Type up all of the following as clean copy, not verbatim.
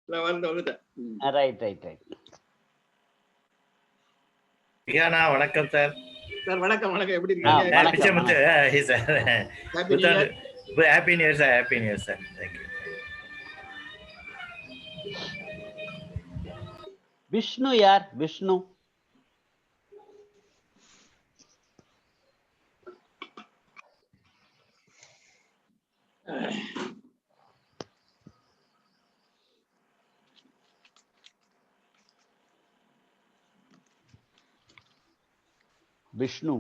Right right right. Viana வணக்கம் sir. Sir வணக்கம் வணக்கம். எப்படி இருக்கீங்க? Pichamuthu sir. Happy new year sir. Happy new year sir. Thank you. Vishnu யார்? விஷ்ணு விஷ்ணு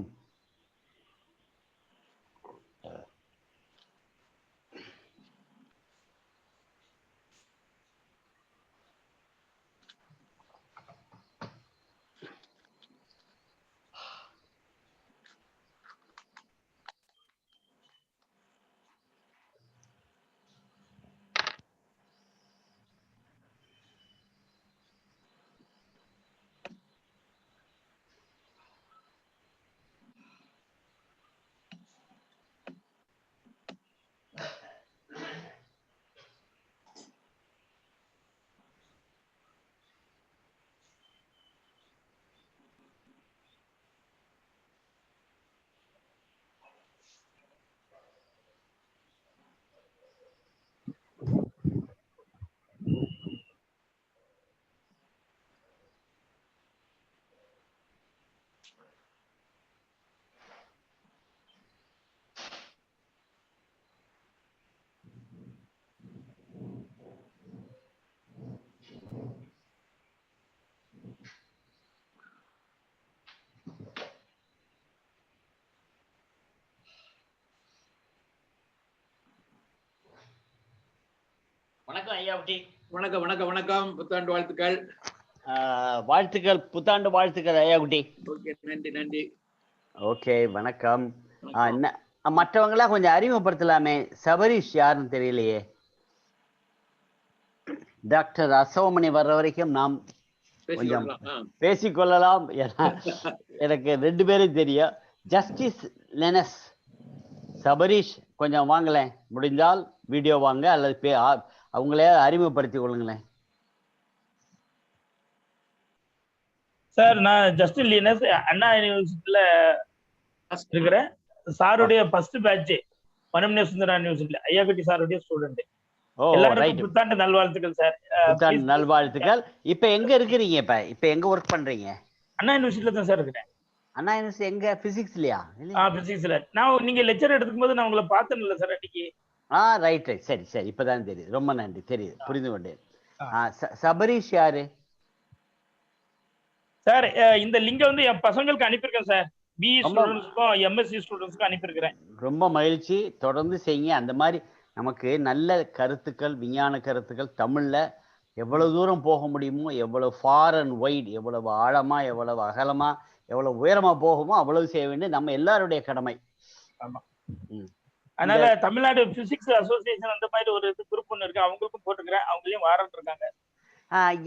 வணக்கம் ஐயா குட்டி. வணக்கம் வணக்கம் வணக்கம். புத்தாண்டு வாழ்த்துக்கள். வாழ்த்துக்கள், புத்தாண்டு வாழ்த்துக்கள் ஐயா குட்டி. ஓகே, நன்றி நன்றி. ஓகே வணக்கம். மற்றவங்களா கொஞ்சம் அறிமுகப்படுத்தலாமே. சபரீஷ் யாருன்னு தெரியலையே. டாக்டர் அசோமணி வர்ற வரைக்கும் நாம் கொஞ்சம் பேசிக்கொள்ளலாம். எனக்கு 2 பேரும் தெரியும். ஜஸ்டிஸ் லெனஸ், சபரீஷ் கொஞ்சம் வாங்கலேன், முடிந்தால் வீடியோ வாங்க அல்லது அவங்களே அறிமுகப்படுத்திக் கொள்ளுங்களேன். சார் நான் ஜஸ்டின் லீனஸ் அண்ணா யூனிவர்சிட்டியில இருக்கிறேன். சாருடைய ஃபர்ஸ்ட் பேட்ச் மனம்னே சுந்தரா யூனிவர்சிட்டியில ஐயாக்குட்டி சாருடைய ஸ்டூடெண்ட். எல்லாருக்கும் புத்தாண்டு நல்வாழ்த்துக்கள் சார். புத்தாண்டு நல்வாழ்த்துக்கள். இப்ப எங்க இருக்கிறீங்க? இப்ப எங்க ஒர்க் பண்றீங்க? அண்ணா யூனிவர்சிட்டியில தான் சார் இருக்கிறேன். அண்ணா யூனிவர்சிட்டி எங்க? பிசிக்ஸ்லயா? பிசிக்ஸ்ல. நான் நீங்க லெக்சர் எடுத்துக்கும் போது நான் உங்களை பார்த்தேன்ல சார் அன்னைக்கு. Right right. சரி சரி, இப்பதான் தெரியுது. ரொம்ப நன்றி, தெரியுது, புரிந்து கொண்டேன். சபரீஷ் யாரு சார்? இந்த லிங்க வந்து என் பசங்களுக்கு அனுப்பியிருக்கேன் சார். பிஇ ஸ்டூடெண்ட்ஸ்க்கும் எம்எஸ்சி ஸ்டூடெண்ட்ஸ்க்கும் அனுப்பியிருக்கிறேன். ரொம்ப மகிழ்ச்சி, தொடர்ந்து செய்யுங்க. அந்த மாதிரி நமக்கு நல்ல கருத்துக்கள், விஞ்ஞான கருத்துக்கள் தமிழ்ல எவ்வளவு தூரம் போக முடியுமோ, எவ்வளவு ஃபார் அண்ட் வைட், எவ்வளவு ஆழமா, எவ்வளவு அகலமா, எவ்வளவு உயரமா போகுமோ அவ்வளவு செய்ய வேண்டிய நம்ம எல்லாருடைய கடமை. ஆமா. அதனால தமிழ்நாடு பிசிக்ஸ் அசோசியேஷன் அந்த மாதிரி ஒரு குரூப் ஒன்று இருக்கு, அவங்களுக்கும் போட்டுக்கிறேன். அவங்களையும் வாரண்ட் இருக்காங்க.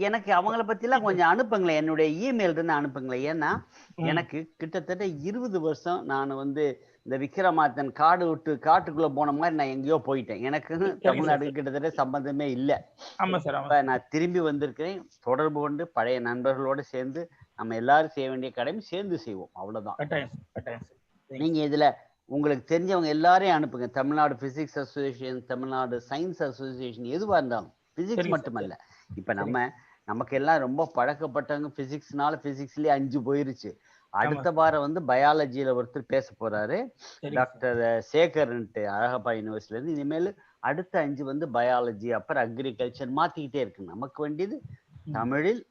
எனக்கு அவங்கள பத்திலாம் கொஞ்சம் அனுப்புங்களேன், என்னுடைய இமெயில் இருந்து அனுப்புங்களேன். ஏன்னா எனக்கு கிட்டத்தட்ட 20 வருஷம் நான் வந்து இந்த விக்ரமாதன் காடு விட்டு காட்டுக்குள்ள போன மாதிரி நான் எங்கேயோ போயிட்டேன். எனக்கு தமிழ்நாடு கிட்டத்தட்ட சம்பந்தமே இல்லை. நான் திரும்பி வந்திருக்கிறேன். தொடர்பு கொண்டு பழைய நண்பர்களோடு சேர்ந்து நம்ம எல்லாரும் செய்ய வேண்டிய கடமை சேர்ந்து செய்வோம், அவ்வளவுதான். நீங்க இதுல உங்களுக்கு தெரிஞ்சவங்க எல்லாரையும் அனுப்புங்க. Tamil Nadu physics association, Tamil Nadu science association, எதுவா இருந்தாலும். பிசிக்ஸ் மட்டுமல்ல, இப்ப நமக்கு எல்லாம் ரொம்ப பழக்கப்பட்டவங்க பிசிக்ஸ்னால பிசிக்ஸ்லயே 5 போயிருச்சு. அடுத்த வாரம் வந்து பயாலஜியில ஒருத்தர் பேச போறாரு, டாக்டர் சேகர்ன்ட்டு அழகப்பா யூனிவர்சிட்டில இருந்து. இனிமேல் அடுத்த 5 வந்து பயாலஜி, அப்புறம் அக்ரிகல்ச்சர் மாத்திக்கிட்டே இருக்கு. நமக்கு வேண்டியது தமிழில்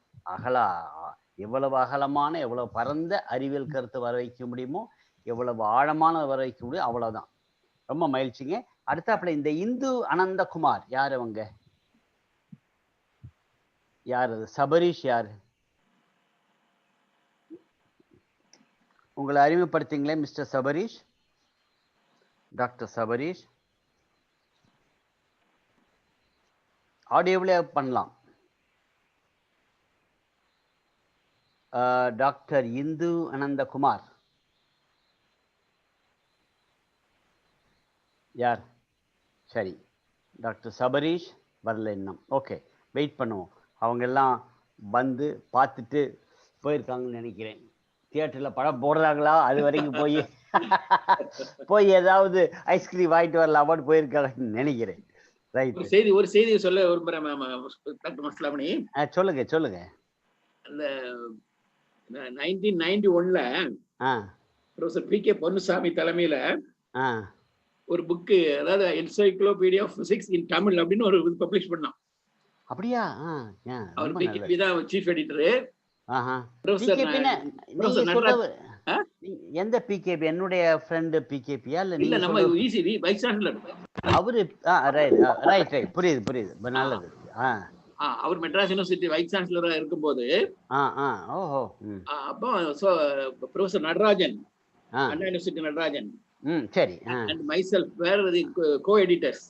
எவ்வளவு அகலமான, எவ்வளவு பரந்த அறிவியல் கருத்து வர வைக்க முடியுமோ, எவ்வளவு ஆழமான வர வைக்க முடியும், அவ்வளவுதான். ரொம்ப மகிழ்ச்சிங்க. அடுத்தாப்புல இந்த இந்து அனந்தகுமார் யாரு? அவங்க யாரு? சபரீஷ் யாரு? உங்களை அறிமுகப்படுத்திங்களே மிஸ்டர் சபரீஷ். டாக்டர் சபரீஷ் ஆடியோவிலே பண்ணலாம். டாக்டர் இந்து அனந்தகுமார் யார்? சரி, டாக்டர் சபரீஷ் வரல இன்னும். ஓகே, வெயிட் பண்ணுவோம். அவங்க எல்லாம் வந்து பார்த்துட்டு போயிருக்காங்கன்னு நினைக்கிறேன். தியேட்டரில் படம் போடுறாங்களா அது வரைக்கும் போய் ஏதாவது ஐஸ்கிரீம் வாங்கிட்டு வரலாமான்னு போயிருக்காங்கன்னு நினைக்கிறேன். ரைட். ஒரு செய்தியை சொல்ல விரும்புறேன் டாக்டர் மஸ்லாமணி. சொல்லுங்க. அந்த 1991ல ப்ரொஃபசர் பி.கே. பொன்னுசாமி தலைமையில ஒரு புக்கு, அதாவது encyclopedia of physics in Tamil அப்படின்னு ஒரு பப்ளிஷ் பண்ணோம். அப்படியா? அவர் பிகேபி தான் சீஃப் எடிட்டர். எந்த பிகேபி? என்னுடைய ஃப்ரெண்ட் பிகேபியா இல்ல நம்ம ஈசிவி வைஸ் சான்சலர் அவரு. ரைட் புரியுது நல்லது. அவர் மெட்ராஸ் யூனிவர்சிட்டி வைஸ் சான்சலரா இருக்கும்போது அப்போ ப்ரொஃபசர் நடராஜன், அண்ணா யூனிவர்சிட்டி நடராஜன், சரி, and myself were the co editors.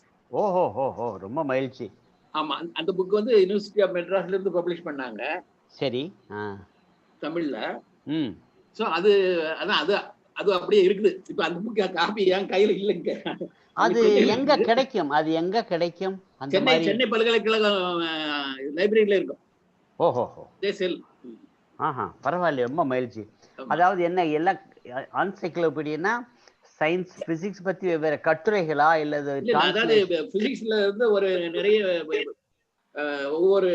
ரொம்ப மகிழ்ச்சி. ஆமா, அந்த புக் வந்து யூனிவர்சிட்டி ஆஃப் மெட்ராஸ்ல இருந்து பப்ளிஷ் பண்ணாங்க. சரி, தமிழ்ல. சோ அது அப்படியே இருக்குது. இப்ப அந்த புக் காப்பி என் கையில இல்லைங்க. அது எங்க கிடைக்கும்? சென்னை பல்கலைக்கழகம் லைப்ரரியில இருக்கும். பரவாயில்ல, ரொம்ப மகிழ்ச்சி. அதாவது என்ன, எல்லாம் என்சைக்ளோபீடியானா சயின்ஸ் பிசிக்ஸ் பத்தி வெவ்வேறு கட்டுரைகளா இல்லது? அதாவது பிசிக்ஸ்ல இருந்து ஒரு நிறைய ஒவ்வொரு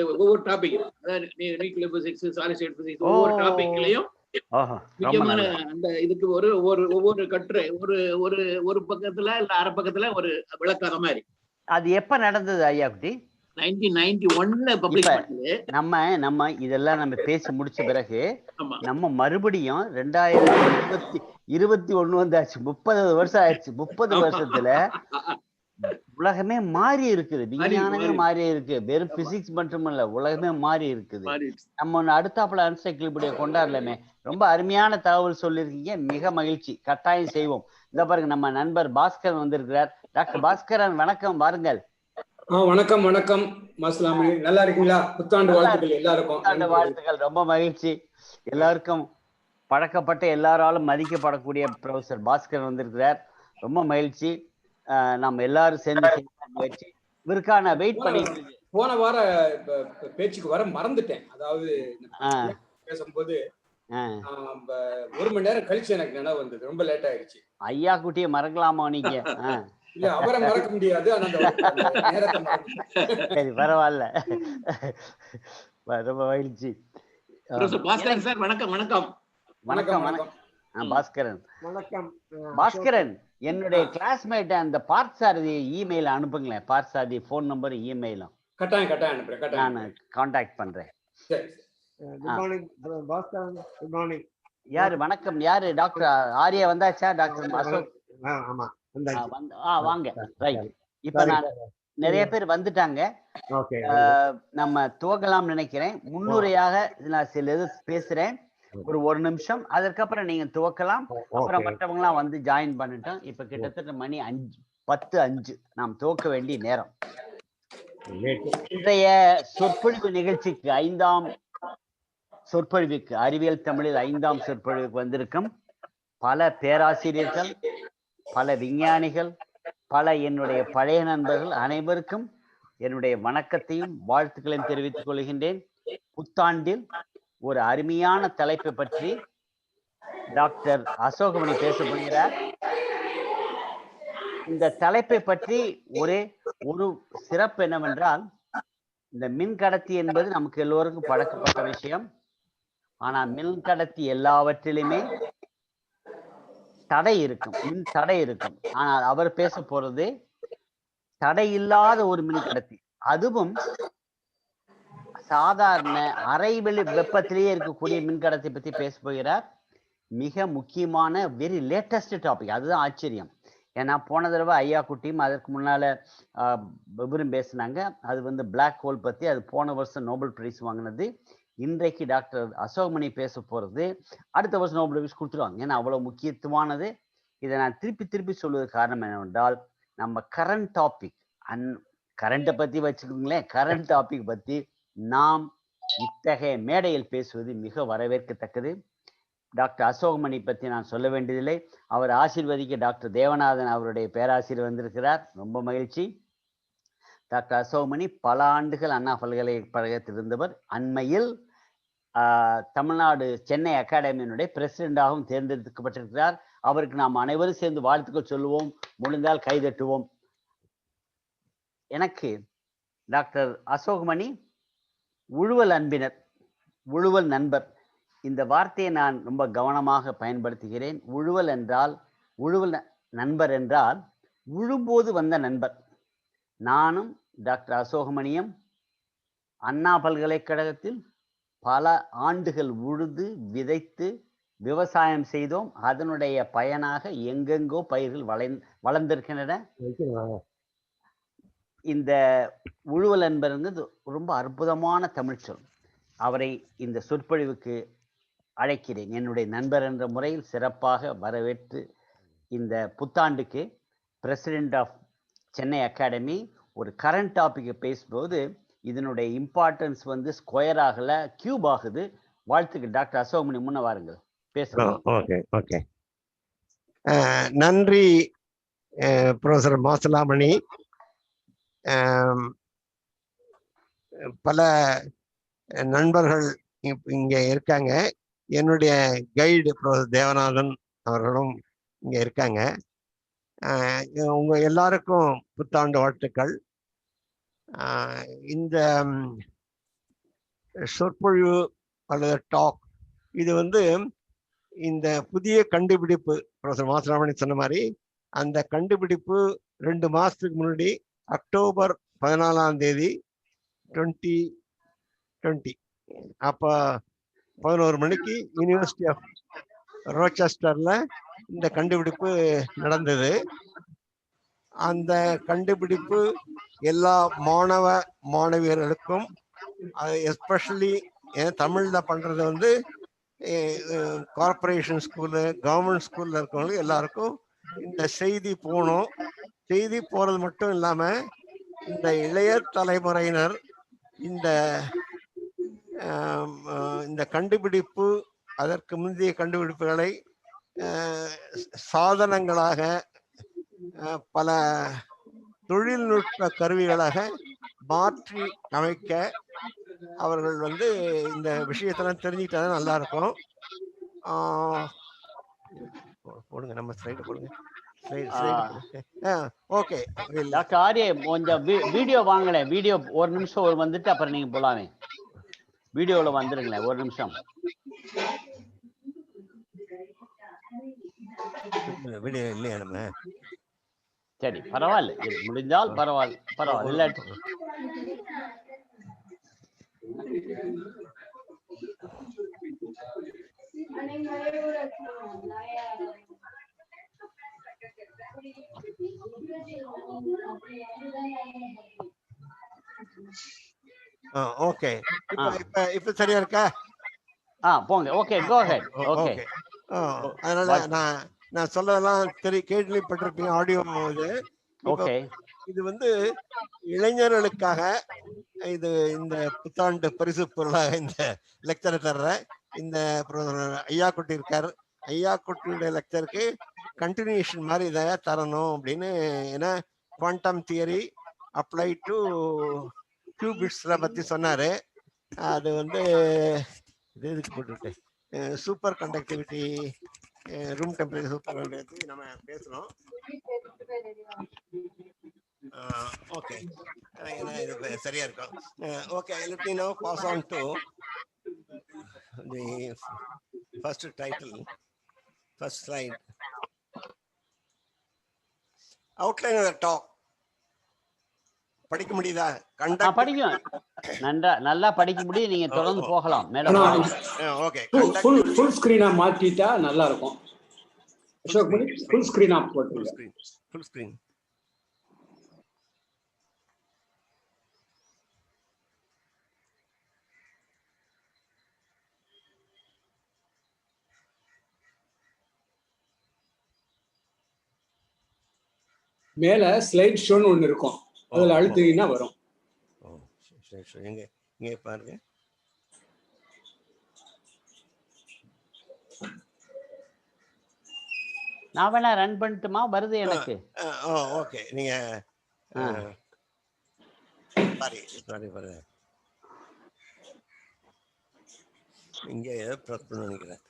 டாபிக், அதாவது nuclear physics, solid state physics, ஒவ்வொரு டாபிக்லயும் முக்கியமான அந்த இதுக்கு ஒவ்வொரு கட்டுரை ஒரு பக்கத்துல இல்ல அரை பக்கத்துல ஒரு விளக்காத மாதிரி. அது எப்ப நடந்தது ஐயா குட்டி? 1991ல பப்ளிஷ் பண்ணது. நம்ம இதெல்லாம் நம்ம பேசி முடிச்ச பிறகு நம்ம மறுபடியும் 2021 வந்தாச்சு. 30 வருஷம் ஆயிடுச்சு. 30 வருஷத்துல உலகமே மாறி இருக்குது, விஞ்ஞானமே மாறி இருக்கு. வெறும் பிசிக்ஸ் மட்டுமல்ல, உலகமே மாறி இருக்குது. நம்ம அடுத்தாப்புல என்சைக்ளோபீடியா கொண்டாடலாமே. ரொம்ப அருமையான தகவல் சொல்லியிருக்கீங்க, மிக மகிழ்ச்சி. கட்டாயம் செய்வோம். இந்த பாருங்க, நம்ம நண்பர் பாஸ்கரன் வந்திருக்கிறார். டாக்டர் பாஸ்கரன் வணக்கம், வாருங்கள். வணக்கம் மஸ்லாமணி, நல்லா இருக்கீங்களா? புத்தாண்டு வாழ்த்துக்கள் எல்லாருக்கும். புத்தாண்டு வாழ்த்துக்கள், ரொம்ப மகிழ்ச்சி. எல்லாருக்கும் பழக்கப்பட்ட, எல்லாராலும் மதிக்கப்படக்கூடிய ப்ரொஃபசர் பாஸ்கரன் வந்திருக்கிறார். ரொம்ப மகிழ்ச்சி. நம்ம எல்லாரும் சேர்ந்து முயற்சி. இவருக்கான வெயிட் பண்ணிட்டு போன வார பேச்சுக்கு வர மறந்துட்டேன். அதாவது பேசும்போது 1 மணி நேரம் கழிச்சு எனக்கு நினைவு வந்தது. ரொம்ப லேட் ஆயிடுச்சு. ஐயா குட்டியை மறக்கலாமா நீங்க? இல்ல, அவரை மறக்க முடியாது. சரி, பரவாயில்ல, ரொம்ப மகிழ்ச்சி. பாஸ்கரன் சார் வணக்கம். பாஸ்கரன் வணக்கம். பாஸ்கரன், என்னுடைய கிளாஸ்மேட் அந்த பார்த்தசாரதி இமெயில் அனுப்புங்களேன். பார்த்தசாரதி போன் நம்பர் இமெயிலும் கட்டாயம் அனுப்புறேன். நான் கான்டாக்ட் பண்றேன். Good morning Baskaran. Good morning. யாரு? வணக்கம். யாரு? டாக்டர் ஆரியா வந்தாச்சா? டாக்டர் அசோக்? ஆமா, வாங்க. ரைட். இப்ப நான் நிறைய பேர் வந்துட்டாங்க. நம்ம துவங்கலாம் நினைக்கிறேன். முன்னுரையாக நான் சில இது பேசுறேன், ஒரு நிமிஷம். அதற்கப்புறம் நீங்க துவக்கலாம். அப்புறம் மற்றவங்க எல்லாம் வந்து ஜாயின் பண்ணிட்டோம். இப்ப கிட்டத்தட்ட மணி 10:05. நாம் துவக்க வேண்டிய நேரம். இன்றைய சொற்பொழிவு நிகழ்ச்சிக்கு 5ஆம் சொற்பொழிவுக்கு, அறிவியல் தமிழில் 5ஆம் சொற்பொழிவுக்கு வந்திருக்கும் பல பேராசிரியர்கள், பல விஞ்ஞானிகள், பல என்னுடைய பழைய நண்பர்கள் அனைவருக்கும் என்னுடைய வணக்கத்தையும் வாழ்த்துக்களையும் தெரிவித்துக் கொள்கின்றேன். புத்தாண்டில் ஒரு அருமையான தலைப்பை பற்றி டாக்டர் அசோகமணி பேச போகிறார். இந்த தலைப்பை பற்றி ஒரு சிறப்பு என்னவென்றால், இந்த மின்கடத்தி என்பது நமக்கு எல்லோருக்கும் பழக்கப்பட்ட விஷயம். ஆனா மின்கடத்தி எல்லாவற்றிலுமே தடை இருக்கும், மின் தடை இருக்கும். ஆனால் அவர் பேச போறது தடை இல்லாத ஒரு மின்கடத்தி, அதுவும் சாதாரண அரைவெளி வெப்பத்திலேயே இருக்கக்கூடிய மின்கடத்தை பத்தி பேச போகிறார். மிக முக்கியமான வெரி லேட்டஸ்ட் டாபிக். அதுதான் ஆச்சரியம். ஏன்னா போன தடவை ஐயா குட்டியும் அதற்கு முன்னால விவரம் பேசினாங்க. அது வந்து பிளாக் ஹோல் பத்தி. அது போன வருஷம் நோபல் பிரைஸ் வாங்கினது. இன்றைக்கு டாக்டர் அசோகமணி பேச போறது அடுத்த வருஷம் நோபல் பிரைஸ் கொடுத்துருவாங்க. ஏன்னா அவ்வளவு முக்கியத்துவமானது. இதை நான் திருப்பி சொல்வதற்கு காரணம் என்னவென்றால், நம்ம கரண்ட் டாபிக், கரண்ட்டை பத்தி வச்சுக்கோங்களேன், கரண்ட் டாபிக் பத்தி நாம் இத்தகைய மேடையில் பேசுவது மிக வரவேற்கத்தக்கது. டாக்டர் அசோகமணி பற்றி நான் சொல்ல வேண்டியதில்லை. அவர் ஆசீர்வதிக்க டாக்டர் தேவநாதன் அவருடைய பேராசிரியர் வந்திருக்கிறார். ரொம்ப மகிழ்ச்சி. டாக்டர் அசோகமணி பல ஆண்டுகள் அண்ணா பல்கலைக்கழகத்தில் இருந்தவர். அண்மையில் தமிழ்நாடு சென்னை அகாடமியினுடைய பிரசிடென்டாகவும் தேர்ந்தெடுக்கப்பட்டிருக்கிறார். அவருக்கு நாம் அனைவரும் சேர்ந்து வாழ்த்துக்கள் சொல்லுவோம், முடிந்தால் கைதட்டுவோம். எனக்கு டாக்டர் அசோகமணி உழுவல் அன்பினர், உழுவல் நண்பர். இந்த வார்த்தையை நான் ரொம்ப கவனமாக பயன்படுத்துகிறேன். உழுவல் என்றால், உழுவல் நண்பர் என்றால் உழும்போது வந்த நண்பர். நானும் டாக்டர் அசோகமணியும் அண்ணா பல்கலைக்கழகத்தில் பல ஆண்டுகள் உழுது விதைத்து விவசாயம் செய்தோம். அதனுடைய பயனாக எங்கெங்கோ பயிர்கள் வளர்ந்திருக்கின்றன. இந்த உழுவல் என்பது ரொம்ப அற்புதமான தமிழ் சொல். அவரை இந்த சொற்பொழிவுக்கு அழைக்கிறேன். என்னுடைய நண்பர் என்ற முறையில் சிறப்பாக வரவேற்று இந்த புத்தாண்டுக்கு பிரசிடென்ட் ஆஃப் சென்னை அகாடமி ஒரு கரண்ட் டாபிக்கை பேசும்போது இதனுடைய இம்பார்ட்டன்ஸ் வந்து ஸ்கொயர் ஆகல, கியூப் ஆகுது. வாழ்த்துக்கு டாக்டர் அசோகமணி, முன்ன வாருங்கள், பேசுறோம். ஓகே ஓகே, நன்றி ப்ரொஃபசர் மாசிலாமணி. பல நண்பர்கள் இங்கே இருக்காங்க. என்னுடைய கைடு ப்ரொஃபசர் தேவநாதன் அவர்களும் இங்கே இருக்காங்க. உங்க எல்லாருக்கும் புத்தாண்டு வாழ்த்துக்கள். இந்த சொற்பொழிவு அல்லது டாக் இது வந்து இந்த புதிய கண்டுபிடிப்பு ப்ரொஃபசர் மாசிலாமணி சொன்ன மாதிரி அந்த கண்டுபிடிப்பு 2 மாசத்துக்கு முன்னாடி அக்டோபர் 14 2020 அப்போ 11 மணிக்கு யூனிவர்சிட்டி ஆஃப் ரோச்செஸ்டர்ல இந்த கண்டுபிடிப்பு நடந்தது. அந்த கண்டுபிடிப்பு எல்லா மாணவ மாணவியர்களுக்கும், அது எஸ்பெஷலி தமிழ்ல பண்றது வந்து கார்பரேஷன் ஸ்கூலு, கவர்மெண்ட் ஸ்கூல்ல இருக்கவங்களுக்கு எல்லாருக்கும் இந்த செய்தி போகணும். செய்தி போறது மட்டும் இல்லாம இந்த இளைய தலைமுறையினர் இந்த கண்டுபிடிப்பு அதற்கு முந்தைய கண்டுபிடிப்புகளை சாதனங்களாக, பல தொழில்நுட்ப கருவிகளாக மாற்றி அமைக்க அவர்கள் வந்து இந்த விஷயத்தெல்லாம் தெரிஞ்சுக்கிட்டா நல்லா இருக்கும். போடுங்க, நம்ம ஸ்லைடு போடுங்க. ஓகே டாக்டர் ஆர்யே, கொஞ்சம் வீடியோ வாங்களேன். வீடியோ ஒரு நிமிஷம் வந்துட்டு அப்புறம் நீங்க போலாமே. வீடியோல வந்துருங்களேன், ஒரு நிமிஷம். வீடியோ இல்லையா நம்ம? சரி, பரவாயில்ல, முடிஞ்சால் பரவாயில்ல இல்லாட்டி ஓகே. இப்ப சரியா இருக்கா? போங்க. ஓகே, கோ ஹெட். ஓகே. அதனால நான் சொல்லதெல்லாம் கேள்விப்பட்டிருப்பீங்க ஆடியோ. ஓகே. இது வந்து இளைஞர்களுக்காக இது இந்த புத்தாண்டு பரிசு பொருளாக இந்த லெக்சரை தர்றேன். இந்த ஐயா குட்டி இருக்காரு, ஐயா குட்டியுடைய லெக்சருக்கு கண்டினியூஷன் மாதிரி இதை தரணும் அப்படின்னு. ஏன்னா குவாண்டம் தியரி அப்ளை டு கியூபிட்ஸ்ல பத்தி சொன்னாரு. அது வந்து இதுக்கு போட்டுட்டு super conductivity, room temperature super conductivity நம்ம பேசணும். ஓகே, இது சரியா இருக்கும். Okay, let me now pass on to the first title, first slide. Outline of the talk. படிக்க முடியுதா? படிக்கும், நல்லா படிக்க முடியும். நீங்க தொடர்ந்து போகலாம் மேடம். ஓகே, ஃபுல் ஸ்கிரீனா மாத்திட்டா நல்லா இருக்கும். அசோக் மணி ஃபுல் ஸ்கிரீனா போட்டுருங்க. Full screen. மேல ஸ்லைட் ஷோன்னு ஒன்னு இருக்கும், அதுல அழுத்தினா வரும். இங்க பாருங்க. நான் வேணா ரன் பண்ணட்டுமா? வருது எனக்கு. ஓகே, நீங்க சாரி இங்கே ப்ரெஸ் பண்ண நினைக்கிறேன்.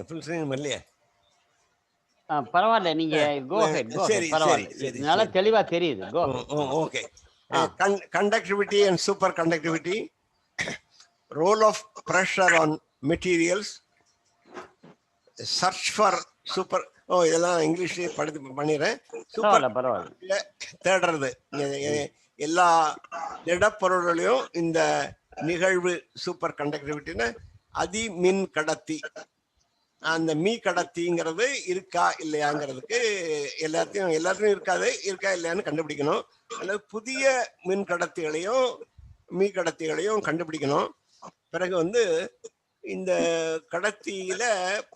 ஃபுல் ஸ்க்ரீன் வரலையே. பரவாயில்ல, நீங்க கோ ஹெட் பரவாயில்ல, நல்லா தெளிவா தெரியுது. கோ. Okay. Conductivity and superconductivity, role of pressure on materials, search for super. இதெல்லாம் இங்கிலீஷ்லயே பண்ணிடுறேன். பரவாயில்ல தேடுறது எல்லா திடப்பொருள்களையும் இந்த நிகழ்வு சூப்பர் கண்டக்டிவிட்டின்னு அதிமின் கடத்தி. அந்த மீ கடத்திங்கிறது இருக்கா இல்லையாங்கிறதுக்கு எல்லாத்தையும் இருக்கா இல்லையான்னு கண்டுபிடிக்கணும். அல்லது புதிய மின் கடத்திகளையும் மீ கடத்திகளையும் கண்டுபிடிக்கணும். பிறகு வந்து இந்த கடத்தியில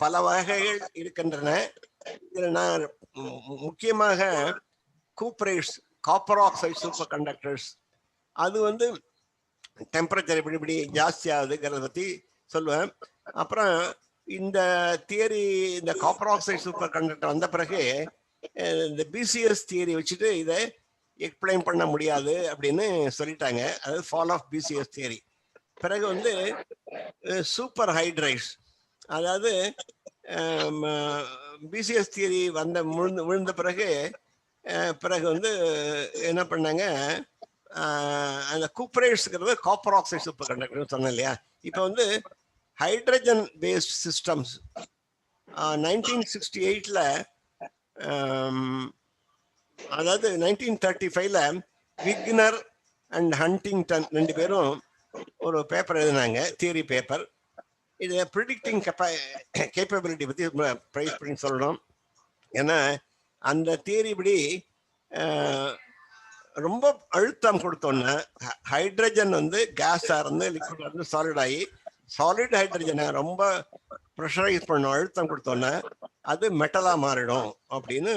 பல வகைகள் இருக்கின்றன. இதில் நான் முக்கியமாக கூப்பரேட்ஸ், காப்பர் ஆக்சைடு சூப்பர் கண்டக்டர்ஸ், அது வந்து டெம்பரேச்சர் இப்படி ஜாஸ்தி ஆகுதுங்கிறத பற்றி சொல்லுவேன். அப்புறம் இந்த தியரி, இந்த காப்பர் ஆக்சைடு சூப்பர் கண்டக்டர் வந்த பிறகு இந்த பிசிஎஸ் தியரி வச்சுட்டு இதை எக்ஸ்பிளைன் பண்ண முடியாது அப்படின்னு சொல்லிட்டாங்க. அதாவது ஃபால் ஆஃப் பிசிஎஸ் தியரி. பிறகு வந்து சூப்பர் ஹைட்ரைட்ஸ், அதாவது பிசிஎஸ் தியரி விழுந்த பிறகு வந்து என்ன பண்ணாங்க, அந்த கூப்பரேட்ஸ்ங்கிறது காப்பர் ஆக்சைடு சூப்பர் கண்டக்டர் சொன்னேன் இல்லையா. இப்போ வந்து ஹைட்ரஜன் பேஸ்ட் சிஸ்டம்ஸ் 1968ல, அதாவது 1935ல விக்னர் அண்ட் ஹண்டிங்டன் 2 பேரும் ஒரு பேப்பர் எழுதினாங்க, தியரி பேப்பர். இது ப்ரிடிக்டிங் கேப்பபிலிட்டி பற்றி ப்ரைஸ் பண்ணி சொல்லணும். ஏன்னா அந்த தியரி படி ரொம்ப அழுத்தம் கொடுத்தோன்னா ஹைட்ரஜன் வந்து கேஸாக இருந்து லிக்விட் இருந்து சாலிட் ஆகி, சாலிட் ஹைட்ரஜனை ரொம்ப ப்ரெஷரைஸ் பண்ணோம், அழுத்தம் கொடுத்தோன்னா அது மெட்டலாக மாறிடும் அப்படின்னு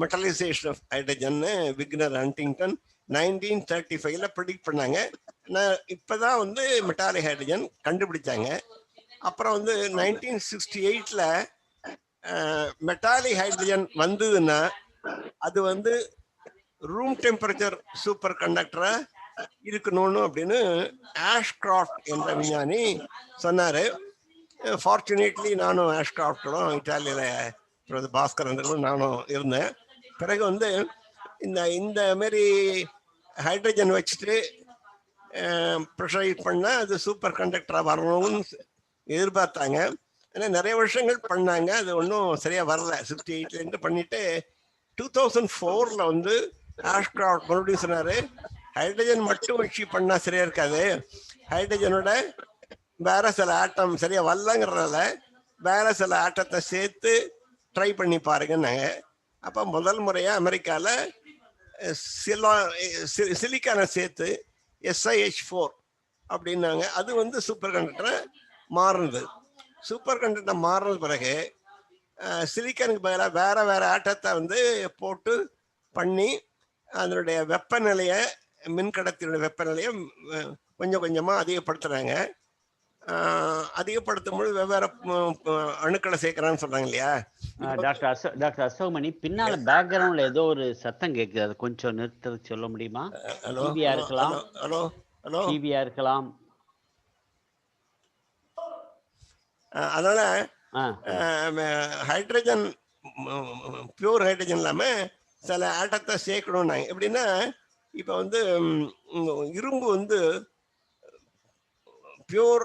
மெட்டலைசேஷன் ஆஃப் ஹைட்ரஜன்னு விக்னர் ஹண்டிங்டன் 1935ல ப்ரிடிக்ட் பண்ணாங்க. இப்போதான் வந்து மெட்டாலிக் ஹைட்ரஜன் கண்டுபிடிச்சாங்க. அப்புறம் வந்து 1968ல மெட்டாலிக் ஹைட்ரஜன் வந்ததுன்னா அது வந்து ரூம் டெம்பரேச்சர் சூப்பர் கண்டக்டரா இருக்கணும்னு அப்படின்னு ஆஷ்கிராஃப்ட் என்ற விஞ்ஞானி சொன்னாரு. ஃபார்ச்சுனேட்லி நானும் ஆஷ்கிராஃப்டோட இட்டாலியில பாஸ்கரன் நானும் இருந்தேன். பிறகு வந்து இந்த மாதிரி ஹைட்ரஜன் வச்சுட்டு ப்ரெஷரைஸ் பண்ணா அது சூப்பர் கண்டக்டரா வரணும்னு எதிர்பார்த்தாங்க. ஏன்னா நிறைய வருஷங்கள் பண்ணாங்க, அது ஒன்றும் சரியா வரல. 68லேருந்து பண்ணிட்டு 2004ல வந்து ஆஷ்கிராஃப்ட் மறுபடியும் சொன்னாரு, ஹைட்ரஜன் மட்டும் வச்சு பண்ணா சரியா இருக்காது, ஹைட்ரஜனோட வேற சில ஆட்டம் சரியா வரலங்கிறதால வேற சில ஆட்டத்தை சேர்த்து ட்ரை பண்ணி பாருங்கன்னாங்க. அப்போ முதல் முறையா அமெரிக்கால சிலிக்கானை சேர்த்து SiH4 அப்படின்னாங்க. அது வந்து சூப்பர் கண்டக்டரை மாறுனது. சூப்பர் கண்டக்டர் மாறினது பிறகு சிலிக்கானுக்கு பதிலாக வேற ஆட்டத்தை வந்து போட்டு பண்ணி அதனுடைய வெப்பநிலையை, மின்கடத்தியோட வெப்பநிலையை கொஞ்சம் கொஞ்சமாக அதிகப்படுத்துறாங்க. அதிகப்படுத்தும் பொழுது வெவ்வேறு அணுக்களை சேர்க்கிறான்னு சொல்றாங்க இல்லையா. டாக்டர் அசோகமணி, பின்னால பேக்ரவுண்ட்ல ஏதோ ஒரு சத்தம் கேட்குது, அது கொஞ்சம் நிறுத்த சொல்ல முடியுமா? டிவியா இருக்கலாம். ஹலோ டிவியா இருக்கலாம். அதனால ஹைட்ரஜன் பியூர் ஹைட்ரஜன் இல்லாம சில ஆட்டத்தை சேர்க்கணும். நாங்கள் எப்படின்னா, இப்போ வந்து இரும்பு வந்து பியூர்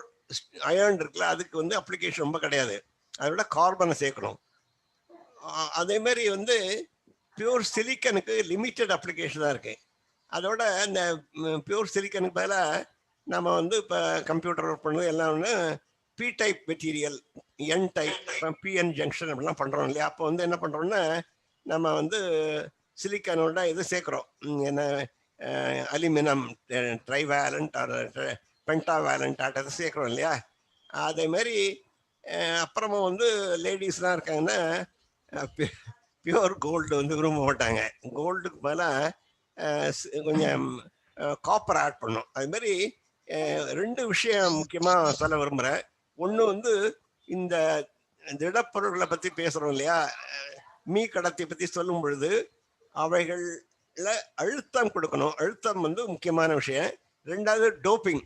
அயர்ன் இருக்குல்ல, அதுக்கு வந்து அப்ளிகேஷன் ரொம்ப கிடையாது, அதோட கார்பனை சேர்க்கணும். அதே மாதிரி வந்து பியூர் சிலிக்கனுக்கு லிமிட்டட் அப்ளிகேஷன் தான் இருக்கு. அதோட இந்த பியூர் சிலிக்கனுக்கு பதிலாக நம்ம வந்து இப்போ கம்ப்யூட்டர் ஒர்க் பண்ணுறது எல்லாம் ஒன்று P type material, N type, PN junction அப்படிலாம் பண்ணுறோம் இல்லையா. அப்போ வந்து என்ன பண்ணுறோம்னா நம்ம வந்து சிலிக்கானோட இது சேர்க்குறோம். என்ன அலுமினியம் ட்ரைவேலண்ட் பென்டாவேலண்ட் ஆட்டத்தை சேர்க்குறோம் இல்லையா? அதே மாதிரி அப்புறமா வந்து லேடிஸ்லாம் இருக்காங்கன்னா பியூர் கோல்டு வந்து விரும்ப மாட்டாங்க. கோல்டுக்கு பதிலாக கொஞ்சம் காப்பர் ஆட் பண்ணும். அது மாதிரி 2 விஷயம் முக்கியமாக சொல்ல விரும்புகிறேன். ஒன்று வந்து இந்த திடப்பொருட்களை பற்றி பேசுகிறோம் இல்லையா? மீ கடத்தை பற்றி சொல்லும் பொழுது அவைகள்ல அழுத்தம் கொடுக்கணும். அழுத்தம் வந்து முக்கியமான விஷயம். 2வது டோப்பிங்.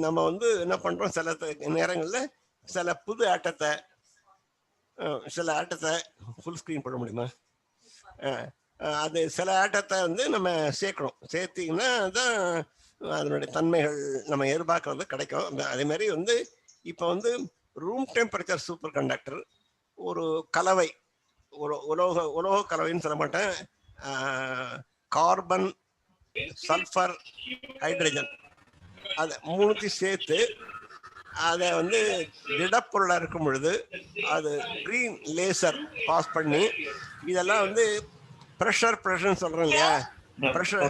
நம்ம வந்து என்ன பண்ணுறோம், சில நேரங்களில் சில புது ஆட்டத்தை ஃபுல் ஸ்க்ரீன் பண்ண முடியுமா? அது சில ஆட்டத்தை வந்து நம்ம சேர்க்கணும். சேர்த்திங்கன்னா தான் அதனுடைய தன்மைகள் நம்ம எதிர்பார்க்கறது கிடைக்கும். அதே மாதிரி வந்து இப்போ வந்து ரூம் டெம்பரேச்சர் சூப்பர் கண்டக்டர் ஒரு கலவை, ஒரு உலோக கலவைன்னு சொல்ல மாட்டேன், கார்பன், சல்ஃபர், ஹைட்ரஜன், அதை 3 சேர்த்து அதை வந்து திடப்பொருளாக இருக்கும் பொழுது அது க்ரீன் லேசர் பாஸ் பண்ணி இதெல்லாம் வந்து ப்ரெஷர்னு சொல்கிறோம் இல்லையா? ப்ரெஷர்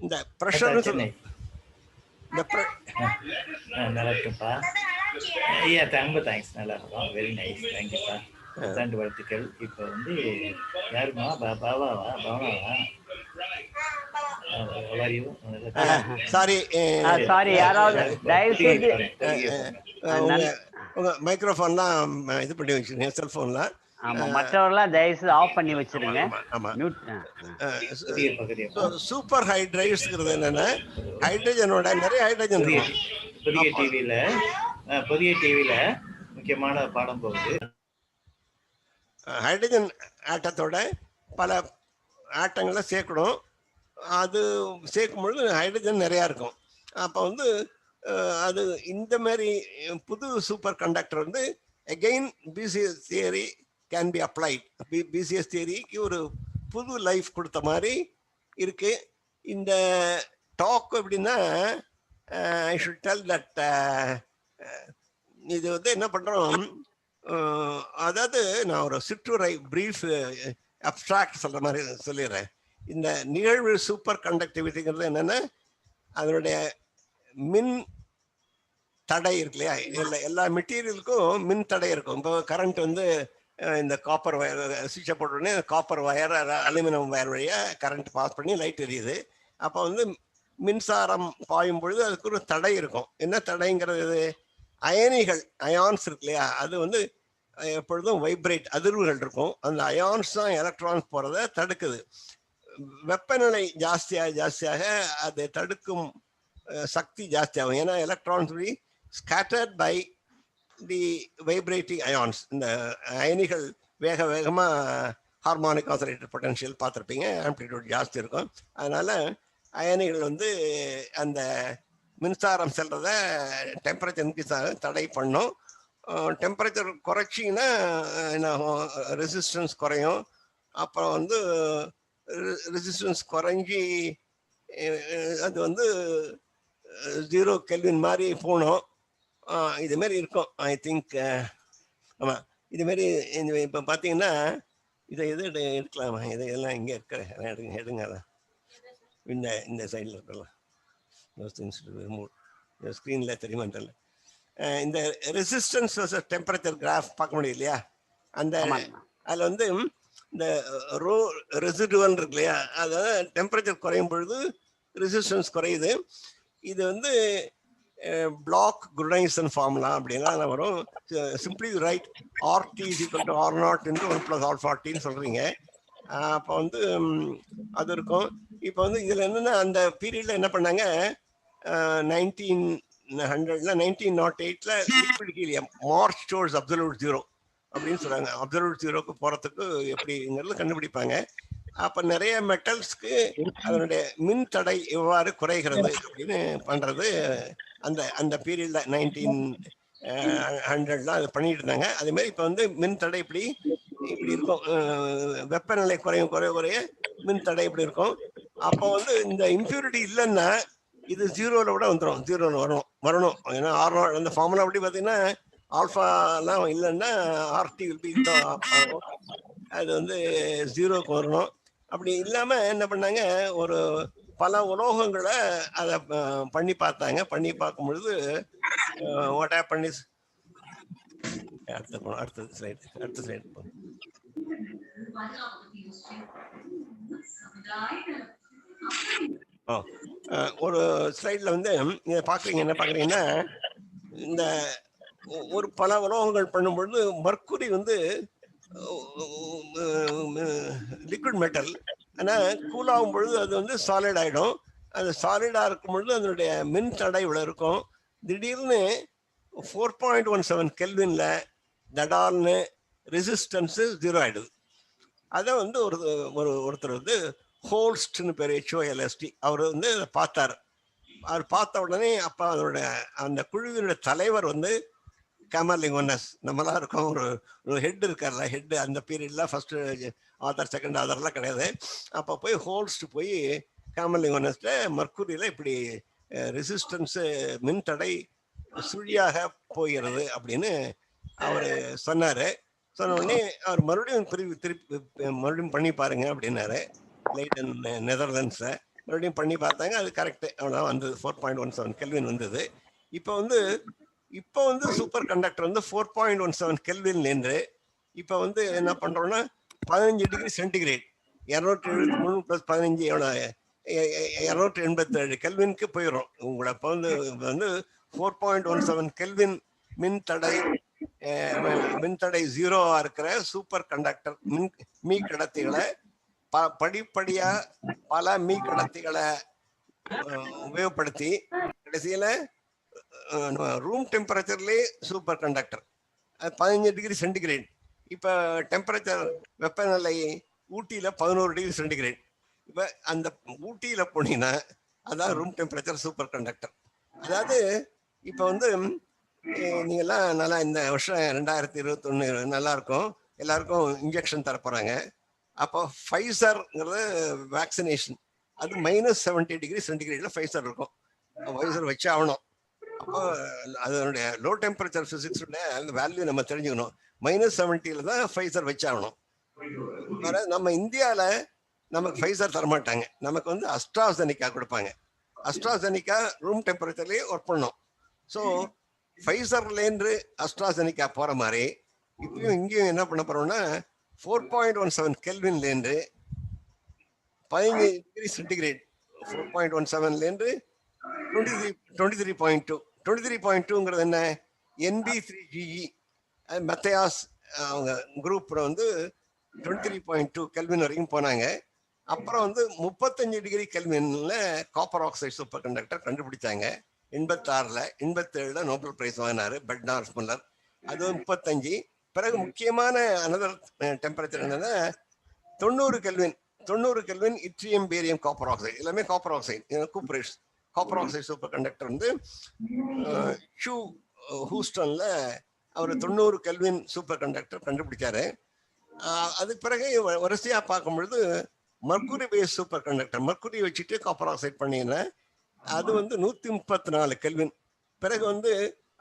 இந்த ப்ரெஷர்னு சொல்ல நல்லா இருக்குப்பா. ஐயா ரொம்ப தேங்க்ஸ், நல்லா இருக்கும். வெரி நைஸ், தேங்க்யூப்பா. புத்தாண்டு வாழ்த்துக்கள். இப்போ வந்து யாருமா பவனாவா? சாரி, யாராவது தயவு செய்து உங்க மைக்ரோஃபோன்லாம் இது பண்ணி வச்சிருக்கீங்க, செல்போன்லாம். ஆமா, மற்றவர்களாம் தயவு செய்து ஆஃப் பண்ணி வச்சிருங்க. சூப்பர் ஹைட்ரைட்ஸ்ங்கிறது என்னன்னா ஹைட்ரஜனோட நிறைய ஹைட்ரஜன் இருக்கு. புதிய டிவில முக்கியமான பாடம் போகுது. ஹைட்ரஜன் ஆட்டத்தோட பல ஆட்டங்களை சேர்க்கணும். அது சேர்க்கும் பொழுது ஹைட்ரஜன் நிறையா இருக்கும். அப்போ வந்து அது இந்த மாதிரி புது சூப்பர் கண்டக்டர் வந்து again BCS theory can be applied. BCS தியரிக்கு ஒரு புது லைஃப் கொடுத்த மாதிரி இருக்கு. இந்த டாக் எப்படின்னா ஐ ஷுட் டெல் தட் இது வந்து என்ன பண்ணுறோம், அதாவது நான் ஒரு சிற்றுரை பிரீஃப் அப்ட்ராக்ட் சொல்கிற மாதிரி சொல்லிடுறேன். இந்த நிகழ்வு சூப்பர் கண்டக்டிவிட்டிங்கிறது என்னென்னா அதனுடைய மின் தடை இருக்கு இல்லையா? எல்லா மெட்டீரியலுக்கும் மின் தடை இருக்கும். இப்போ கரண்ட் வந்து இந்த காப்பர் வயர் சுவிட்சை போட்டோடனே காப்பர் வயர் அலுமினியம் வயர் வழியாக கரண்ட் பாஸ் பண்ணி லைட் எரியுது. அப்போ வந்து மின்சாரம் பாயும் பொழுது அதுக்கு ஒரு தடை இருக்கும். என்ன தடைங்கிறது? அயான்ஸ் இருக்கு இல்லையா? அது வந்து எப்பொழுதும் வைப்ரேட், அதிர்வுகள் இருக்கும். அந்த அயான்ஸ் தான் எலக்ட்ரான்ஸ் போகிறத தடுக்குது. வெப்பநிலை ஜாஸ்தியாக அதை தடுக்கும் சக்தி ஜாஸ்தியாகும். ஏன்னா electrons be scattered by the vibrating ions. இந்த அயனிகள் வேகமாக ஹார்மோனிக் ஆசிலேட்டர் பொட்டன்ஷியல் பார்த்துருப்பீங்க, ஆம்ப்ளிடியூட் ஜாஸ்தி இருக்கும். அதனால் அயனிகள் வந்து அந்த மின்சாரம் செல்றத டெம்பரேச்சர் தடை பண்ணும். டெம்பரேச்சர் குறைச்சிங்கன்னா என்னாகும், ரெசிஸ்டன்ஸ் குறையும். அப்புறம் வந்து ரெசிஸ்டன்ஸ் குறைஞ்சி அது வந்து 0 கெல்வின் மாதிரி போகணும். இதுமாரி இருக்கும் ஐ திங்க். ஆமாம், இதுமாரி இப்போ பார்த்தீங்கன்னா இதை எடுக்கலாமா? இதெல்லாம் இங்கே இருக்கிற எடுங்க. அதான் இந்த சைடில் இருக்கலாம். ஸ்க்ரீனில் தெரியுமான்றல இந்த ரெசிஸ்டன்ஸ் டெம்பரேச்சர் கிராஃப் பார்க்க முடியும் இல்லையா? அந்த அதில் வந்து இந்த ரோ ரெசிடுவல் இருக்கு இல்லையா? அதாவது டெம்பரேச்சர் குறையும் பொழுது ரெசிஸ்டன்ஸ் குறையுது. இது வந்து பிளாக் குருடைசன் ஃபார்முலா அப்படின்னா வரும். Simply right RT is equal to R0 into 1 plus R40 சொல்கிறீங்க. அப்போ வந்து அது இருக்கும். இப்போ வந்து இதில் என்னென்னா அந்த பீரியடில் என்ன பண்ணாங்க, 1908 liquid helium March towards absolute zero அப்படின்னு சொல்கிறாங்க. அப்சல்யூட் ஜீரோக்கு போகிறதுக்கு எப்படிங்கிறது கண்டுபிடிப்பாங்க. அப்போ நிறைய மெட்டல்ஸ்க்கு அதனுடைய மின் தடை எவ்வாறு குறைகிறது அப்படின்னு பண்ணுறது அந்த பீரியடில் 1900 அது பண்ணிட்டு இருந்தாங்க. அதே மாதிரி இப்போ வந்து மின் தடை இப்படி இருக்கும். வெப்பநிலை குறைய மின் தடை இப்படி இருக்கும். அப்போ வந்து இந்த இம்பியூரிட்டி இல்லைன்னா இது 0ல கூட வந்துடும். 0ல வரணும். ஏன்னா R0 அந்த ஃபார்முலா அப்படி பார்த்தீங்கன்னா ஆல்ஃபாலாம் இல்லைன்னா ஆர்டி ஆகும், அது வந்து 0க்கு வரணும். அப்படி இல்லாம என்ன பண்ணாங்க, ஒரு பல உலோகங்களை அதை பண்ணி பார்த்தாங்க. பண்ணி பார்க்கும் பொழுது வாட் ஹேப்பன் இஸ், அடுத்த ஸ்லைடு ஒரு ஸ்லைட்ல வந்து இதை பாக்குறீங்க. என்ன பாக்குறீங்கன்னா, இந்த ஒரு பல உலோகங்கள் பண்ணும்பொழுது மர்க்குரி வந்து லிக்விட் மெட்டல், ஆனால் கூல் ஆகும் பொழுது அது வந்து சாலிட் ஆகிடும். அது சாலிடாக இருக்கும் பொழுது அதனுடைய மின் தடை இவ்வளோ இருக்கும். திடீர்னு 4.17 கெல்வின்ல தடால்னு ரெசிஸ்டன்ஸு 0 ஆகிடுது. அதை வந்து ஒருத்தர் வந்து ஹோல்ஸ்ட்னு பேர், HOLST, அவர் வந்து அதை பார்த்தார். அவர் பார்த்த உடனே அப்போ அதோட அந்த குழுவினுடைய தலைவர் வந்து கேமர்லிங் ஒன்னஸ், நம்மளாம் இருக்கோம், ஒரு ஹெட் இருக்கார்ல, ஹெட் அந்த பீரியட்லாம் ஃபர்ஸ்ட் ஆத்தர் செகண்ட் ஆத்தர்லாம் கிடையாது. அப்போ போய் ஹோல்ஸ்ட் போய் கேமர்லிங் ஒன்னஸ்ல மர்க்குரியில் இப்படி ரெசிஸ்டன்ஸு மின் தடை சுழியாக போகிறது அப்படின்னு அவர் சொன்னார். சொன்ன உடனே அவர் மறுபடியும் மறுபடியும் பண்ணி பாருங்க அப்படின்னாரு. லைட்டன் நெதர்லாண்ட்ஸை மறுபடியும் பண்ணி பார்த்தாங்க. அது கரெக்டு, அவ்வளோ வந்தது, 4.17 கெல்வின் வந்தது. இப்போ வந்து சூப்பர் கண்டக்டர் வந்து 4.17 கெல்வின் என்று இப்போ வந்து என்ன பண்ணுறோன்னா 15 டிகிரி சென்டிகிரேட் 273 + 15 எவ்வளோ 287 கெல்வினுக்கு போயிடும். உங்களை இப்போ வந்து 4.17 கெல்வின் மின்தடை 0 இருக்கிற சூப்பர் கண்டக்டர் மீ கடத்திகளை படிப்படியா பல மீ கடத்திகளை உபயோகப்படுத்தி கடைசியில ரூம் டெம்பரேச்சர்லேயே சூப்பர் கண்டக்டர் 15 டிகிரி சென்டிகிரேட். இப்போ டெம்பரேச்சர் வெப்பநிலை ஊட்டியில 11 டிகிரி சென்டிகிரேட். இப்போ அந்த ஊட்டியில போனீங்கன்னா அதான் ரூம் டெம்பரேச்சர் சூப்பர் கண்டக்டர். அதாவது இப்போ வந்து நீங்கள்லாம் நல்லா இந்த வருஷம் 2021 நல்லா இருக்கும், எல்லாருக்கும் இன்ஜெக்ஷன் தரப்போறாங்க. அப்போ ஃபைசர்ங்கிறது வேக்சினேஷன், அது -70 டிகிரி சென்டிகிரேட்ல ஃபைசர் இருக்கும். ஃபைசர் வச்சு ஆகணும். அப்போ அதனுடைய லோ டெம்பரேச்சர் பிசிக்ஸுடைய அந்த வேல்யூ நம்ம தெரிஞ்சுக்கணும். -70 தான் ஃபைசர் வச்சாகணும். வேற நம்ம இந்தியாவில் நமக்கு ஃபைசர் தரமாட்டாங்க, நமக்கு வந்து அஸ்ட்ராசெனிகா கொடுப்பாங்க. அஸ்ட்ராசெனிகா ரூம் டெம்பரேச்சர்லேயே ஒர்க் பண்ணோம். ஸோ ஃபைசர்லேருந்து அஸ்ட்ராசெனிகா போகிற மாதிரி இப்பயும் இங்கேயும் என்ன பண்ண போகிறோம்னா 4.17 கெல்வின்லேருந்து 15 டிகிரி சென்டிகிரேட் 4.17லேருந்து 23.2 23.2ங்கிறது என்ன, NB3GE மெத்தையாஸ் அவங்க குரூப்பில் வந்து 23.2 கெல்வின் வரைக்கும் போனாங்க. அப்புறம் வந்து 35 டிகிரி கெல்வின்ல காப்பர் ஆக்சைடு சூப்பர் கண்டக்டர் கண்டுபிடிச்சாங்க. 86ல் 87ல் நோபல் பிரைஸ் வாங்கினாரு பெர்னார்ட் முல்லர். அது 35. பிறகு முக்கியமான அனதர் டெம்பரேச்சர் என்னன்னா 90 kelvin yttrium barium copper oxide, எல்லாமே copper oxide cuprates. Copper oxide superconductor வந்து ஹூஸ்டன்ல அவர் 90 கெல்வின் சூப்பர் கண்டக்டர் கண்டுபிடிச்சாரு. அதுக்கு பிறகு வரிசையா பார்க்கும் பொழுது mercury based super conductor, mercury வச்சுட்டு காப்பர் ஆக்சைடு பண்ணிங்கன்னா அது வந்து 134 கெல்வின். பிறகு வந்து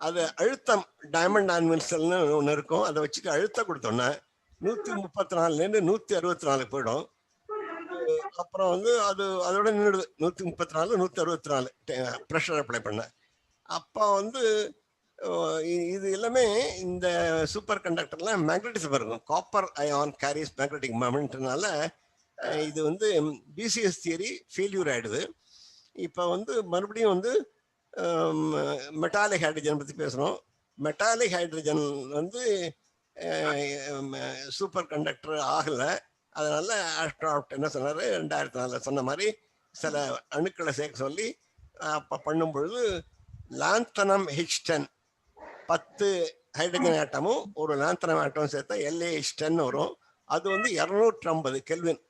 அது அழுத்தம் டைமண்ட் ஆன்வெல்சல்னு ஒன்று இருக்கும், அதை வச்சுட்டு அழுத்தம் கொடுத்தோன்னா 134லேருந்து 164 போயிடும். அப்புறம் வந்து அது அதோட நின்றுடுது 134 164 ப்ரெஷர் அப்ளை பண்ண. அப்போ வந்து இது எல்லாமே இந்த சூப்பர் கண்டக்டர்லாம் மேக்னட்டிசம் இருக்கும். காப்பர் அயான் கேரிஸ் மேக்னட்டிக் மொமெண்ட்னால இது வந்து பிசிஎஸ் தியரி ஃபெயில்யூர் ஆகிடுது. இப்போ வந்து மறுபடியும் வந்து மெட்டாலிக் ஹைட்ரஜன் பற்றி பேசுகிறோம். மெட்டாலிக் ஹைட்ரஜன் வந்து சூப்பர் கண்டக்டர் ஆகலை. அதனால ஆஸ்ட்ரானாட் என்ன சொன்னார், 2004 சொன்ன மாதிரி சில அணுக்களை சேர்க்க சொல்லி அப்போ பண்ணும் பொழுது லாந்தனம் H10 10 ஹைட்ரஜன் ஆட்டமும் ஒரு லாந்தனம் ஆட்டமும் சேர்த்தா LaH10 வரும். அது வந்து 250 கெல்வின்.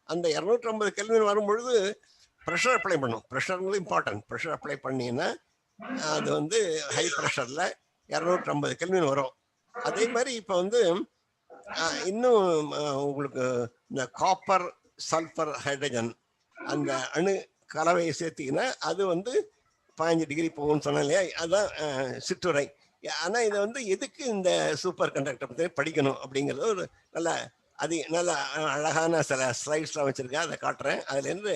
அந்த 250 கெல்வின் வரும்பொழுது ப்ரெஷர் அப்ளை பண்ணும். ப்ரெஷருங்கிறது இம்பார்ட்டன்ட். ப்ரெஷர் அப்ளை பண்ணிங்கன்னா அது வந்து ஹை ப்ரெஷரில் 250 கெல்வின் வரும். அதே மாதிரி இப்போ வந்து இன்னும் உங்களுக்கு இந்த காப்பர் சல்ஃபர் ஹைட்ரஜன் அந்த அணு கலவையை சேர்த்திங்கன்னா அது வந்து 15 டிகிரி போகும்னு சொன்னேன் இல்லையா, அதுதான் சிற்றுரை. ஆனா இதை வந்து எதுக்கு இந்த சூப்பர் கண்டக்டர் பற்றி படிக்கணும் அப்படிங்கிறது ஒரு நல்ல அழகான சில ஸ்லைட்ஸ்லாம் வச்சிருக்கேன், அதை காட்டுறேன். அதுலேருந்து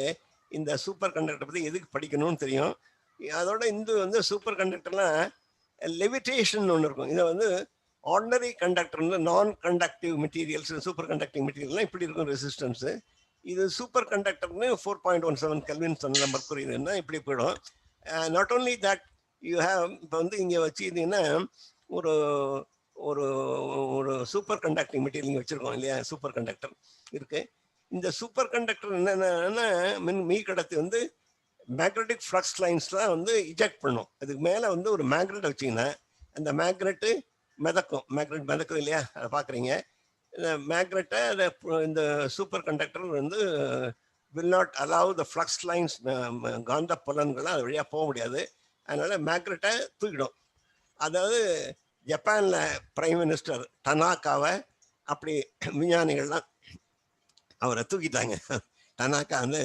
இந்த சூப்பர் கண்டக்டர் பற்றி எதுக்கு படிக்கணும்னு தெரியும். அதோட இந்த வந்து சூப்பர் கண்டக்டர்லாம் லெவிட்டேஷன் ஒன்று இருக்கும். இதை வந்து ஆர்டினரி கண்டக்டர்னு நான் கண்டக்டிவ் மெட்டீரியல்ஸ், சூப்பர் கண்டக்டிவ் மெட்டீரியல்லாம் இப்படி இருக்கும் ரெசிஸ்டன்ஸு. இது சூப்பர் கண்டக்டர்னு 4.17 கெல்வின் சொன்ன மர்க்குரின்னா இப்படி போயிடும். Not only that you have, இப்போ வந்து இங்கே வச்சுக்கிட்டீங்கன்னா ஒரு ஒரு ஒரு சூப்பர் கண்டக்டிங் மெட்டீரியல் இங்கே வச்சுருக்கோம் இல்லையா, சூப்பர் கண்டக்டர் இருக்குது. இந்த சூப்பர் கண்டக்டர் என்னென்னா மீ கடத்தி வந்து மேக்னெட்டிக் ஃப்ளக்ஸ் லைன்ஸ்லாம் வந்து இஜெக்ட் பண்ணும். அதுக்கு மேலே வந்து ஒரு மேக்னெட் வச்சிங்கன்னா அந்த மேக்னெட்டு மிதக்கும். மேக்னெட் மிதக்குது இல்லையா, அதை பார்க்குறீங்க. இந்த மேக்னெட்டை இந்த சூப்பர் கண்டக்டர் வந்து will not allow the flux lines, காந்த புலன்கள்லாம் அது வழியாக போக முடியாது. அதனால் மேக்னெட்டை தூக்கிடும். அதாவது ஜப்பானில் பிரைம் மினிஸ்டர் டனாக்காவை அப்படி விஞ்ஞானிகள்லாம் அவரை தூக்கிட்டாங்க. டனாக்கா வந்து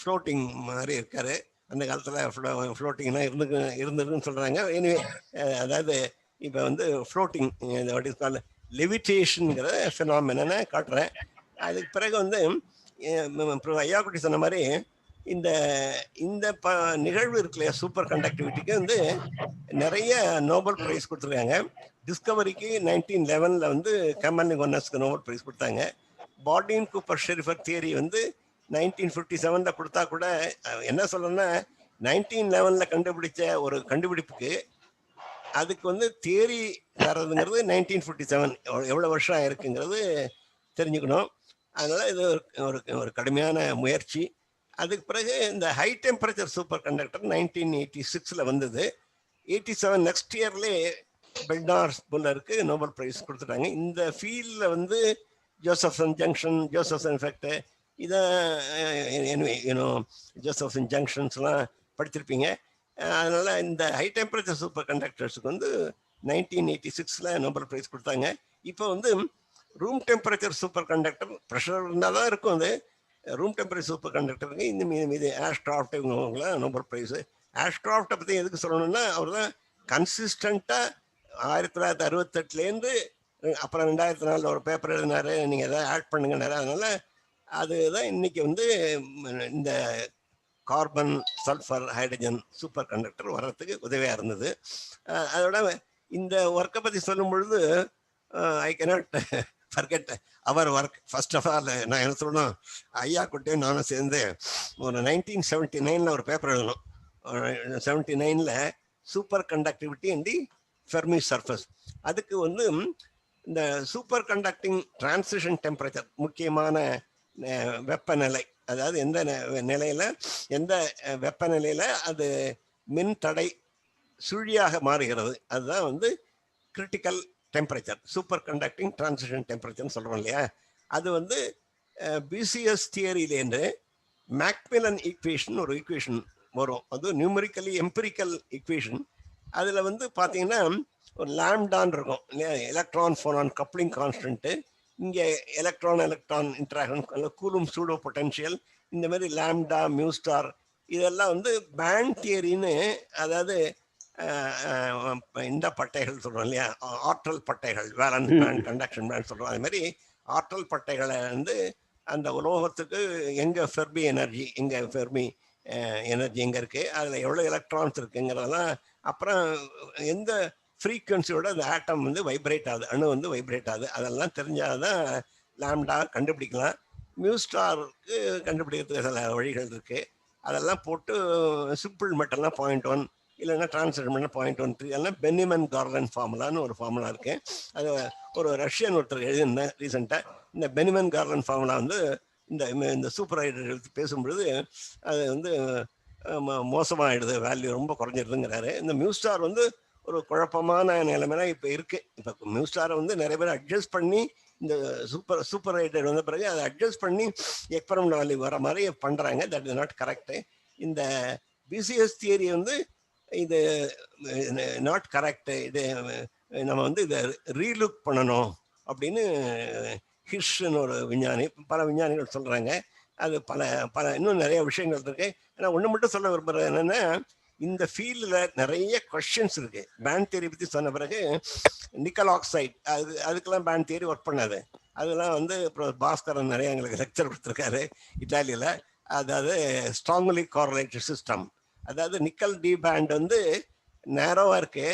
ஃப்ளோட்டிங் மாதிரி இருக்கார். அந்த காலத்தில் ஃப்ளோட்டிங்லாம் இருந்ததுன்னு சொல்கிறாங்க. எனிவே அதாவது இப்போ வந்து ஃப்ளோட்டிங் வாட் இஸ் கால்ட் லெவிட்டேஷனுங்கிற ஃபினாமினனை காட்டுறேன். அதுக்கு பிறகு வந்து ஐயா குட்டி சொன்ன மாதிரி இந்த இந்த நிகழ்வு இருக்கு இல்லையா, சூப்பர் கண்டக்டிவிட்டிக்கு வந்து நிறைய நோபல் ப்ரைஸ் கொடுத்துருக்காங்க. டிஸ்கவரிக்கு 1911 வந்து கெமர்லின் ஒன்னஸ்க்கு நோபல் ப்ரைஸ் கொடுத்தாங்க. பால்டின் கூப்பர் ஷெரிஃபர் தியரி வந்து 1957 கொடுத்தா கூட என்ன சொல்லணும்னா 1911 கண்டுபிடிச்ச ஒரு கண்டுபிடிப்புக்கு அதுக்கு வந்து தியரி தர்றதுங்கிறது 1947 எவ்வளோ வருஷம் ஆயிருக்குங்கிறது தெரிஞ்சுக்கணும். அதனால் இது ஒரு கடுமையான முயற்சி. அதுக்கு பிறகு இந்த ஹை டெம்பரேச்சர் சூப்பர் கண்டக்டர் 1986 வந்தது. 87 நெக்ஸ்ட் இயர்லேயே பெல்டார்ஸ் புல்லருக்கு நோபல் ப்ரைஸ் கொடுத்துட்டாங்க. இந்த ஃபீல்டில் வந்து ஜோசப்சன் ஜங்ஷன், ஜோசப்சன் எஃபெக்ட், இதை ஜோசப்சன் ஜங்ஷன்ஸ்லாம் படிச்சிருப்பீங்க. அதனால் இந்த ஹை டெம்பரேச்சர் சூப்பர் கண்டக்டர்ஸுக்கு வந்து 1986 நோபல் ப்ரைஸ் கொடுத்தாங்க. இப்போ வந்து room temperature superconductor pressure இருந்தால் தான் இருக்கும். அது ரூம் டெம்பரேச்சர் சூப்பர் கண்டக்டருக்கு இந்த மீது ஆஷ்க்ராஃப்ட் இவங்களாம் நோபல் ப்ரைஸு. ஆஷ்க்ராஃப்டை பற்றி எதுக்கு சொல்லணும்னா அவர் தான் கன்சிஸ்டண்ட்டாக 1968 அப்புறம் 2004 ஒரு பேப்பர் எழுதினார், நீங்கள் எதாவது ஆட் பண்ணுங்கன்னாரு. அதனால் அதுதான் இன்னைக்கு வந்து இந்த carbon, sulphur, hydrogen super conductor வர்றதுக்கு உதவியாக இருந்தது. அதோட இந்த ஒர்க்கை பற்றி சொல்லும் பொழுது ஐ கேனாட் ஃபர்கெட் அவர் ஒர்க். ஃபர்ஸ்ட் ஆஃப் ஆல் நான் என்ன சொல்லணும், ஐயா குட்டையும் நானும் சேர்ந்து ஒரு 1979 ஒரு பேப்பர் எழுதணும். 79 super conductivity and the Fermi surface. அதுக்கு வந்து இந்த சூப்பர் கண்டக்டிங் டிரான்சிஷன் டெம்பரேச்சர் முக்கியமான வெப்பநிலை, அதாவது எந்த நிலையில் எந்த வெப்பநிலையில் அது மின் தடை சுழியாக மாறுகிறது, அதுதான் வந்து critical temperature. Super conducting transition டெம்பரேச்சர்னு சொல்கிறோம் இல்லையா, அது வந்து பிசிஎஸ் தியரியிலேருந்து மேக்மிலன் ஈக்குவேஷன் ஒரு ஈக்குவேஷன் வரும். அது நியூமரிக்கலி எம்பிரிக்கல் ஈக்குவேஷன். அதில் வந்து பார்த்தீங்கன்னா ஒரு லாம்டான் இருக்கும் இல்லையா, எலக்ட்ரான் ஃபோனான் கப்ளிங் கான்ஸ்டன்ட்டு. இங்கே electron interaction, coulomb pseudo potential, இந்த மாதிரி லாம்டா, மியூஸ்டார், இதெல்லாம் வந்து பேண்ட் தியரின்னு, அதாவது இந்த பட்டைகள் சொல்கிறோம் இல்லையா, ஆற்றல் பட்டைகள், வேலன்ஸ் பேண்ட், கண்டக்ஷன் பேண்ட் சொல்கிறோம். அது மாதிரி ஆற்றல் பட்டைகளை வந்து அந்த உலோகத்துக்கு எங்கே ஃபெர்மி எனர்ஜி, எங்கே ஃபெர்மி எனர்ஜி எங்கே இருக்குது, அதில் எவ்வளோ எலக்ட்ரான்ஸ் இருக்குங்கிறதெல்லாம், அப்புறம் எந்த ஃப்ரீக்குவன்சியோட அந்த ஆட்டம் வந்து வைப்ரேட் ஆகுது, அணு வந்து வைப்ரேட் ஆகுது, அதெல்லாம் தெரிஞ்சால் தான் லாம்டா கண்டுபிடிக்கலாம். மியூஸ்டாருக்கு கண்டுபிடிக்கிறதுக்கு சில வழிகள் இருக்குது. அதெல்லாம் போட்டு சிம்பிள் மெட்டல்லாம் 0.1 இல்லைன்னா டிரான்ஸ்லேட் பண்ண 0.13, அதெல்லாம் பெனிமன் கார்லன் ஃபார்முலான்னு ஒரு ஃபார்முலா இருக்குது. அது ஒரு ரஷ்யன் ஒருத்தர் எழுதியிருந்தேன் ரீசெண்டாக. இந்த பெனிமன் கார்லன் ஃபார்முலா வந்து இந்த சூப்பர் ஹைட்ரேட் எடுத்து பேசும்பொழுது அது வந்து மோசமாகிடுது, வேல்யூ ரொம்ப குறைஞ்சிடுதுங்கிறாரு. இந்த மியூஸ்டார் வந்து ஒரு குழப்பமான நிலைமைனா இப்போ இருக்குது. இப்போ மியூஸ்டாரை வந்து நிறைய பேர் அட்ஜஸ்ட் பண்ணி இந்த சூப்பர் ஹைட்ரேட் வந்த பிறகு அதை அட்ஜஸ்ட் பண்ணி எக்ஸ்பெரிமெண்ட் வேல்யூ வர மாதிரி பண்ணுறாங்க. That is not correct. இந்த பிசிஎஸ் தியரி வந்து இது நாட் கரெக்டு, இது நம்ம வந்து இதை ரீலுக் பண்ணணும் அப்படின்னு ஹிர்ஷ்னு ஒரு விஞ்ஞானி, பல விஞ்ஞானிகள் சொல்கிறாங்க. அது பல இன்னும் நிறைய விஷயங்கள் இருக்குது. ஆனால் ஒன்று மட்டும் சொல்ல விரும்புகிறது என்னென்னா, இந்த ஃபீல்டில் நிறைய கொஸ்டின்ஸ் இருக்கு. பேண்ட் தியரி பற்றி சொன்ன பிறகு நிக்கல் ஆக்சைடு அதுக்கெல்லாம் பேண்ட் தியரி ஒர்க் பண்ணாது. அதெல்லாம் வந்து அப்புறம் பாஸ்கரன் நிறைய எங்களுக்கு லெக்சர் கொடுத்துருக்காரு இட்டாலியில். அதாவது ஸ்ட்ராங்லி கோரலேட்டட் சிஸ்டம், அதாவது நிக்கல் டி பேண்ட் வந்து நேரோவாக இருக்கு.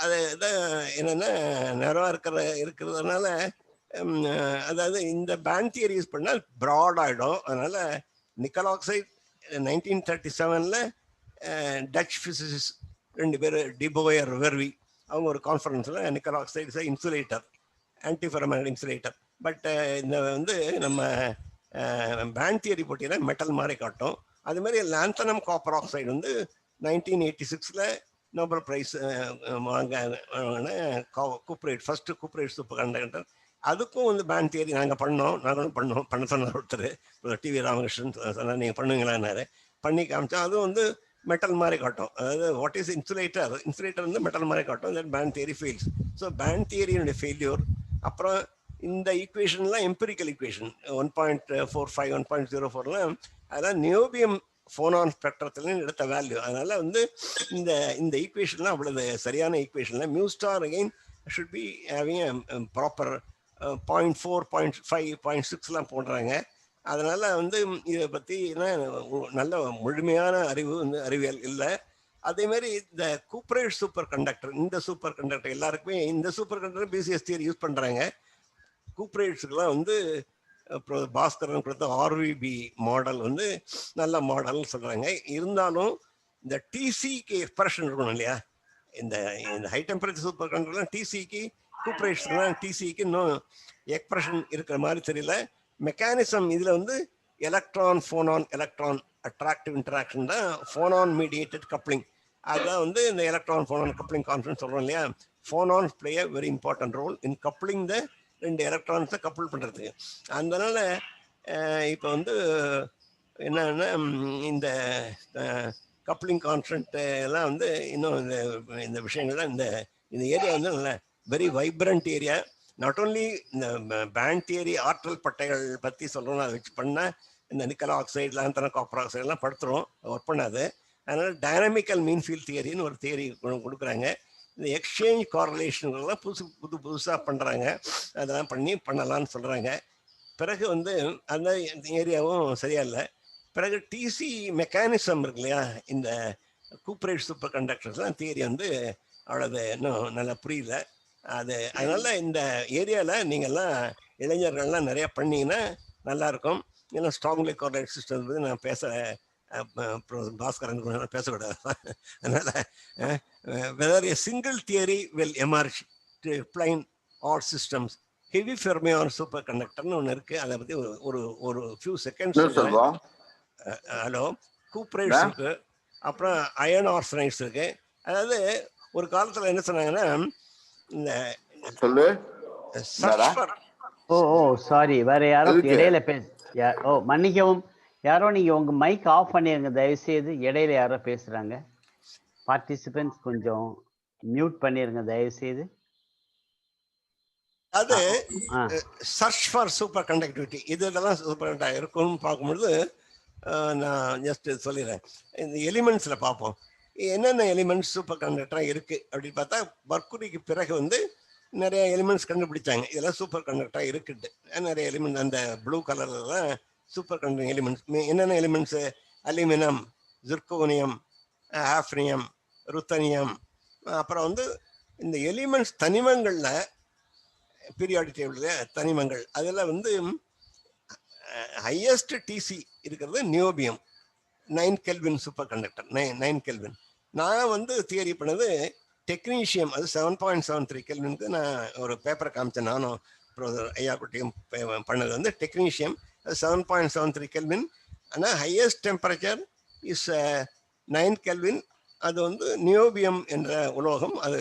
அது என்னென்னா நேரோவாக இருக்கிறதுனால அதாவது இந்த பேண்ட் தியரி யூஸ் பண்ணால் ப்ராட் ஆகிடும். அதனால் நிக்கல் ஆக்சைடு 1937 டச் பிசிசிஸ்ட் 2 பேர் டிபோயர் வெர்வி அவங்க ஒரு கான்ஃபரன்ஸில் nickel oxide insulator, antiferromagnetic insulator. But இந்த வந்து நம்ம பேண்ட் தியரி போட்டியில் மெட்டல் மாதிரி காட்டும். அது மாதிரி லாந்தனம் காப்பர் ஆக்சைடு வந்து 1986 நோபல் ப்ரைஸ் வாங்கின கூப்ரேட், ஃபர்ஸ்ட் கூப்ரேட் சூப்பர் கண்டக்டர். அதுக்கும் வந்து பேண்ட் தியரி நாங்களும் பண்ண சொன்னார் ஒருத்தர், டிவி ராமகிருஷ்ணன் சொன்னார் நீங்கள் பண்ணுவீங்களான்னாரு. பண்ணி காமிச்சோம். அதுவும் வந்து மெட்டல் மாதிரி காட்டும். அதாவது வாட் இஸ் இன்சுலேட்டர் வந்து மெட்டல் மாதிரி காட்டும். That band theory fails. So band தியரியினுடைய ஃபெயில்யூர். அப்புறம் இந்த ஈக்குவேஷன்லாம் எம்பிரிக்கல் ஈக்குவேஷன் 1.45 1.04 அதெல்லாம் நியோபியம் ஃபோனான் ஸ்பெக்ட்ரத்துலேயும் எடுத்த வேல்யூ. அதனால வந்து இந்த ஈக்குவேஷன்லாம் அவ்வளவு சரியான ஈக்குவேஷன்ல mu star again should be having proper 0.4 0.5 0.6 போடுறாங்க. அதனால வந்து இதை பற்றி நல்ல முழுமையான அறிவு வந்து அறிவியல் இல்லை. அதே மாதிரி இந்த கூப்ரேட் சூப்பர் கண்டக்டர், இந்த சூப்பர் கண்டக்டர் எல்லாருக்குமே இந்த super conductor BCS theory use பண்ணுறாங்க. கூப்ரேட்ஸுக்கெல்லாம் வந்து அப்புறம் பாஸ்கரன் கொடுத்த ஆர்விபி மாடல் வந்து நல்ல மாடல்னு சொல்கிறாங்க. இருந்தாலும் இந்த டிசிக்கு எக்ஸ்பிரஷன் இருக்கணும் இல்லையா? இந்த ஹை டெம்பரேச்சர் சூப்பர் கண்டக்டர்லாம் டிசிக்கு, கூப்ரேட்ஸ்லாம் டிசிக்கு இன்னும் எக்ஸ்பிரஷன் இருக்கிற மாதிரி தெரியல. மெக்கானிசம் இதில் வந்து எலக்ட்ரான் ஃபோனான் எலக்ட்ரான் அட்ராக்டிவ் இன்டராக்ஷன் தான் ஃபோனான் மீடியேட்டட் கப்ளிங். அதுதான் வந்து இந்த எலக்ட்ரான் ஃபோனான் கப்ளிங் கான்ஃபரன்ஸ் சொல்கிறோம் இல்லையா? Phonons play a very important role in coupling the 2 எலக்ட்ரான்ஸை கப்புள் பண்ணுறதுக்கு. அதனால இப்போ வந்து என்னன்னா இந்த கப்ளிங் கான்ஃபரன்ட் எல்லாம் வந்து இன்னும் இந்த விஷயங்கள்லாம் இந்த ஏரியா வந்து நல்ல very vibrant area. Not only இந்த பேண்ட் தியரி ஆற்றல் பட்டைகள் பற்றி சொல்கிறோம், அதை வச்சு பண்ணால் இந்த நிக்கல் ஆக்சைடு லாந்தனம் காப்பர் ஆக்சைடெலாம் படுத்துகிறோம், ஒர்க் பண்ணாது. அதனால் டைனமிக்கல் மீன்ஃபீல்ட் தியரின்னு ஒரு தியரி கொடுக்குறாங்க. இந்த எக்ஸ்சேஞ்ச் கார்லேஷன்லாம் புதுசாக பண்ணுறாங்க. அதெல்லாம் பண்ணலான்னு சொல்கிறாங்க. பிறகு வந்து அந்த ஏரியாவும் சரியா இல்லை. பிறகு டிசி மெக்கானிசம் இருக்கு இல்லையா? இந்த கூப்ரேட் சூப்பர் கண்டக்டர்ஸ்லாம் தியரி வந்து அவ்வளவு இன்னும் நல்லா புரியல. அதனால இந்த ஏரியாவில் நீங்கள்லாம் இளைஞர்கள்லாம் நிறையா பண்ணிங்கன்னா நல்லாயிருக்கும். ஏன்னா ஸ்ட்ராங்லி கோஆர்டினேட் சிஸ்டம் வந்து நான் பாஸ்கரன் பேசக்கூடாது. அதனால whether a single theory will emerge to explain all systems. Heavy fermion சூப்பர் கண்டக்டர்னு ஒன்று இருக்கு. அதை பற்றி ஒரு ஃபியூ செகண்ட்ஸ். ஹலோ, கூப்ரேட்ஸ் இருக்கு, அப்புறம் அயன் ஆர்சனைட்ஸ் இருக்கு. அதாவது ஒரு காலத்தில் என்ன சொன்னாங்கன்னா இந்த சாரி வேற யாரோ இடையில மன்னிக்கவும், யாரோ நீங்க உங்க மைக் ஆஃப் பண்ணிருங்க தயவு செய்து. இடையில யாரோ பேசுறாங்க. பார்ட்டிசிபென்ட்ஸ் கொஞ்சம் மியூட் பண்ணிருங்க தயவு செய்து. அது சர்ச் ஃபார் சூப்பர் கண்டக்டிவிட்டி இதெல்லாம் சூப்பர் கண்டக்டர் இருக்கும்னு பார்க்கும்பொழுது நான் ஜஸ்ட் சொல்லிடுறேன். இந்த எலிமெண்ட்ஸில் பார்ப்போம் என்னென்ன எலிமெண்ட்ஸ் சூப்பர் கண்டக்டராக இருக்குது அப்படின்னு பார்த்தா மர்க்குரிக்கு பிறகு வந்து நிறைய எலிமெண்ட்ஸ் கண்டுபிடிச்சாங்க. இதெல்லாம் சூப்பர் கண்டக்டராக இருக்குது. நிறைய எலிமெண்ட் அந்த ப்ளூ கலரில் தான் சூப்பர் கண்டக்டிங் எலிமெண்ட்ஸ். என்னென்ன elements? Aluminium, zirconium, hafnium, ruthenium. அப்புறம் வந்து இந்த எலிமெண்ட்ஸ் தனிமங்களில் பீரியாடிக் டேபிளில் தனிமங்கள் அதில் வந்து ஹையஸ்ட் டிசி இருக்கிறது niobium 9 kelvin super conductor 9 kelvin. நான் வந்து தியரி பண்ணது டெக்னீஷியம், அது 7.73 கெல்வினுக்கு நான் ஒரு பேப்பரை காமிச்சேன். நானும் ஐயா குட்டியும் பண்ணது வந்து டெக்னீஷியம் 7.73 கெல்வின். ஆனால் ஹையஸ்ட் டெம்பரேச்சர் இஸ் 9 கெல்வின். அது வந்து நியோபியம் என்ற உலோகம், அது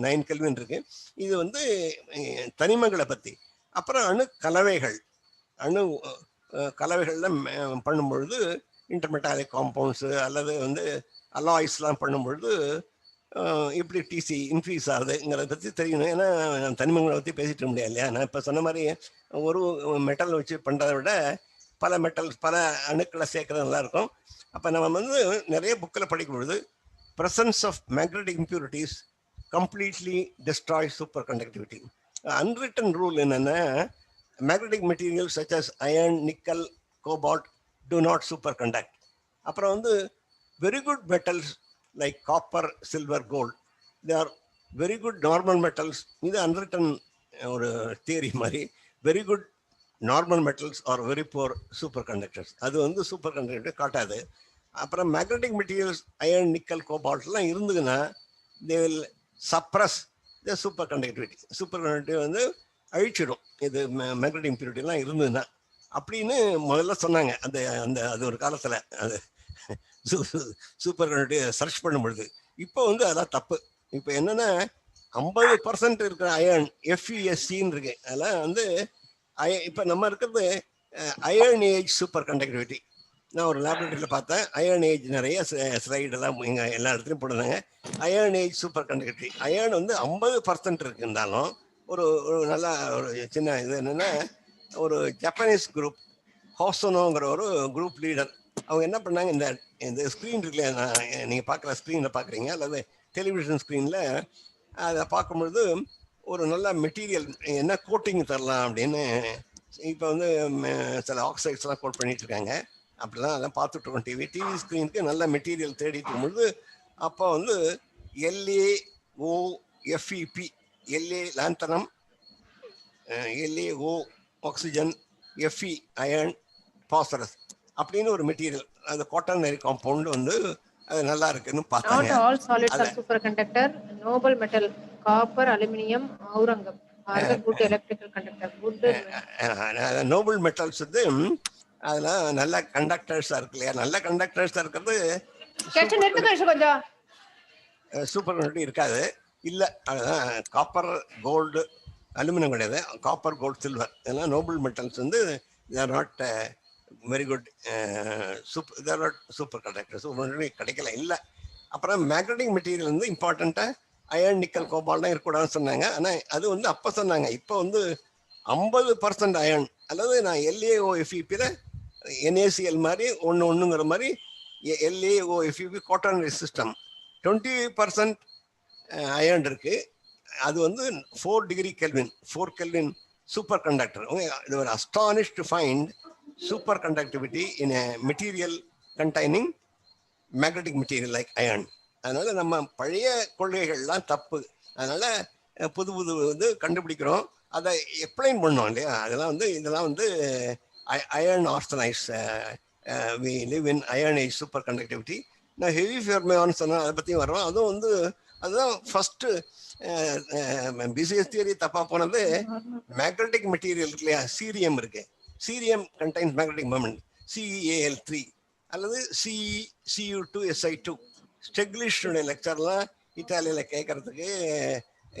9 கெல்வின் இருக்கு. இது வந்து தனிமங்களை பற்றி. அப்புறம் அணு கலவைகள்ல பண்ணும்பொழுது இன்டர்மெட்டாலிக் காம்பவுண்ட்ஸு அல்லது வந்து அலாய்ஸ்லாம் பண்ணும்பொழுது இப்படி டிசி இன்க்ரீஸ் ஆகுதுங்கிறத பற்றி தெரியணும். ஏன்னா தனிமங்களை பற்றி பேசிட்டு முடியாது இல்லையா? நான் இப்போ சொன்ன மாதிரி ஒரு மெட்டல் வச்சு பண்ணுறதை விட பல மெட்டல்ஸ் பல அணுக்களை சேர்க்கறது நல்லா இருக்கும். அப்போ நம்ம வந்து நிறைய புக்கில் படிக்கும் பொழுது presence of magnetic impurities completely destroys superconductivity. Unwritten rule என்னன்னா magnetic materials such as iron, nickel, cobalt do not superconduct. அப்புறம் வந்து very good metals like copper, silver, gold, they are very good normal metals. இது unwritten ஒரு theory மாதிரி. very good normal metals are very poor superconductors. அது வந்து superconductivity காட்டாது. அப்புறம் magnetic materials iron, nickel, கோபால்ட்லாம் இருந்ததுன்னா they will suppress the super conductivity. Super conductivity வந்து அழிச்சிடும் இது மேக்னெட்டிக் இம்பியூரிட்டிலாம் இருந்ததுன்னா அப்படின்னு முதல்ல சொன்னாங்க. அந்த அந்த அது ஒரு காலத்தில் அது சூப்பர் கண்டக்டிவிட்டி சர்ச் பண்ணும் பொழுது. இப்போ வந்து அதெல்லாம் தப்பு. இப்போ என்னென்னா 50% இருக்கிற அயர்ன் FeSCன்னு இருக்கு. அதெல்லாம் வந்து இப்போ நம்ம இருக்கிறது அயர்ன் ஏஜ் சூப்பர் கண்டக்டிவிட்டி. நான் ஒரு லேபரேட்டரியில் பார்த்தேன். அயர்ன் ஏஜ் நிறைய ஸ்லைடெல்லாம் இங்கே எல்லா இடத்துலையும் போடுறாங்க. Iron age super conductivity. Iron வந்து 50% இருக்குந்தாலும் ஒரு நல்ல ஒரு சின்ன இது என்னென்னா, ஒரு ஜப்பானீஸ் குரூப் ஹோசனோங்கிற ஒரு குரூப் லீடர் அவங்க என்ன பண்ணாங்க, இந்த ஸ்க்ரீன் இருக்குல்லையா, நீங்கள் பார்க்குற ஸ்க்ரீனில் பார்க்குறீங்க அல்லது டெலிவிஷன் ஸ்க்ரீனில் அதை பார்க்கும்பொழுது ஒரு நல்ல மெட்டீரியல் என்ன கோட்டிங் தரலாம் அப்படின்னு இப்போ வந்து சில ஆக்சைட்ஸ்லாம் கோட் பண்ணிட்டு இருக்காங்க. அப்படிலாம் அதெல்லாம் பார்த்துட்டு இருக்கோம். டிவி ஸ்க்ரீனுக்கு நல்ல மெட்டீரியல் தேடிட்டு இருக்கும்பொழுது அப்போ வந்து LaOFeP, LA lanthanum, LaO oxygen, Fe iron, phosphorus அப்படின்னு ஒரு மெட்டீரியல், அது குவாட்டர்னரி காம்பவுண்ட் வந்து அது நல்லா இருக்குன்னு பார்த்தாங்க. Not all solids are superconductor. Noble metal, copper, aluminum, aurangam are the good electrical conductor. Good noble metals வந்து அதெல்லாம் நல்ல கண்டக்டர்ஸா இருக்கு இல்லையா. நல்ல கண்டக்டர்ஸா இருக்கிறது சூப்பர் கண்டக்டிவிட்டி இருக்காது. இல்லை அதுதான் காப்பர், கோல்டு, அலுமினியம் கிடையாது. காப்பர், கோல்டு, சில்வர் இதெல்லாம் நோபல் மெட்டல்ஸ் வந்து தேர் not very good there not super conductor. Super conductivity கிடைக்கல இல்லை. அப்புறம் மேக்னெட்டிக் மெட்டீரியல் வந்து இம்பார்ட்டண்ட்டாக அயர்ன், நிக்கல், கோபால்ட் தான் இருக்கக்கூடாதுன்னு சொன்னாங்க. ஆனால் அது வந்து அப்போ சொன்னாங்க. இப்போ வந்து 50% அயர்ன் அல்லது நான் LaOFePல NaCl மாதிரி ஒன்றுங்கிற மாதிரி LaOFeP குவாட்டர்னரி சிஸ்டம் 20% அயர்ன் இருக்கு. அது வந்து 4 degree kelvin, 4 kelvin super conductor. இது ஒரு astonish to find super conductivity in a material containing magnetic material like iron. அதனால நம்ம பழைய கொள்கைகள்லாம் தப்பு. அதனால புது புது வந்து கண்டுபிடிக்கிறோம், அதை எக்ஸ்பிளைன் பண்ணோம் இல்லையா. அதெல்லாம் வந்து இதெல்லாம் வந்து iron arsenides, we live in iron age superconductivity. நான் ஹெவி ஃபெர்மியான் சொன்னால் அதை பற்றியும் வரோம். அதுவும் வந்து அதுதான் ஃபஸ்ட்டு பிசிஎஸ் தியரி தப்பாக போனது. மேக்னெட்டிக் மெட்டீரியல் இருக்கு இல்லையா, சீரியம் இருக்கு. Cerium contains magnetic moment CeAl3 அல்லது Cu2Si2. ஸ்டெக்லிஷுடைய லெக்சர்லாம் இத்தாலியில் கேட்கறதுக்கு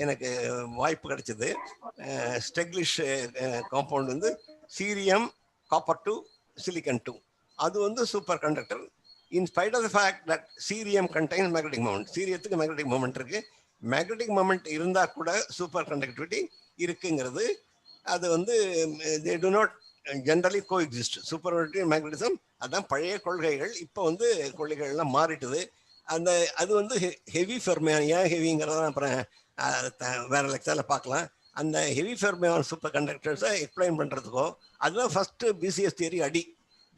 எனக்கு வாய்ப்பு கிடைச்சிது. ஸ்டெக்லிஷ் காம்பவுண்ட் வந்து சீரியம், copper 2, silicon 2. அது வந்து superconductor. In spite of the fact that cerium contains magnetic moment. சீரியத்துக்கு மேக்னெட்டிக் மொமெண்ட் இருக்கு. மேக்னெட்டிக் மொமெண்ட் இருந்தால் கூட சூப்பர் கண்டக்டிவிட்டி இருக்குங்கிறது அது வந்து they do not generally coexist. Superconductivity magnetism அதான் பழைய கொள்கைகள். இப்போ வந்து கொள்கைகள்லாம் மாறிட்டுது. அந்த அது வந்து ஹெவி ஃபெர்மியான். ஏன் ஹெவிங்கிறத அப்புறம் வேற லெக்சரில் பார்க்கலாம். அந்த ஹெவி ஃபெர்மியான் சூப்பர் கண்டக்டர்ஸை எக்ஸ்பிளைன் பண்ணுறதுக்கோ அதுதான் ஃபஸ்ட்டு பிசிஎஸ் தியரி அடி.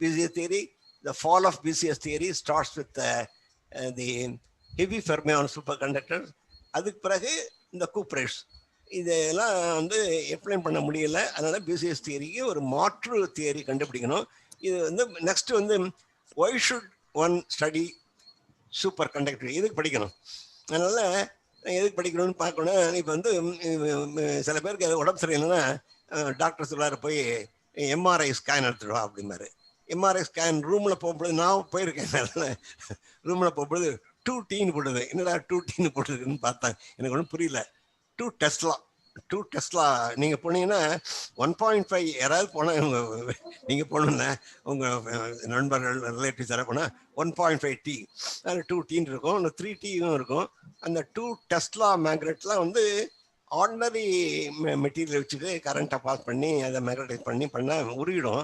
BCS theory, the fall of BCS theory starts with the heavy fermion superconductors. அதுக்கு பிறகு இந்த கூப்ரேட்ஸ் இதெல்லாம் வந்து எக்ஸ்பிளைன் பண்ண முடியல. அதனால பிசிஎஸ் தியரிக்கு ஒரு மாற்று தியரி கண்டுபிடிக்கணும். இது வந்து நெக்ஸ்ட் வந்து why should one study super conductivity, எதுக்கு படிக்கணும்? அதனால எதுக்கு படிக்கணும்னு பார்க்கணும். இப்போ வந்து சில பேருக்கு அது உடம்பு சரியில்லைன்னா டாக்டர் சொல்லாரு போய் எம்ஆர்ஐ ஸ்கேன் எடுத்துடுவா அப்படிம்பாரு. எம்ஆர்ஐ ஸ்கேன் ரூமில் போகும்போது நான் போயிருக்கேன். ரூமில் போகும்போது 2T போடுது. என்னடா 2T போட்டுருக்குன்னு பார்த்தேன், எனக்கு ஒன்றும் புரியல. 2 டெஸ்லா நீங்கள் போனீங்கன்னா 1.5 யாராவது போனால் நீங்கள் போகணுன்னா உங்கள் நண்பர்கள் ரிலேட்டிவ்ஸ் யாராவது போனால் 1.5T அதில் 2T இருக்கும், 3T இருக்கும். அந்த 2 டெஸ்லா மேக்னெட்லாம் வந்து ஆர்டினரி மெட்டீரியல் வச்சுட்டு கரண்ட்டை பாஸ் பண்ணி அதை மேக்னடைஸ் பண்ணால் உருகிடும்.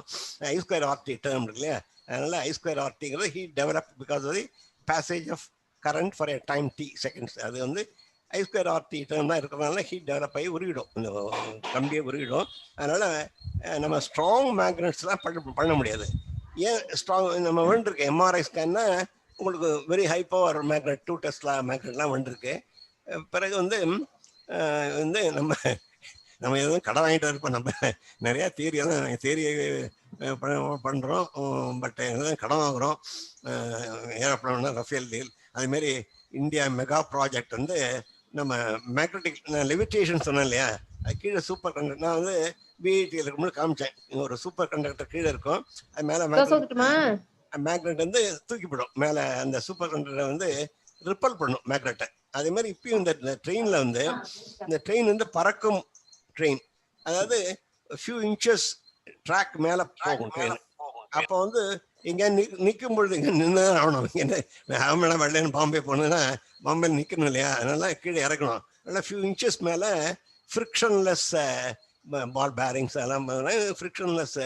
ஐ ஸ்கொயர் ஆர்டி டேர்ம் இருக்கு இல்லையா, அதனால ஐ ஸ்கொயர் ஆர்டிங்கிறது heat develop because of the passage of current for a time t seconds. அது வந்து ஐ ஸ்கொயர் ஆர்டி டேர்ம் தான் இருக்கிறதுனால ஹீட் டெவலப் ஆகி உருகிடும், இந்த கம்பியை உருகிடும். அதனால நம்ம ஸ்ட்ராங் மேக்னெட்ஸ்லாம் பண்ண முடியாது. ஏன் ஸ்ட்ராங் நம்ம வேண்டிருக்கு எம்ஆர்ஐ ஸ்கேன்னா உங்களுக்கு very high power magnet 2 tesla மேக்னெட்லாம் வேண்டிருக்கு. பிறகு வந்து நம்ம எதுவும் கடை வாங்கிட்டு இருப்போம். நம்ம நிறையா தியரியை பண்ணுறோம், பட் எதுவும் கடன் வாங்குகிறோம். ஏரோப்ளேன் ரஃபேல் டீல், அதுமாரி இந்தியா மெகா ப்ராஜெக்ட் வந்து நம்ம மேக்னெட்டிக் லெவிட்டேஷன் சொன்னேன் இல்லையா, அது கீழே சூப்பர் கண்டக்டர் நான் வந்து பிஐடியில் இருக்கும்போது காமிச்சேன். ஒரு சூப்பர் கண்டக்டர் கீழே இருக்கும், அது மேலே மேக்னெட் வந்து தூக்கிப்படும். மேலே அந்த சூப்பர் கண்டக்டரை வந்து ரிப்பல் பண்ணும் மேக்னெட்டை. அதே மாதிரி இப்பயும் இந்த ட்ரெயினில் வந்து இந்த ட்ரெயின் வந்து பறக்கும் ட்ரெயின், அதாவது ஃபியூ இன்ச்சஸ் ட்ராக் மேலே போகும் ட்ரெயின். அப்போ வந்து இங்கே நிற்கும் பொழுது இங்கே நின்று ஆகணும். இங்கே மேடம் வெள்ளைன்னு பாம்பே போகணுன்னா பாம்பேல நிற்கணும் இல்லையா, அதனால கீழே இறக்கணும். அதனால் ஃபியூ இன்ச்சஸ் மேலே ஃப்ரிக்ஷன்லெஸ் பால் பேரிங்ஸ் எல்லாம் ஃப்ரிக்ஷன்லெஸ்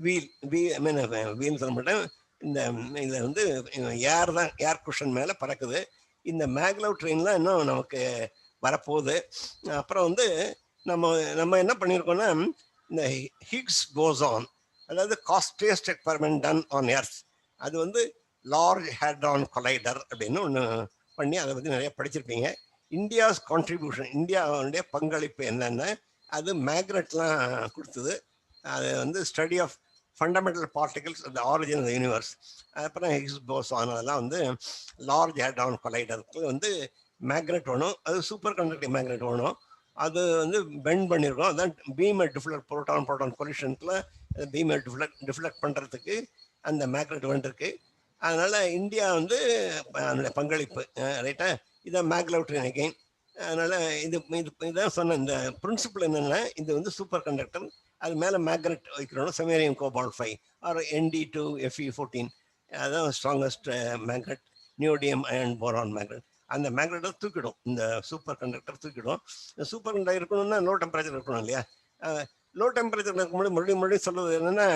வீல் சொல்ல மாட்டேன். இந்த இதில் வந்து ஏர் குஷன் மேலே பறக்குது. இந்த மேக்லவ் ட்ரெயின்லாம் இன்னும் நமக்கு வரப்போகுது. அப்புறம் வந்து நம்ம என்ன பண்ணியிருக்கோம்னா, இந்த ஹிக்ஸ் போசான், அதாவது costliest experiment done on earth, அது வந்து லார்ஜ் ஹேட்ரான் கொலைடர் அப்படின்னு ஒன்று பண்ணி அதை பற்றி நிறைய படிச்சிருப்பீங்க. இந்தியாஸ் கான்ட்ரிபியூஷன், இந்தியாவுடைய பங்களிப்பு என்னென்ன, அது மேக்னெட்லாம் கொடுத்தது. அது வந்து study of fundamental particles the origin of the universe. அப்புறம் ஹிக்ஸ் போசான், அதெல்லாம் வந்து லார்ஜ் ஹேட்ரான் கொலைடருக்கு வந்து மேக்னெட் வேணும், அது சூப்பர் கண்டக்டிவ் மேக்னெட் வேணும். அது வந்து பெண்ட் பண்ணியிருக்கோம். அதான் பீமை டிஃப்ளெக்ட் புரோட்டான் கொலிஷன்ஸில் பீமை டிஃப்ளெக்ட் பண்ணுறதுக்கு அந்த மேக்னெட் வேண்டியிருக்கு. அதனால் இந்தியா வந்து அதனுடைய பங்களிப்பு ரைட்டா. இதை மேக்லவ் ட்ரெயின் அகெயின். அதனால் இதான் சொன்ன இந்த பிரின்சிபிள் என்னென்னா, இது வந்து சூப்பர் கண்டக்டர், அது மேலே மேக்னெட் வைக்கிறோம், செமேரியம் கோபால்ட் 5 ஆர் ND2 Fe14, அதுதான் strongest magnet, neodymium iron boron magnet. அந்த மேக்னெட்டை தூக்கிடும், இந்த சூப்பர் கண்டக்டர் தூக்கிடும். இந்த சூப்பர் கண்டக்டர் இருக்கணும்னா லோ டெம்பரேச்சர் இருக்கணும் இல்லையா. லோ டெம்பரேச்சர் இருக்கும்போது மறுபடியும் சொல்கிறது என்னென்னா,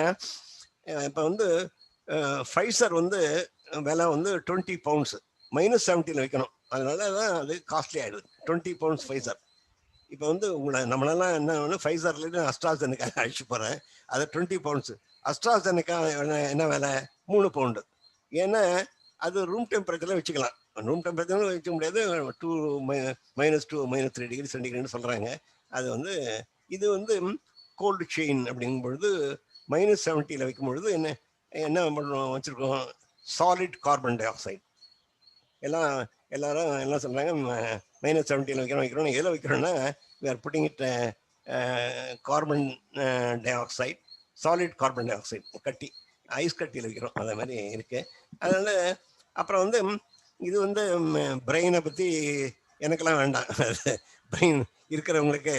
இப்போ வந்து ஃபைசர் வந்து விலை வந்து 20 பவுண்ட்ஸ் -70 வைக்கணும். அதனால தான் அது காஸ்ட்லி ஆகிடுது. 20 பவுண்ட்ஸ் ஃபைசர். இப்போ வந்து நம்மளெல்லாம் என்ன ஃபைசர்லேருந்து அஸ்ட்ராசெனிக்கா அழிச்சு போகிறேன், அது 20 பவுண்ட்ஸ். அஸ்ட்ராசெனிக்கா என்ன விலை? 3 பவுண்டு. ஏன்னா அது ரூம் டெம்பரேச்சரில் வச்சுக்கலாம். ரூம் டெம்பரேச்சர் வைக்க முடியாது, -2 -3 டிகிரி சென்டிகிரேட்னு சொல்கிறாங்க. அது வந்து இது வந்து கோல்டு செயின் அப்படிங்கும்பொழுது -70 வைக்கும் பொழுது என்ன பண்ணுறோம் வச்சுருக்கோம், சாலிட் கார்பன் டை ஆக்சைடு. எல்லாரும் என்ன சொல்கிறாங்க, -70 வைக்கிறோம். எதில் வைக்கிறோன்னா, we are putting it carbon di oxide, solid carbon di oxide கட்டி, ஐஸ் கட்டியில் வைக்கிறோம். அதே மாதிரி இருக்குது. அதனால் அப்புறம் வந்து இது வந்து பிரெயினை பற்றி எனக்கெல்லாம் வேண்டாம். பிரெயின் இருக்கிறவங்களுக்கு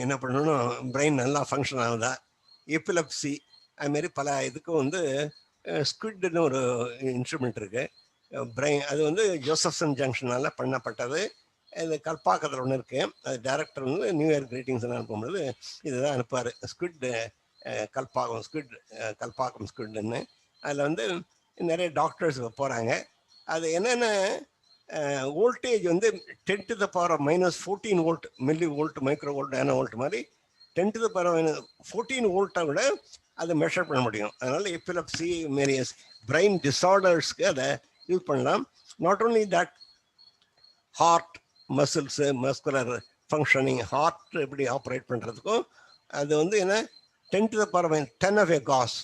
என்ன பண்ணணும், பிரெயின் நல்லா ஃபங்க்ஷன் ஆகுதா, எப்பிலப்சி, அதுமாரி பல இதுக்கும் வந்து ஸ்குவிட்னு ஒரு இன்ஸ்ட்ருமெண்ட் இருக்குது. பிரெயின் அது வந்து ஜோசப்சன் ஜங்ஷனால் பண்ணப்பட்டது. இது கல்பாக்கத்தில் ஒன்று இருக்குது. அது டைரக்டர் வந்து நியூ இயர் கிரீட்டிங்ஸ் அனுப்பும்போது இதுதான் அனுப்புவார், ஸ்குவிட் கல்பாக்கம் ஸ்குவிட்னு. அதில் வந்து நிறைய டாக்டர்ஸ் போகிறாங்க. அது என்னென்ன வோல்டேஜ் வந்து 10⁻⁻14 volt, milli volt, micro volt, nano volt மாதிரி 10⁻14 வோல்ட்டை விட அதை மெஷர் பண்ண முடியும். அதனால் எப்பிலப்சி, மேரியஸ் பிரெயின் டிஸார்டர்ஸ்க்கு அதை யூஸ் பண்ணலாம். Not only that, heart muscles, muscular functioning, heart எப்படி ஆப்ரேட் பண்ணுறதுக்கும் அது வந்து என்ன 10⁻10 of a Gauss,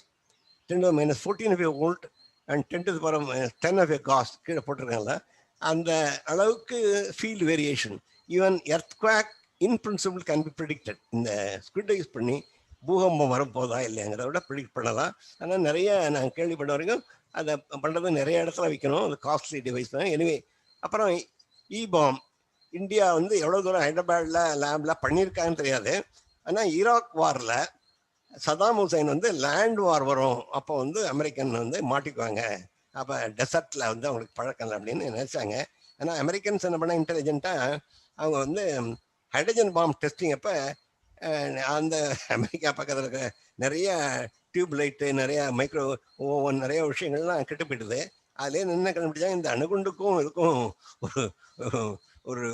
10⁻14 of a volt and 10⁻10 of a Gauss கீழே போட்டிருக்காங்கல்ல, அந்த அளவுக்கு field variation. Even earthquake in principle can be predicted. இந்த ஸ்குவிட்டை யூஸ் பண்ணி பூகம்பம் வரப்போதா இல்லைங்கிறத விட ப்ரிடிக்ட் பண்ணலாம். ஆனால் நிறைய நான் கேள்விப்பட்ட வரைக்கும் அதை பண்ணுறது நிறைய இடத்துல வைக்கணும், அது காஸ்ட்லி டிவைஸ் தான். எனிவே அப்புறம் பாம் இந்தியா வந்து எவ்வளோ தூரம் ஹைதராபாடில் லேபில் பண்ணியிருக்கான்னு தெரியாது. ஆனால் ஈராக் வாரில் சதாம் ஹுசைன் வந்து லேண்ட் வார் வரும், அப்போ வந்து அமெரிக்கன் வந்து மாட்டிக்குவாங்க, அப்போ டெசர்ட்டில் வந்து அவங்களுக்கு பழக்கம் இல்லை அப்படின்னு நினச்சாங்க. ஆனால் அமெரிக்கன்ஸ் என்ன பண்ண இன்டெலிஜென்ட்டாக அவங்க வந்து ஹைட்ரஜன் பாம் டெஸ்டிங் அப்போ அந்த அமெரிக்கா பக்கத்தில் இருக்க நிறைய டியூப் லைட்டு, நிறைய மைக்ரோ ஓவன், நிறைய விஷயங்கள்லாம் கெட்டு போயிடுது. அதுலேயே என்ன கண்டுபிடிச்சா இந்த அணுகுண்டுக்கும் இதுக்கும் ஒரு ஒரு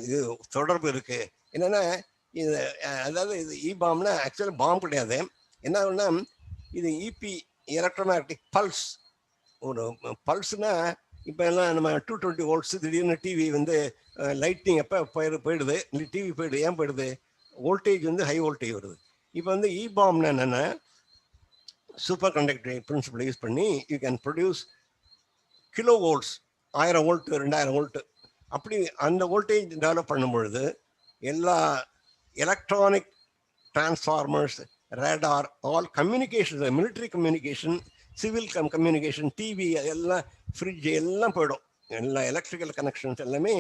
இது தொடர்பு இருக்கு. என்னன்னா இது அதாவது இது பாம்னா ஆக்சுவலாக பாம் கிடையாது. என்ன ஆகுன்னா இது இபி எலக்ட்ரோமேக்னடிக் பல்ஸ். ஒரு பல்ஸ்னா இப்போ எல்லாம் நம்ம 220 வோல்ட்ஸ் திடீர்னு டிவி வந்து லைட்டிங் அப்போ போயிடுது, இல்லை டிவி போயிடுது. ஏன் போயிடுது? வோல்டேஜ் வந்து ஹை வோல்டேஜ் வருது. இப்போ வந்து பாம்னா என்னென்னா சூப்பர் கண்டக்டர் பிரின்சிபல் யூஸ் பண்ணி you can produce kilo volts, 1000 volt 2000 volt அப்படி அந்த வோல்டேஜ் டெவலப் பண்ணும் பொழுது எல்லா electronic transformers, radar, all communication, military communication, civil communication, TV எல்லாம், ஃப்ரிட்ஜ் எல்லாம் போயிடும். எல்லா எலக்ட்ரிக்கல் கனெக்ஷன்ஸ் எல்லாமே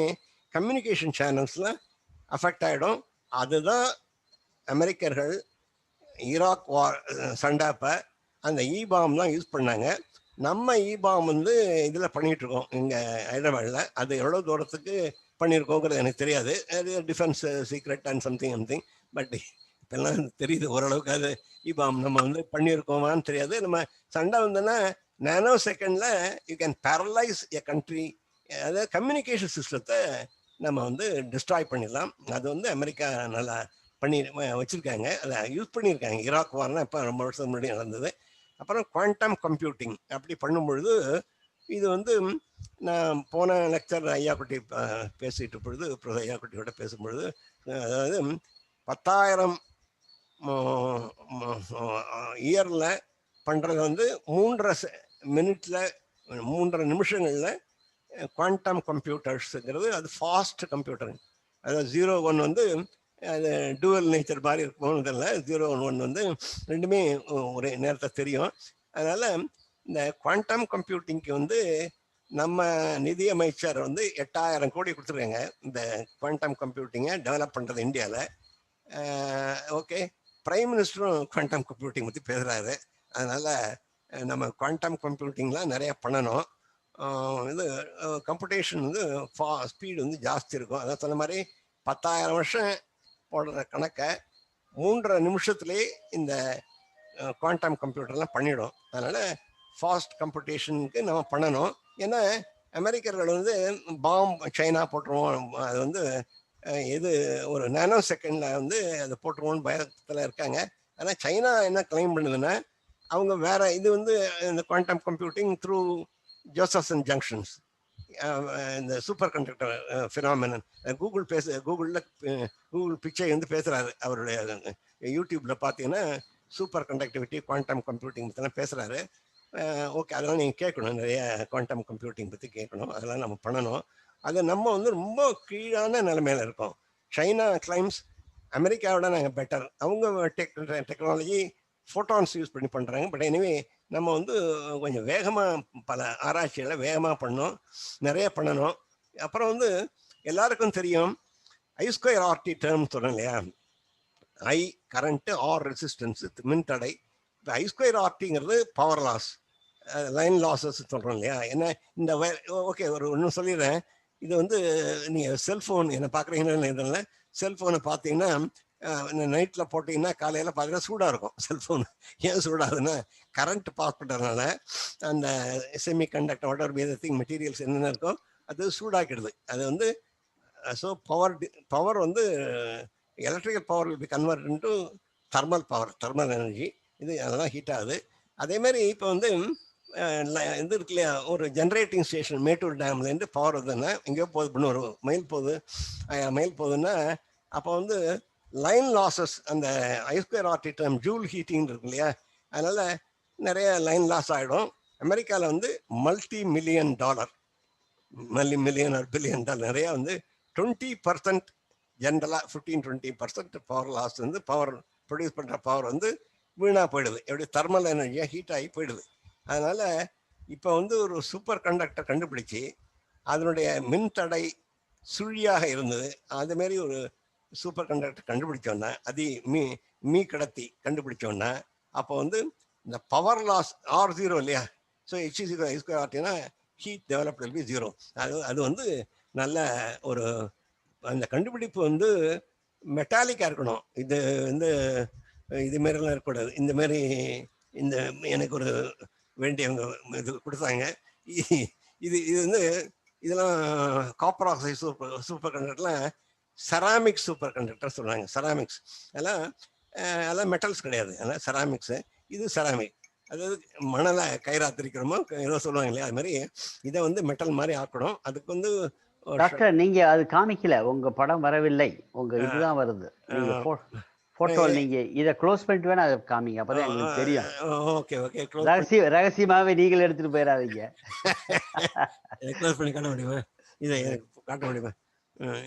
கம்யூனிகேஷன் சேனல்ஸில் அஃபெக்ட் ஆகிடும். அதுதான் அமெரிக்கர்கள் ஈராக் வார் சண்டாப்பை அந்த பாம் தான் யூஸ் பண்ணாங்க. நம்ம பாம் வந்து இதில் பண்ணிகிட்ருக்கோம் இங்கே ஹைதராபாடில். அது எவ்வளோ தூரத்துக்கு பண்ணியிருக்கோங்கிறது எனக்கு தெரியாது. அது defence secret and something. But இப்போல்லாம் தெரியுது ஓரளவுக்கு. அது பாம் நம்ம வந்து பண்ணியிருக்கோமான்னு தெரியாது. நம்ம சண்டை வந்தோன்னா நானோ செகண்டில் you can paralyse a country. அதாவது கம்யூனிகேஷன் சிஸ்டத்தை நம்ம வந்து டிஸ்ட்ராய் பண்ணிடலாம். அது வந்து அமெரிக்கா நல்லா பண்ணி வச்சுருக்காங்க, அதை யூஸ் பண்ணியிருக்காங்க. ஈராக் வார்னால் இப்போ ரொம்ப வருஷம் முன்னாடி நடந்தது. அப்புறம் குவாண்டம் கம்ப்யூட்டிங் அப்படி பண்ணும்பொழுது இது வந்து நான் போன லெக்சர் ஐயாக்குட்டி பேசிட்டு பொழுது, ப்ரொஃபஸர் ஐயாக்குட்டியோட பேசும்பொழுது, அதாவது 10,000 இயரில் பண்ணுறது வந்து 3.5 மினிட்ல 3.5 நிமிஷங்களில் குவாண்டம் கம்ப்யூட்டர்ஸுங்கிறது அது ஃபாஸ்ட் கம்ப்யூட்டர். அதாவது 0-1 வந்து அது டூவல் நேச்சர் மாதிரி இருக்குமோன்னு தெரியல. 0-1 வந்து ரெண்டுமே ஒரே நேரத்தை தெரியும். அதனால் இந்த குவாண்டம் கம்ப்யூட்டிங்க்கு வந்து நம்ம நிதி அமைச்சர் வந்து 8,000 கோடி கொடுத்துருக்காங்க இந்த குவாண்டம் கம்ப்யூட்டிங்கை டெவலப் பண்ணுறது இந்தியாவில். ஓகே, பிரைம் மினிஸ்டரும் குவாண்டம் கம்ப்யூட்டிங் பற்றி பேசுகிறாரு. அதனால் நம்ம குவாண்டம் கம்ப்யூட்டிங்லாம் நிறையா பண்ணணும். இது கம்ப்யூட்டேஷன் வந்து ஸ்பீடு வந்து ஜாஸ்தி இருக்கும். அதான் சொன்ன மாதிரி 10,000 வருஷம் போடுற கணக்கை 3.5 நிமிஷத்துலேயே இந்த குவாண்டம் கம்ப்யூட்டர்லாம் பண்ணிடும். அதனால் ஃபாஸ்ட் கம்ப்யூட்டேஷனுக்கு நம்ம பண்ணணும். ஏன்னா அமெரிக்கர்கள் வந்து பாம் சைனா போட்டுருவோம், அது வந்து இது ஒரு நானோ செகண்டில் வந்து அதை போட்டுருவோன்னு பயத்தில் இருக்காங்க. ஆனால் சைனா என்ன கிளைம் பண்ணுதுன்னா அவங்க வேற இது வந்து இந்த quantum computing through Josephson junctions, இந்த சூப்பர் கண்டக்டர் ஃபினாமினன். கூகுள் பிச்சை வந்து பேசுகிறாரு அவருடைய யூடியூப்பில் பார்த்தீங்கன்னா சூப்பர் கண்டக்டிவிட்டி குவாண்டம் கம்ப்யூட்டிங் பற்றிலாம் பேசுகிறாரு. ஓகே, அதெல்லாம் நீங்கள் கேட்கணும், நிறைய குவாண்டம் கம்ப்யூட்டிங் பற்றி கேட்கணும், அதெல்லாம் நம்ம பண்ணணும். அது நம்ம வந்து ரொம்ப கீழான நிலைமையில் இருக்கோம். சைனா கிளைம்ஸ் அமெரிக்காவோட நாங்கள் பெட்டர், அவங்க டெக்னாலஜி ஃபோட்டான்ஸ் யூஸ் பண்ணி பண்ணுறாங்க. பட் எனிவே நம்ம வந்து கொஞ்சம் வேகமாக பல ஆராய்ச்சிகளை வேகமாக பண்ணோம், நிறைய பண்ணணும். அப்புறம் வந்து எல்லாருக்கும் தெரியும் I² RT டேர்ம் சொல்கிறேன் இல்லையா, ஐ கரண்ட்டு, ஆர் ரெசிஸ்டன்ஸு, மின்தடை. இப்போ I² RTங்கிறது பவர் லாஸ், லைன் லாஸஸ் சொல்கிறோம் இல்லையா. என்ன இந்த ஓகே ஒரு ஒன்று சொல்லிடுறேன். இது வந்து நீங்கள் செல்ஃபோன் என்ன பார்க்குறீங்கன்னு இதனால செல்ஃபோனை பார்த்தீங்கன்னா நைட்டில் போட்டிங்கன்னா காலையில் பார்த்தீங்கன்னா சூடாக இருக்கும் செல்ஃபோன். ஏன் சூடாகுதுன்னா கரண்ட் பாஸ் பண்ணுறதுனால அந்த semi conductor water facing materials என்னென்ன இருக்கோ அது சூடாக்கிடுது. அது வந்து ஸோ பவர் வந்து electrical power will be convert into thermal energy. இது அதெல்லாம் ஹீட் ஆகுது. அதேமாதிரி இப்போ வந்து இது இருக்கு இல்லையா, ஒரு ஜென்ரேட்டிங் ஸ்டேஷன் மேட்டூர் டேம்லேருந்து பவர் வருதுன்னா எங்கேயோ போகுது, இன்னொரு மைல் போகுதுன்னா அப்போ வந்து லைன் லாஸஸ், அந்த I² RT term joule heating இருக்கு இல்லையா, அதனால் நிறைய லைன் லாஸ் ஆகிடும். அமெரிக்காவில் வந்து $multi-million ஆர் பில்லியன் டாலர் நிறையா வந்து 20% ஜென்ரலாக 15-20% பவர் லாஸ் வந்து பவர் ப்ரொடியூஸ் பண்ணுற பவர் வந்து வீணாக போயிடுது. எப்படி தெர்மல் எனர்ஜியாக ஹீட் ஆகி போயிடுது. அதனால் இப்போ வந்து ஒரு சூப்பர் கண்டக்டர் கண்டுபிடிச்சி அதனுடைய மின்தடை சுழியாக இருந்தது. அதுமாரி ஒரு சூப்பர் கண்டக்டர் கண்டுபிடிச்சோன்னா அது மீ கடத்தி கண்டுபிடிச்சோன்னா அப்போ வந்து இந்த பவர் லாஸ் R0 இல்லையா, ஸோ H0 I²RTனா ஹீட் டெவலப்ட் வில் பி 0. அது வந்து நல்ல ஒரு அந்த கண்டுபிடிப்பு வந்து மெட்டாலிக்காக இருக்கணும். இது வந்து இது மாரிலாம் இருக்கக்கூடாது. இந்த மாதிரி இந்த எனக்கு ஒரு வேண்டியவங்க இது கொடுத்தாங்க. இது இது வந்து இதெல்லாம் காப்பர் ஆக்சைடு சூப்பர் கண்டக்டர்லாம் செராமிக் சூப்பர் கண்டக்டர் சொல்லுவாங்க. செராமிக்ஸ் அதெல்லாம் மெட்டல்ஸ் கிடையாது, அதெல்லாம் செராமிக்ஸு. இது செராமிக், அதாவது மணலை கைராத்திரிக்கிறோமோ ஏதோ சொல்லுவாங்க இல்லையா, அது மாதிரி இதை வந்து மெட்டல் மாதிரி ஆக்கணும். அதுக்கு வந்து டாக்டர் நீங்க அது காமிக்கல, உங்க படம் வரவில்லை, உங்க இதுதான் வருது. நீங்க போட்டோ நீங்க இதை க்ளோஸ் பண்ணிட்டு வேணா அதை காமிங்க, அப்பதான் எங்களுக்கு தெரியும். ஓகே ஓகே, ரகசியமாவே நீங்கள் எடுத்துட்டு போயிடாதீங்க. க்ளோஸ் பண்ணி காட்ட முடியுமா? இதை காட்ட முடியுமா?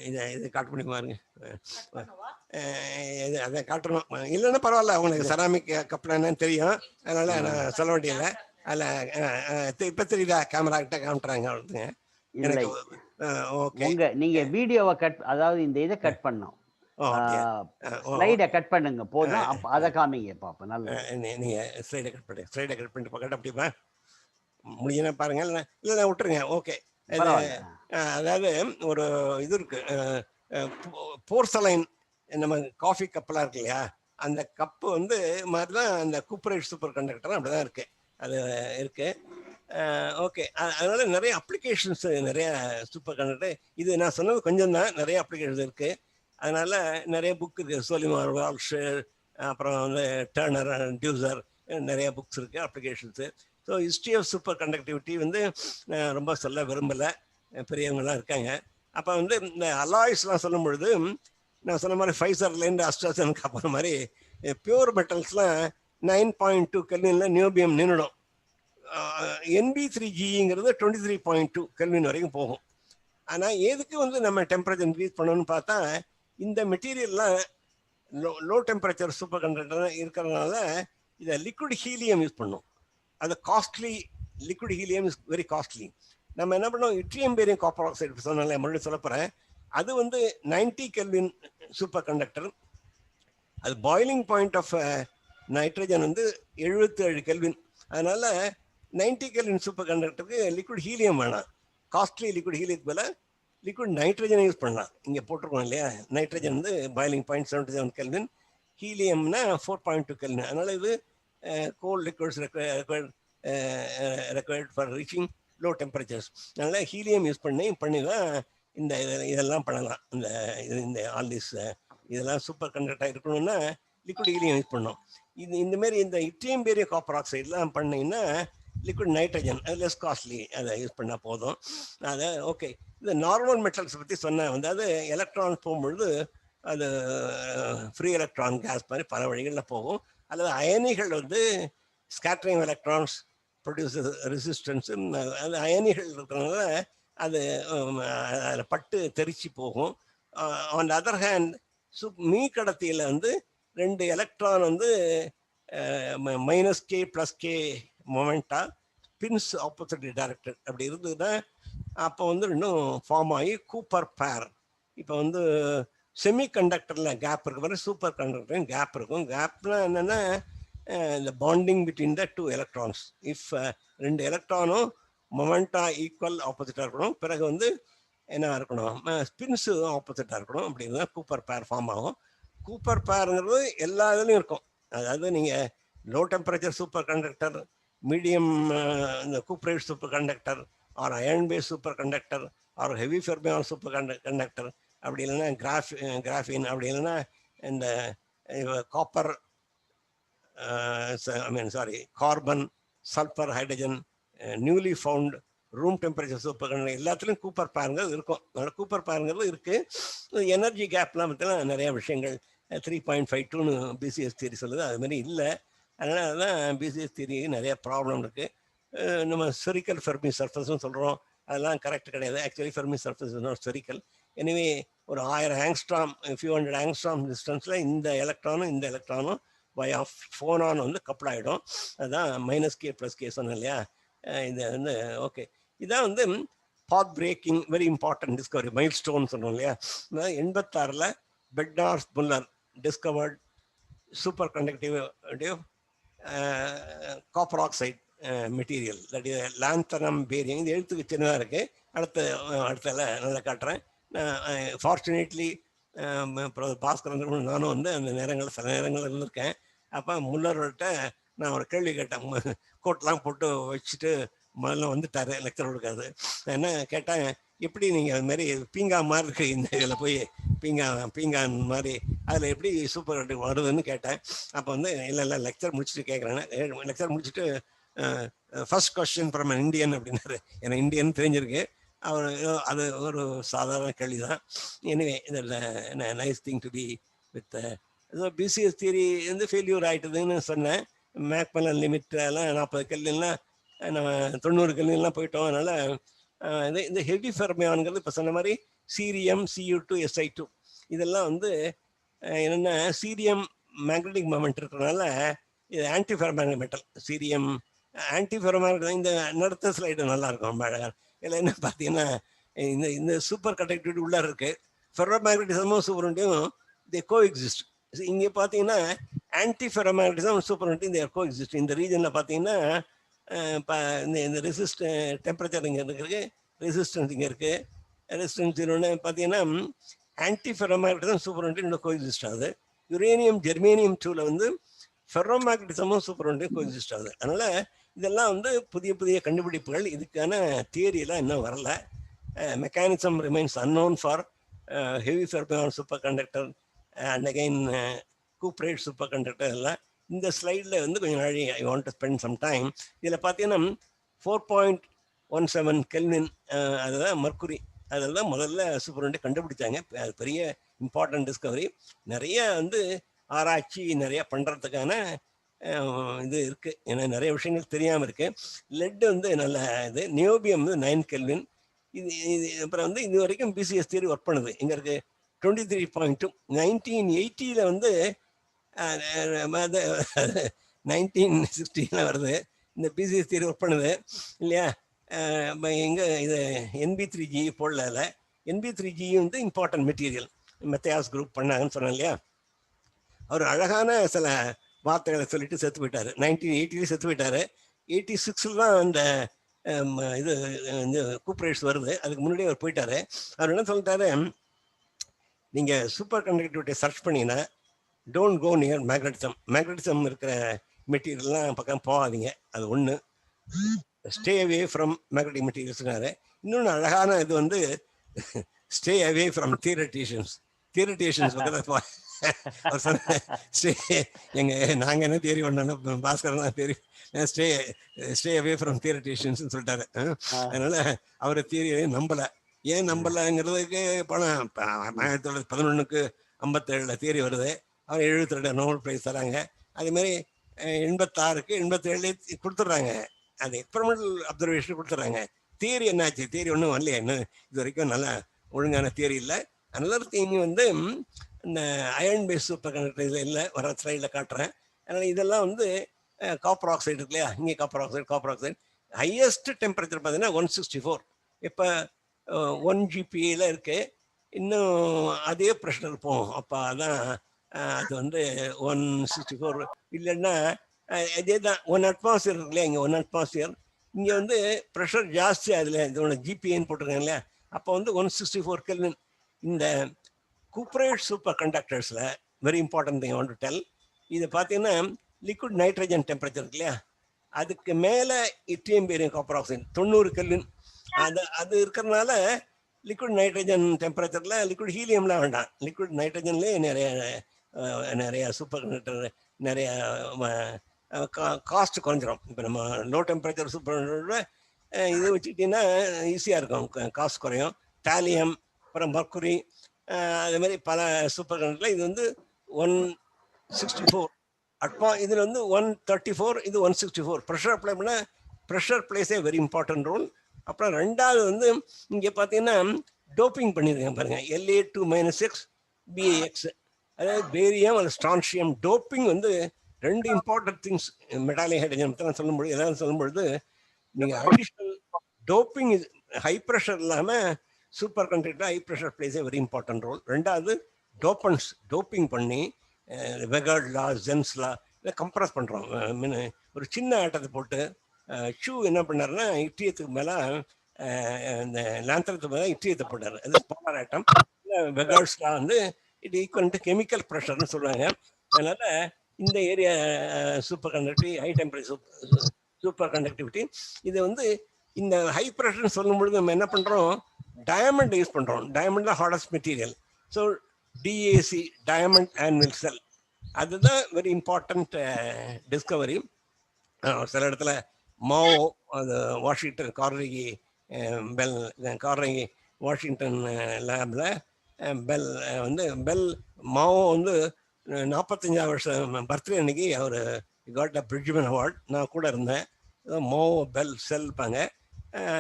இதை காட்ட முடியுமா? பாருங்க, இது அதை காட்டணும். இல்லைன்னா பரவாயில்ல, அவங்களுக்கு செராமிக் கப்லாம் என்னன்னு தெரியும், அதனால நான் சொல்ல வேண்டியதில்லை. அதில் இப்போ தெரியுதா, கேமரா கிட்ட காமிட்டுறாங்க அவ்வளோதுங்க. எனக்கு ஓகே, நீங்க வீடியோவை கட், அதாவது இந்த இதை கட் பண்ணோம், ஸ்லைடை கட் பண்ணுங்க போதும். அதை காமிங்க பாப்போம். நல்ல நீங்க ஸ்லைடை கட் பண்ணிட்டு கட்ட முடியுமா? முடியும்னா பாருங்க, இல்லைன்னா விட்டுருங்க. ஓகே, அதாவது ஒரு இது இருக்கு, போர்சலைன் நம்ம காஃபி கப்பெல்லாம் இருக்கு இல்லையா, அந்த கப்பு வந்து மாதிரி தான் அந்த கூப்பரேட் சூப்பர் கண்டக்டர் அப்படிதான் இருக்கு, அது இருக்கு. ஓகே, அதனால நிறைய அப்ளிகேஷன்ஸ், நிறைய சூப்பர் கண்டக்டர். இது நான் சொன்னது கொஞ்சம் தான், நிறைய அப்ளிகேஷன்ஸ் இருக்கு. அதனால நிறைய புக் இருக்கு, சோலிமார், வால்ஷ், அப்புறம் வந்து டர்னர், டியூசர், நிறைய புக்ஸ் இருக்கு, applications. So history of super conductivity வந்து நான் ரொம்ப சொல்ல விரும்பலை, பெரியவங்கலாம் இருக்காங்க. அப்போ வந்து இந்த அலாய்ஸ்லாம் சொல்லும் பொழுது நான் சொன்ன மாதிரி ஃபைசர்லேருந்து அஸ்ட்ராசனுக்கு அப்புறம் மாதிரி பியூர் மெட்டல்ஸ்லாம் 9.2 கெல்வினில் நியோபியம் நின்றுடும். NB3Geங்கிறது 23.2 கெல்வின் வரைக்கும் போகும். ஆனால் எதுக்கு வந்து நம்ம டெம்பரேச்சர் இன்க்ரீஸ் பண்ணணும்னு பார்த்தா, இந்த மெட்டீரியல்லாம் லோ டெம்பரேச்சர் சூப்பர் கண்டக்டர் இருக்கிறதுனால இதை லிக்விட் ஹீலியம் யூஸ் பண்ணும். அது costly, liquid helium is very costly. நம்ம என்ன பண்ணோம், இட்ரியம் பேரியம் காப்பர் ஆக்சைடு சொன்னால மறுபடியும் சொல்ல போகிறேன். அது வந்து 90 கெல்வின் சூப்பர் கண்டக்டர். அது பாய்லிங் பாயிண்ட் ஆஃப் நைட்ரஜன் வந்து 77 கெல்வின். அதனால 90 கெல்வின் சூப்பர் கண்டக்டருக்கு லிக்விட் ஹீலியம் வேணாம். காஸ்ட்லி லிக்விட் ஹீலியத்துக்கு மேலே லிக்விட் நைட்ரஜனை யூஸ் பண்ணலாம். இங்கே போட்டிருக்கோம் இல்லையா, நைட்ரஜன் வந்து பாய்லிங் பாயிண்ட் 77 கெல்வின், ஹீலியம்னா 4.2 கெல்வின். அதனால இது cold liquids required for reaching low temperatures. அதனால ஹீலியம் யூஸ் பண்ணி தான் இந்த இதெல்லாம் பண்ணலாம். இந்த ஆல் திஸ் இதெல்லாம் சூப்பர் கண்டக்டராக இருக்கணும்னா லிக்விட் ஹீலியம் யூஸ் பண்ணோம். இந்த மாதிரி இந்த இட்ரியம் பேரியம் காப்பர் ஆக்சைட்லாம் பண்ணிங்கன்னா லிக்விட் நைட்ரஜன், அது லெஸ் காஸ்ட்லி, அதை யூஸ் பண்ணால் போதும். அதை ஓகே. இந்த நார்மல் மெட்டல்ஸ் பற்றி சொன்னேன். வந்து அது எலக்ட்ரான் போகும்பொழுது அது ஃப்ரீ எலக்ட்ரான் கேஸ் மாதிரி பல வழிகளில் போகும். அல்லது அயனிகள் வந்து ஸ்கேட்டரிங் எலக்ட்ரான்ஸ் ப்ரொடியூஸ் ரெசிஸ்டன்ஸு, அது அயனிகள் இருக்கிறதுனால அது அதில் பட்டு தெரிச்சு போகும். On the other hand me கடத்தியில் வந்து 2 எலக்ட்ரான் வந்து -k + k மொமெண்டா spins opposite directed அப்படி இருந்ததுன்னா அப்போ வந்து இன்னும் ஃபார்ம் ஆகி கூப்பர் பேர். இப்போ வந்து செமி கண்டக்டரில் கேப் இருக்க மாதிரி சூப்பர் கண்டக்டர்லையும் கேப் இருக்கும். கேப்னா என்னென்னா இந்த bonding between the 2 electrons. If 2 எலக்ட்ரானும் மொமெண்டா ஈக்குவல் ஆப்போசிட்டாக இருக்கணும், பிறகு வந்து என்ன இருக்கணும், ஸ்பின்ஸு ஆப்போசிட்டாக இருக்கணும். அப்படி இருந்தால் கூப்பர் பேர் ஃபார்ம் ஆகும். கூப்பர் பேருங்கிறது எல்லா இதுலையும் இருக்கும். அதாவது நீங்கள் low temperature superconductor, medium இந்த cuprate superconductor, or iron base super conductor, or heavy fermion superconductor, அப்படி இல்லைன்னா கிராஃபின், அப்படி இல்லைன்னா இந்த copper carbon, sulphur, hydrogen, newly found, room temperature superconductor, எல்லாத்துலேயும் கூப்பர் பேருங்கிறது இருக்கும். அதனால கூப்பர் பேருங்கிறது இருக்குது. எனர்ஜி கேப்லாம் பார்த்தீங்கன்னா நிறையா விஷயங்கள் 3.52ன்னு பிசிஎஸ் தியரி சொல்லுது, அது மாதிரி இல்லை. அதனால் அதுதான் பிசிஎஸ் தியரி நிறைய ப்ராப்ளம் இருக்குது. நம்ம ஸ்பெரிக்கல் ஃபெர்மி சர்ஃபேஸ்னு சொல்கிறோம், அதெல்லாம் கரெக்ட் கிடையாது. Actually Fermi surface is not spherical. Anyway ஒரு 1000 ஆங்ஸ்ட்ராம், ஃபியூ ஹண்ட்ரட் ஆங்ஸ்ட்ராம் டிஸ்டன்ஸில் இந்த எலக்ட்ரானும் பை ஆஃப் ஃபோனான் வந்து கப்பல் ஆகிடும். அதுதான் -k + k சொன்னேன் இல்லையா. இது வந்து ஓகே. இதான் வந்து path breaking very important discovery, milestone சொல்கிறோம் இல்லையா. 86ல் Bednorz Muller discovered superconductive copper oxide material, that is lanthanum barium. இது எழுத்துக்கு சின்னதாக இருக்குது. அடுத்த நல்லா காட்டுறேன். ஃபார்ச்சுனேட்லி பாஸ்கரன் நானும் வந்து அந்த நேரங்கள் சில நேரங்கள் இருந்திருக்கேன். அப்போ முல்லர்கிட்ட நான் ஒரு கேள்வி கேட்டேன். கோட்லாம் போட்டு வச்சுட்டு முதல்ல வந்துட்டாரு லெக்சர் கொடுக்காது. என்ன கேட்டேன், எப்படி நீங்கள் அது மாதிரி பீங்கா மாதிரி இருக்கு இந்த இதில் போய் பீங்கான் மாதிரி அதில் எப்படி சூப்பர் கண்டக்டர் வருதுன்னு கேட்டேன். அப்போ வந்து இல்லை லெக்சர் முடிச்சுட்டு கேட்குறேன். லெக்சர் முடிச்சுட்டு ஃபர்ஸ்ட் கொஸ்டின் ஃப்ரம் இந்தியன் அப்படின்னாரு. எனக்கு இந்தியன் தெரிஞ்சிருக்கு. அவர் அது ஒரு சாதாரண கேள்வி தான். எனிவே இதில் nice thing to be with BCS theory வந்து ஃபெயில்யூர் ஆகிட்டுதுன்னு சொன்னேன். மேக்மலன் லிமிட் எல்லாம் 40 கல்விலாம் நம்ம 90 கல்விலாம் போயிட்டோம். அதனால் இந்த ஹெவி ஃபெர்மியான்ங்கிறது இப்போ சொன்ன மாதிரி சீரியம், Cu2, Si2 இதெல்லாம் வந்து என்னென்னா சீரியம் மேக்னெட்டிக் மொமெண்ட் இருக்கிறதுனால இது antiferromagnetic metal. Cerium antiferromagnetic. இந்த நடத்த ஸ்லைடு நல்லா இருக்கும், ரொம்ப அழகாக. இதில் என்ன பார்த்தீங்கன்னா இந்த சூப்பர் கண்டக்டிவிட்டி உள்ளே இருக்குது. ஃபெர்ரோமேக்னெட்டிசமும் சூப்பர்வெண்ட்டும் தே கோ எக்ஸிஸ்ட். இங்கே பார்த்தீங்கன்னா ஆன்டி ஃபெர்ரோமேக்னெட்டிசம் சூப்பர்வெண்ட்டும் தே கோ எக்ஸிஸ்ட். இந்த ரீஜனில் பார்த்தீங்கன்னா இந்த ரெசிஸ்ட் டெம்பரேச்சர் இங்கே இருக்குது, ரெசிஸ்டன்ஸ் இங்கே இருக்குது. ரெசிஸ்டன்ஸ் இன்னொன்று பார்த்தீங்கன்னா ஆன்டி ஃபெர்ரோமேக்னெட்டிசம் சூப்பர்வெண்ட்டும் இன்னும் கோ எக்ஸிஸ்ட் ஆகுது. யுரேனியம் ஜெர்மேனியம் 2ல வந்து ஃபெர்ரோமேக்னெட்டிசமும் சூப்பர்வெண்ட்டும் கோ எக்ஸிஸ்ட் ஆகுது. அதனால் இதெல்லாம் வந்து புதிய புதிய கண்டுபிடிப்புகள். இதுக்கான தியரியெல்லாம் இன்னும் வரல. Mechanism remains unknown for heavy fermion superconductor and again cuprate superconductor எல்லாம். இந்த ஸ்லைடில் வந்து கொஞ்சம் நாளை I want to spend some time. இதில் பார்த்தீங்கன்னா 4.17 கெல்வின் அதுதான் மர்க்குரி. அதில் தான் முதல்ல சூப்பர்வெண்ட்டை கண்டுபிடிச்சாங்க. அது பெரிய இம்பார்ட்டன்ட் டிஸ்கவரி. நிறைய வந்து ஆராய்ச்சி நிறைய பண்ணுறதுக்கான இது இருக்குது. ஏன்னா நிறைய விஷயங்கள் தெரியாமல் இருக்குது. லெட் வந்து நல்ல இது. நியோபியம் வந்து 9 கெல்வின். இது அப்புறம் வந்து இது வரைக்கும் பிசிஎஸ் தியரி ஒர்க் பண்ணுது. இங்கே இருக்குது 23.2. 1980 வந்து 1960 வருது இந்த பிசிஎஸ் தியரி ஒர்க் பண்ணுது இல்லையா. எங்கே இது NB3G போடல. NB3G வந்து இம்பார்ட்டன்ட் மெட்டீரியல். மெத்தையாஸ் குரூப் பண்ணாங்கன்னு சொன்னேன் இல்லையா. அவர் அழகான சில வார்த்தைகளை சொல்லிட்டு செத்து போயிட்டார். 1980 செத்து போயிட்டார். 86 தான் அந்த இது இந்த கூப்ரேட்ஸ் வருது. அதுக்கு முன்னாடியே அவர் போயிட்டாரு. அவர் என்ன சொல்லிட்டாரு, நீங்கள் சூப்பர் கண்டக்டிவிட்டியை சர்ச் பண்ணிங்கன்னா don't go near magnetism. Magnetism இருக்கிற மெட்டீரியல்லாம் பக்கம் போகாதீங்க. அது ஒன்று. ஸ்டே அவே ஃப்ரம் மேக்னட்டிக் மெட்டீரியல்ஸ்னாரு. இன்னொன்று அழகான இது வந்து ஸ்டே அவே ஃப்ரம் தியரட்டிஷியன்ஸ். தியரட்டிஷியன்ஸ் பக்கத்தில் அவர் சொன்ன நாங்கள் என்ன தேரி பண்ணோம், பாஸ்கரன் தான் தேரி ஸ்டே அவே ஃப்ரம் தியரட்டிஷியன்ஸ்னு சொல்லிட்டாரு. அதனால அவரை தியரியை நம்பலை. ஏன் நம்பலைங்கிறதுக்கு பணம் 1911க்கு 57 தியரி வருது. அவர் 72 நோபல் பிரைஸ் தராங்க. அதேமாதிரி 86க்கு 87 கொடுத்துட்றாங்க. அது எக்ஸ்பெரிமெண்டல் அப்சர்வேஷன் கொடுத்துட்றாங்க. தியரி என்னாச்சு? தியரி ஒன்றும் வரலையா இன்னும் இது வரைக்கும். நல்ல ஒழுங்கான தியரி இல்லை. அனதர் திங் வந்து இந்த அயர்ன் பேஸ் சூப்பர் கண்டக்டர் இதில் இல்லை, வர ஸ்லைடில் காட்டுறேன். அதனால் இதெல்லாம் வந்து காப்பர் ஆக்சைடு இருக்கு இல்லையா. இங்கே காப்பர் ஆக்சைடு ஹையஸ்ட் டெம்பரேச்சர் பார்த்தீங்கன்னா 164. இப்போ 1 GPA இருக்குது. இன்னும் அதே ப்ரெஷர் இருப்போம். அப்போ அதான் அது வந்து 164 இல்லைன்னா அதே தான் 1 அட்மாஸ்பியர் இருக்கு இல்லையா. இங்கே 1 அட்மாஸ்பியர். இங்கே வந்து ப்ரெஷர் ஜாஸ்தி. அதில் இதோட GPAன்னு போட்டிருக்காங்க இல்லையா. அப்போ வந்து 164 கெல்வின். இந்த கூப்ரேட் சூப்பர் கண்டக்டர்ஸில் very important thing I want to tell. இது பார்த்தீங்கன்னா லிக்விட் நைட்ரஜன் டெம்பரேச்சர் இருக்கு இல்லையா, அதுக்கு மேலே yttrium barium copper oxide 90 kelvin. அது இருக்கிறதுனால லிக்விட் நைட்ரஜன் டெம்பரேச்சரில் லிக்விட் ஹீலியம்லாம் வேண்டாம். லிக்விட் நைட்ரஜன்லேயே நிறைய சூப்பர் கண்டக்டர் நிறைய காஸ்ட் குறைஞ்சிரும். இப்போ நம்ம லோ டெம்பரேச்சர் சூப்பர் கண்டக்டரோட இது வச்சுக்கிட்டிங்கன்னா ஈஸியாக இருக்கும், காஸ்ட் குறையும். டாலியம், அப்புறம் மர்க்குரி, அதேமாதிரி பல சூப்பர் கண்டக்டரில் இது வந்து 164 இதில் வந்து 134, இது 164. ப்ரெஷர் அப்ளை பண்ணால் pressure plays a very important role. அப்புறம் ரெண்டாவது வந்து இங்கே பார்த்தீங்கன்னா டோப்பிங் பண்ணியிருக்கேன் பாருங்கள், La2-6 BaX, அதாவது பேரியம் அல்லது ஸ்ட்ரான்சியம். டோப்பிங் வந்து ரெண்டு இம்பார்ட்டன்ட் திங்ஸ் மெட்டாலிக் ஹைட்ரஜன் பற்றி சொல்லும்பொழுது எதாவது சொல்லும்பொழுது நீங்கள் அடிஷ்னல் டோப்பிங் ஹை ப்ரெஷர் இல்லாமல் superconductor high pressure plays a very important role. ரெண்டாவது டோப்பன்ஸ் டோப்பிங் பண்ணி வெகர்ட் லா, ஜென்ஸ் லா இதை கம்ப்ரஸ் பண்ணுறோம். மீன் ஒரு சின்ன ஆட்டத்தை போட்டு ஷூ என்ன பண்ணாருன்னா இட்ரியத்துக்கு மேலே இந்த லாந்தரத்துக்கு மேலே இட்ரியத்தை போட்டார். அது ஸ்பாலர் ஆட்டம். வெகர்ட்ஸ் லா வந்து இட் ஈக்குவல் டு கெமிக்கல் ப்ரெஷர்னு சொல்றாங்க. அதனால இந்த area super conductivity, high temperature super conductivity, இது வந்து இந்த ஹை ப்ரெஷர்னு சொல்லும் பொழுது நம்ம என்ன பண்றோம், டயமண்ட் யூஸ் பண்றோம். டயமண்ட் தான் hardest material. So DAC, diamond anvil cell, அதுதான் வெரி இம்பார்ட்டன்ட் டிஸ்கவரி. சில இடத்துல மாவோ, அது Washington Carnegie Bell, Carnegie Washington லேபில் பெல் வந்து பெல் மாவோ வந்து 45 வருஷம் பர்த்டே அன்னைக்கு அவர் காட் அ பிரிட்ஜ்மேன் அவார்ட். நான் கூட இருந்தேன். மாவோ பெல் செல்பாங்க.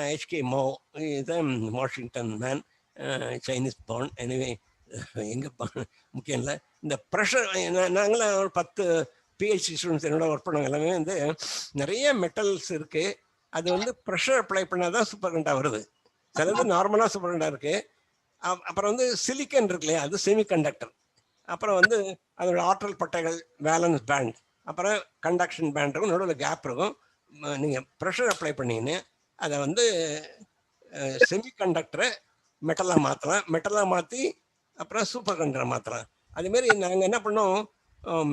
ஹெச்கே மாவோ இதுதான் Washington man, Chinese born. Anyway எங்கே முக்கியம் இல்லை. இந்த ப்ரெஷர், நாங்களாம் ஒரு 10 பிஹெச்டி ஸ்டூடெண்ட்ஸ் என்னோட ஒர்க் பண்ணவங்க எல்லாமே வந்து நிறைய மெட்டல்ஸ் இருக்குது. அது வந்து ப்ரெஷர் அப்ளை பண்ணால் தான் சூப்பர் கண்டக்டர் வருது. சிலது நார்மலாக சூப்பர் கண்டக்டர் இருக்குது. அப்புறம் வந்து சிலிக்கன் இருக்கு இல்லையா, அது செமி கண்டக்டர். அப்புறம் வந்து அதோட ஆற்றல் பட்டைகள், வேலன்ஸ் பேண்ட், அப்புறம் கண்டக்ஷன் பேண்ட் இருக்கும், நடுவில் கேப் இருக்கும். நீங்கள் ப்ரெஷர் அப்ளை பண்ணிங்கன்னு அதை வந்து செமி கண்டக்டரை மெட்டலாக மாற்றலாம். மெட்டலாக மாற்றி அப்புறம் சூப்பர் கண்டக்டரை மாற்றலாம். அதேமாரி நாங்கள் என்ன பண்ணோம்,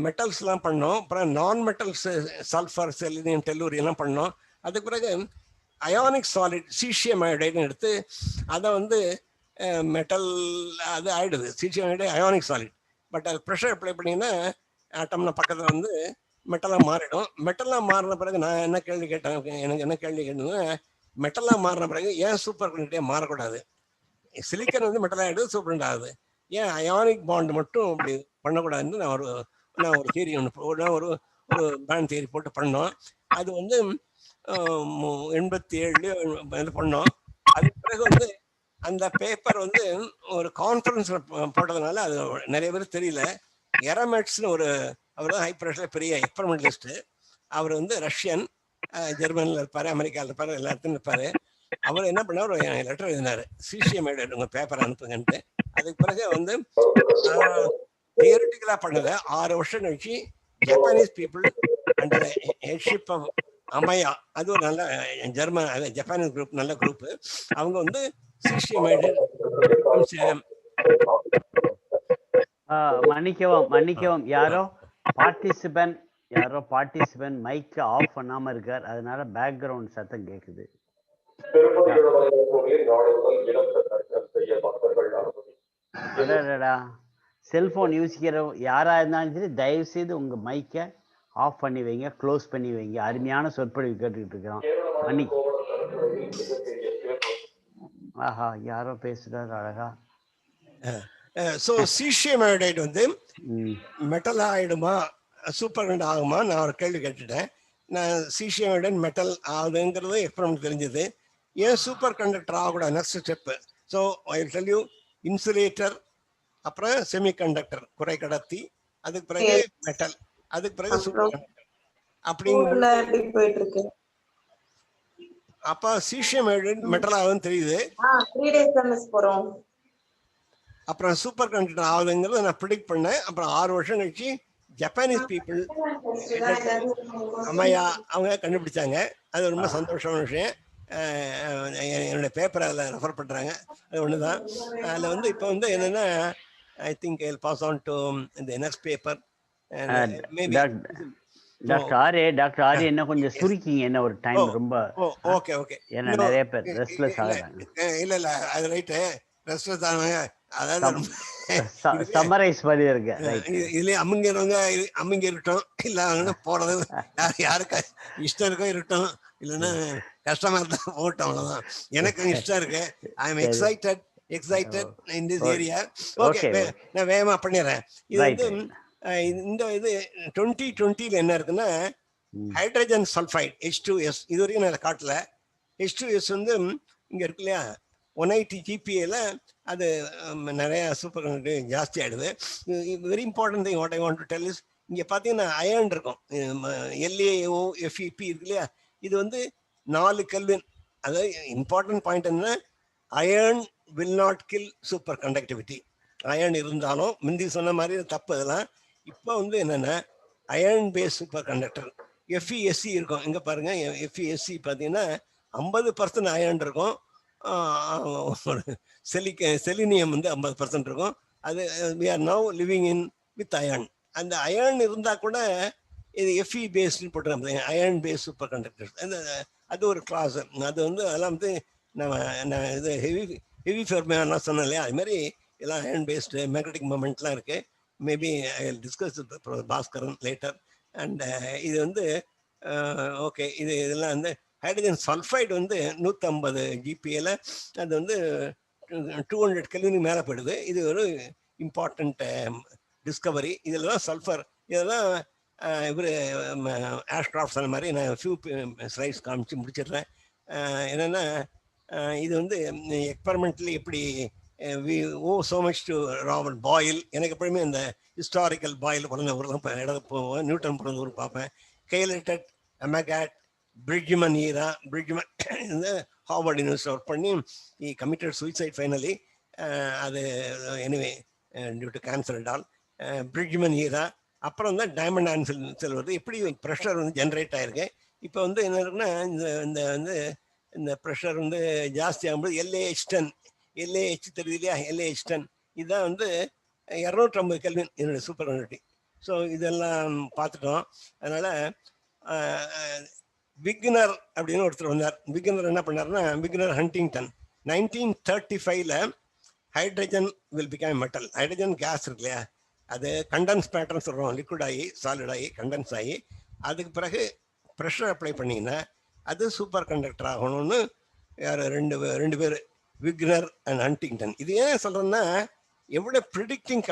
மெட்டல்ஸ்லாம் பண்ணோம். அப்புறம் நான் மெட்டல்ஸ், சல்ஃபர், செலினியம், டெல்லூரியெல்லாம் பண்ணோம். அதுக்கு பிறகு அயானிக் சாலிட் சீசியம் அயோடைடுன்னு எடுத்து அதை வந்து மெட்டல் அது ஆகிடுது. Caesium iodide ionic solid. But அது ப்ரெஷர் அப்ளை பண்ணிங்கன்னா ஆட்டம்னா பக்கத்தில் வந்து மெட்டலாக மாறிடும். மெட்டலாக மாறின பிறகு நான் என்ன கேள்வி கேட்டேன், எனக்கு என்ன கேள்வி கேட்டேன்னா, மெட்டலாக மாறின பிறகு ஏன் சூப்பர் கண்டக்டே மாறக்கூடாது? சிலிக்கன் வந்து மெட்டல் ஆகிடுது, சூப்பர் கண்டக்டர் ஆகுது, ஏன் அயானிக் பாண்ட் மட்டும் அப்படி பண்ணக்கூடாதுன்னு நான் ஒரு தியரி ஒன்று, ஒரு பேண்ட் தியரி போட்டு பண்ணோம். அது வந்து 87 இது பண்ணோம். அதுக்கு பிறகு வந்து அந்த பேப்பர் வந்து ஒரு கான்ஃபரன்ஸ்ல போட்டதுனால அது நிறைய பேர் தெரியல. எரமெட்ஸ்னு அவர் தான் ஹை ப்ரெஷர் பெரிய எக்ஸ்பெரிமெண்டலிஸ்ட். அவர் வந்து ரஷ்யன், ஜெர்மனியில் இருப்பார், அமெரிக்காவில் இருப்பார், எல்லா இடத்துலையும் இருப்பார். அவர் என்ன பண்ணார், ஒரு லெட்டர் எழுதினார், சிசிஎம் உங்க பேப்பர் அனுப்புங்கன்ட்டு. அதுக்கு பிறகு வந்து தியரிட்டிக்கலாக பண்ணதை 6 வருஷம் கழிச்சு Japanese people under headship of அமையா, அது ஒரு நல்ல ஜெர்மன், ஜப்பானீஸ் குரூப், நல்ல குரூப்பு. அவங்க வந்து மன்னிக்கவும், யாரோ பார்ட்டிசிபென்ட் மைக் ஆஃப் பண்ணாம இருக்கார், அதனால பேக்ரவுண்ட் சத்தம் கேக்குது. செல்போன் யூசிக்கிற யாரா இருந்தாலும் சரி, தயவு செய்து உங்க மைக்கை ஆஃப் பண்ணி வைங்க, க்ளோஸ் பண்ணி வைங்க. அருமையான சொற்பொழிவு கேட்டுக்கிட்டு இருக்கிறோம். ஆஹா, யாரோ பேசுறாரு அழகா. ஸோ சீசியம் அயோடைடு வந்து மெட்டல் ஆகிடுமா, சூப்பர் கண்டக்டர் ஆகுமா? நான் ஒரு கேள்வி கேட்டுட்டேன். நான் சீசியம் அயோடைடு மெட்டல் ஆகுதுங்கிறது எக்ஸ்பெரிமெண்ட் தெரிஞ்சது. ஏன் சூப்பர் கண்டக்டர் ஆகக்கூடாது? Next step. So I will tell you. Insulator, அப்புறம் செமி கண்டக்டர் குறை கடத்தி, அதுக்கு பிறகு மெட்டல், அதுக்கு பிறகு சூப்பர் கண்டக்டர் அப்படிங்க. அப்ப சீசியம் அயோடைடு மெட்டல் ஆகுதுன்னு தெரியுது. அப்புறம் சூப்பர் கண்டக்டர் ஆகுதுங்கிறத நான் ப்ரிடிக்ட் பண்ணேன். அப்புறம் 6 வருஷம் கழிச்சு ஜப்பானீஸ் பீப்புள் அம்மையா அவங்க கண்டுபிடிச்சாங்க. அது ரொம்ப சந்தோஷமான விஷயம். என்னுடைய பேப்பரை அதில் ரெஃபர் பண்ணுறாங்க. அது ஒன்று தான். அதில் வந்து இப்போ வந்து என்னென்னா, I think I will pass on to the next paper. Doctor RA என்ன கொஞ்சம் சுருக்கிங்க, என்ன ஒரு டைம் ரொம்ப. Okay okay. ஏன்னா நிறைய பேர் ரெஸ்ட்லெஸ் ஆகுறாங்க. இல்லை அது ரைட்டு, ரெஸ்ட்லெஸ் ஆனாங்க. அதாவது சம்மரைஸ் பண்ணி இருக்கு. இதுலயே அம்மிங்கிறவங்க அம்மிங்க இருக்கட்டும், இல்லை போறது யாருக்கு இஷ்டம் இருக்கோ இருக்கட்டும், இல்லைன்னா கஷ்டமா இருந்தா போட்டோம், அவ்வளவுதான். எனக்கு இஷ்டம் இருக்கு. I am excited in this area. Okay, நான் வேகமா பண்ணிடுறேன். இது வந்து இந்த இது 2020 என்ன இருக்குன்னா, ஹைட்ரஜன் சல்ஃபைட் H2S. இது வரைக்கும் நான் காட்டல. H2S வந்து இங்க இருக்கு இல்லையா, 180 GPAல அது நிறைய சூப்பர் கண்டக்டர் ஜாஸ்தி ஆயிடுது. Very important thing what I want to del is, இங்க பாத்தீங்கன்னா அயர்ன் இருக்கும், LaOFeP இருக்கு இல்லையா, இது வந்து 4 கெல்வின். அதாவது இம்பார்ட்டன்ட் பாயிண்ட் என்ன, iron will not kill super conductivity. Iron இருந்தாலும் முந்தி சொன்ன மாதிரி தப்பு அதெல்லாம். இப்போ வந்து என்னன்னா, iron base super conductor FeSc இருக்கும். இங்க பாருங்க, FeSc பார்த்தீங்கன்னா 50% அயர்ன் இருக்கும். செலினியம் வந்து 50% இருக்கும். அது we are now living in with iron. அந்த அயர்ன் இருந்தால் கூட இது எஃப்இ பேஸ்ட்னு போட்டுருக்காங்க, அயர்ன் பேஸ்ட் சூப்பர் கண்டக்டர்ஸ். அது ஒரு கிளாஸ். அது வந்து அதெல்லாம் வந்து நம்ம இது ஹெவி ஃபெர்மியான்லாம் சொன்னோம் இல்லையா, அது மாதிரி எல்லாம் அயர்ன் பேஸ்டு மேக்னெட்டிக் மூமெண்ட்லாம் இருக்குது. Maybe I will discuss Baskaran later. And இது வந்து ஓகே, இதெல்லாம் வந்து ஹைட்ரஜன் சல்ஃபைடு வந்து 150 GPAல அது வந்து 200 கெல்வினுக்கு மேலே போயிடுது. இது ஒரு இம்பார்ட்டண்ட் டிஸ்கவரி. இதில் தான் சல்ஃபர், இதெல்லாம் இவர் ஆஷ்கிராஃப்ட் சொன்ன மாதிரி நான் ஃபியூ ஸ்லைட்ஸ் காமிச்சு முடிச்சிடுறேன். என்னென்னா இது வந்து எக்ஸ்பெரிமெண்ட்லி எப்படி so much to Robert boil. எனக்கு எப்பவுமே இந்த ஹிஸ்டாரிக்கல் பாயில் பிறந்த ஊர் தான் இடத்துக்கு போவேன், நியூட்டன் பிறந்த ஊர் பார்ப்பேன். கெய்லெட்டட், அமகாட், பிரிட்ஜ்மன் ஈரா. பிரிட்ஜ்மன் இந்த ஹார்வர்ட் யூனிவர்சிட்டி ஒர்க் பண்ணி கமிட்டட் சூசைட் ஃபைனலி. அது anyway due to cancer and all. Bridgman era. அப்புறம் தான் டைமண்ட் அண்ட் சில்வர் வருது. எப்படி ப்ரெஷர் வந்து ஜென்ரேட் ஆகிருக்கு. இப்போ வந்து என்ன இருக்குன்னா இந்த ப்ரெஷர் வந்து ஜாஸ்தி ஆகும்போது LAH10 தெரியுது இல்லையா, LAH10 இதுதான் வந்து 250 கெல்வின் என்னுடைய சூப்பர் கண்டக்டிங். ஸோ இதெல்லாம் பார்த்துட்டோம். அதனால் விக்னர் அப்படின்னு ஒருத்தர் வந்தார். விக்னர் என்ன பண்ணார்னா, விக்னர் ஹண்டிங்டன் 1935ல் hydrogen will become metal. Hydrogen gas இருக்கு இல்லையா, அது கண்டன்ஸ் பேட்டர்ன் சொல்கிறோம், லிக்விட் ஆகி சாலிட் ஆகி கண்டன்ஸ் ஆகி அதுக்கு பிறகு ப்ரெஷர் அப்ளை பண்ணிங்கன்னா அது சூப்பர் கண்டக்டர் ஆகணும்னு யார் ரெண்டு பேர், விக்னர் அண்ட் ஹண்டிங்டன். இது ஏன் சொல்கிறேன்னா, எவ்வளோ ப்ரிடிக்டிங்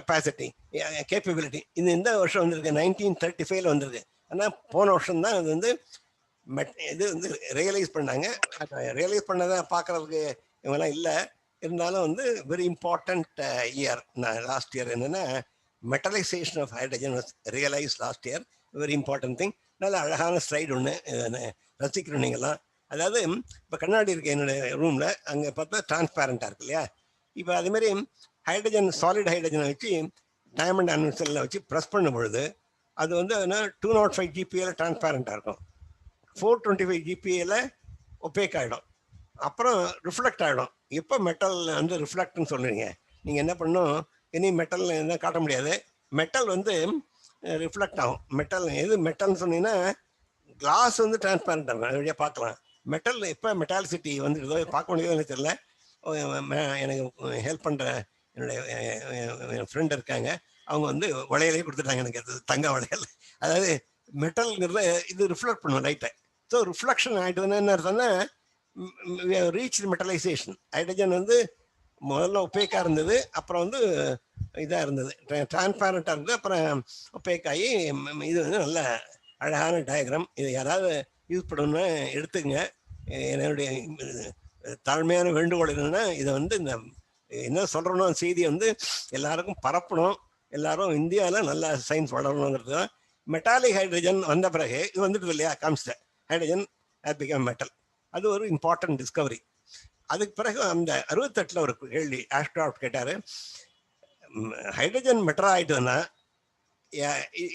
கேப்பபிலிட்டி இது இந்த வருஷம் வந்திருக்கு, 1935ல் வந்திருக்கு. ஆனால் போன வருஷம் தான் அது வந்து இது வந்து ரியலைஸ் பண்ணாங்க. ரியலைஸ் பண்ணதை பார்க்குறதுக்கு இவங்கெல்லாம் இல்லை. இருந்தாலும் வந்து very important year last year. என்னென்னா metallisation of hydrogen was realise last year. Very important thing. நல்ல அழகான ஸ்லைடு ஒன்று ரசிக்கிறோம் நீங்கள்லாம். அதாவது இப்போ கண்ணாடி இருக்குது என்னுடைய ரூமில், அங்கே பார்த்தா டிரான்ஸ்பேரண்ட்டாக இருக்கு இல்லையா. இப்போ அதேமாதிரி ஹைட்ரஜன் சாலிட் ஹைட்ரஜனை வச்சு டைமண்ட் அன்செல்லில் வச்சு ப்ரெஸ் பண்ணும் பொழுது அது வந்து 205 GPAல டிரான்ஸ்பேரண்ட்டாக இருக்கும், 425 GPAல ஒப்பேக் ஆகிடும், அப்புறம் ரிஃப்ளெக்ட் ஆகிடும். எப்போ மெட்டல் வந்து ரிஃப்ளெக்ட்னு சொல்கிறீங்க, நீங்கள் என்ன பண்ணணும், இனி மெட்டல் என்ன காட்ட முடியாது. மெட்டல் வந்து ரிஃப்ளெக்ட் ஆகும். மெட்டல் எது மெட்டல்னு சொன்னீங்கன்னா, கிளாஸ் வந்து டிரான்ஸ்பேரண்ட் ஆகும், அது வழியாக பார்க்கலாம். மெட்டல் எப்போ மெட்டாலிசிட்டி வந்துடுதோ பார்க்க முடியாதுன்னு தெரியல. எனக்கு ஹெல்ப் பண்ணுற என்னுடைய ஃப்ரெண்ட் இருக்காங்க, அவங்க வந்து வளையலே கொடுத்துட்டாங்க எனக்கு, அது தங்க வளையல். அதாவது மெட்டல்ங்கிறத இது ரிஃப்ளெக்ட் பண்ணுவோம் லைட்டை. ஸோ ரிஃப்ளெக்ஷன் ஆகிட்டுதுன்னா என்ன அர்த்தம்னா, ரீச் மெட்டலைசேஷன். ஹைட்ரஜன் வந்து முதல்ல ஒப்பேக்காக இருந்தது, அப்புறம் வந்து இதாக இருந்தது, டிரான்ஸ்பேரண்ட்டாக இருந்தது, அப்புறம் ஒப்பேக் ஆகி இது வந்து நல்ல அழகான டயக்ராம். இதை யாராவது யூஸ் பண்ணணும்னா எடுத்துங்க. என்னுடைய தாழ்மையான வேண்டுகோள் என்னென்னா, இதை வந்து இந்த என்ன சொல்கிறோன்னா செய்தியை வந்து எல்லாருக்கும் பரப்பணும். எல்லாரும் இந்தியாவில் நல்ல சயின்ஸ் வளரணுங்கிறது தான். மெட்டாலிக் ஹைட்ரஜன் வந்த பிறகு இது வந்துட்டு இல்லையா, காமிச்சிட்டேன், ஹைட்ரஜன் ஹேஸ் பிகம் மெட்டல். அது ஒரு இம்பார்ட்டன்ட் டிஸ்கவரி. அதுக்கு பிறகு அந்த 68ல் ஒரு கேள்வி ஆஸ்ட்ரானாட் கேட்டார், ஹைட்ரஜன் மெட்டல் ஆகிட்டுன்னா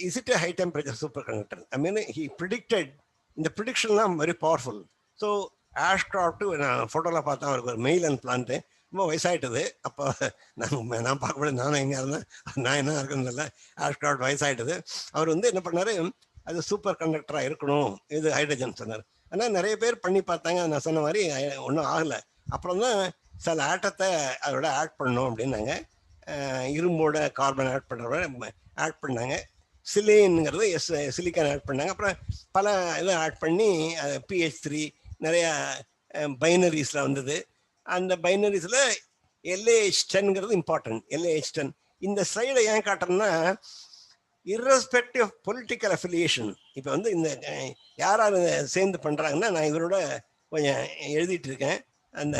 is it a high temperature superconductor? I mean, he predicted, இந்த ப்ரிடிக்ஷன்லாம் வெரி பவர்ஃபுல். ஸோ ஆஸ்ட்ரானாட் நான் ஃபோட்டோவில் பார்த்தேன், அவருக்கு ஒரு மெயில் அண்ட் பிளான்ட்டு ரொம்ப வயசாகிட்டது. அப்போ நான் பார்க்கக்கூடாது, நானும் எங்கே இருந்தேன், நான் என்ன இருக்குன்னு ஆஸ்ட்ரானாட் வயசாகிட்டது. அவர் வந்து என்ன பண்ணார், அது சூப்பர் கண்டக்டராக இருக்கணும் இது ஹைட்ரஜன் சொன்னார். ஆனால் நிறைய பேர் பண்ணி பார்த்தாங்க, நான் சொன்ன மாதிரி ஒன்றும் ஆகலை. அப்புறம் தான் சில ஆட்டத்தை அதோட ஆட் பண்ணணும் அப்படின்னாங்க. இரும்போட கார்பன் ஆட் பண்ணுறவங்க ஆட் பண்ணாங்க, சிலின்ங்கிறது சிலிக்கான் ஆட் பண்ணாங்க. அப்புறம் பல இதை ஆட் பண்ணி PH3 நிறையா பைனரிஸில் வந்தது. அந்த பைனரிஸில் LAH10ங்கிறது இம்பார்ட்டன்ட். LAH10 இந்த ஸ்லைடை ஏன் காட்டுறேன்னா, irrespective of political affiliation, இப்போ வந்து இந்த யார் சேர்ந்து பண்ணுறாங்கன்னா, நான் இவரோட கொஞ்சம் எழுதிட்டு இருக்கேன். அந்த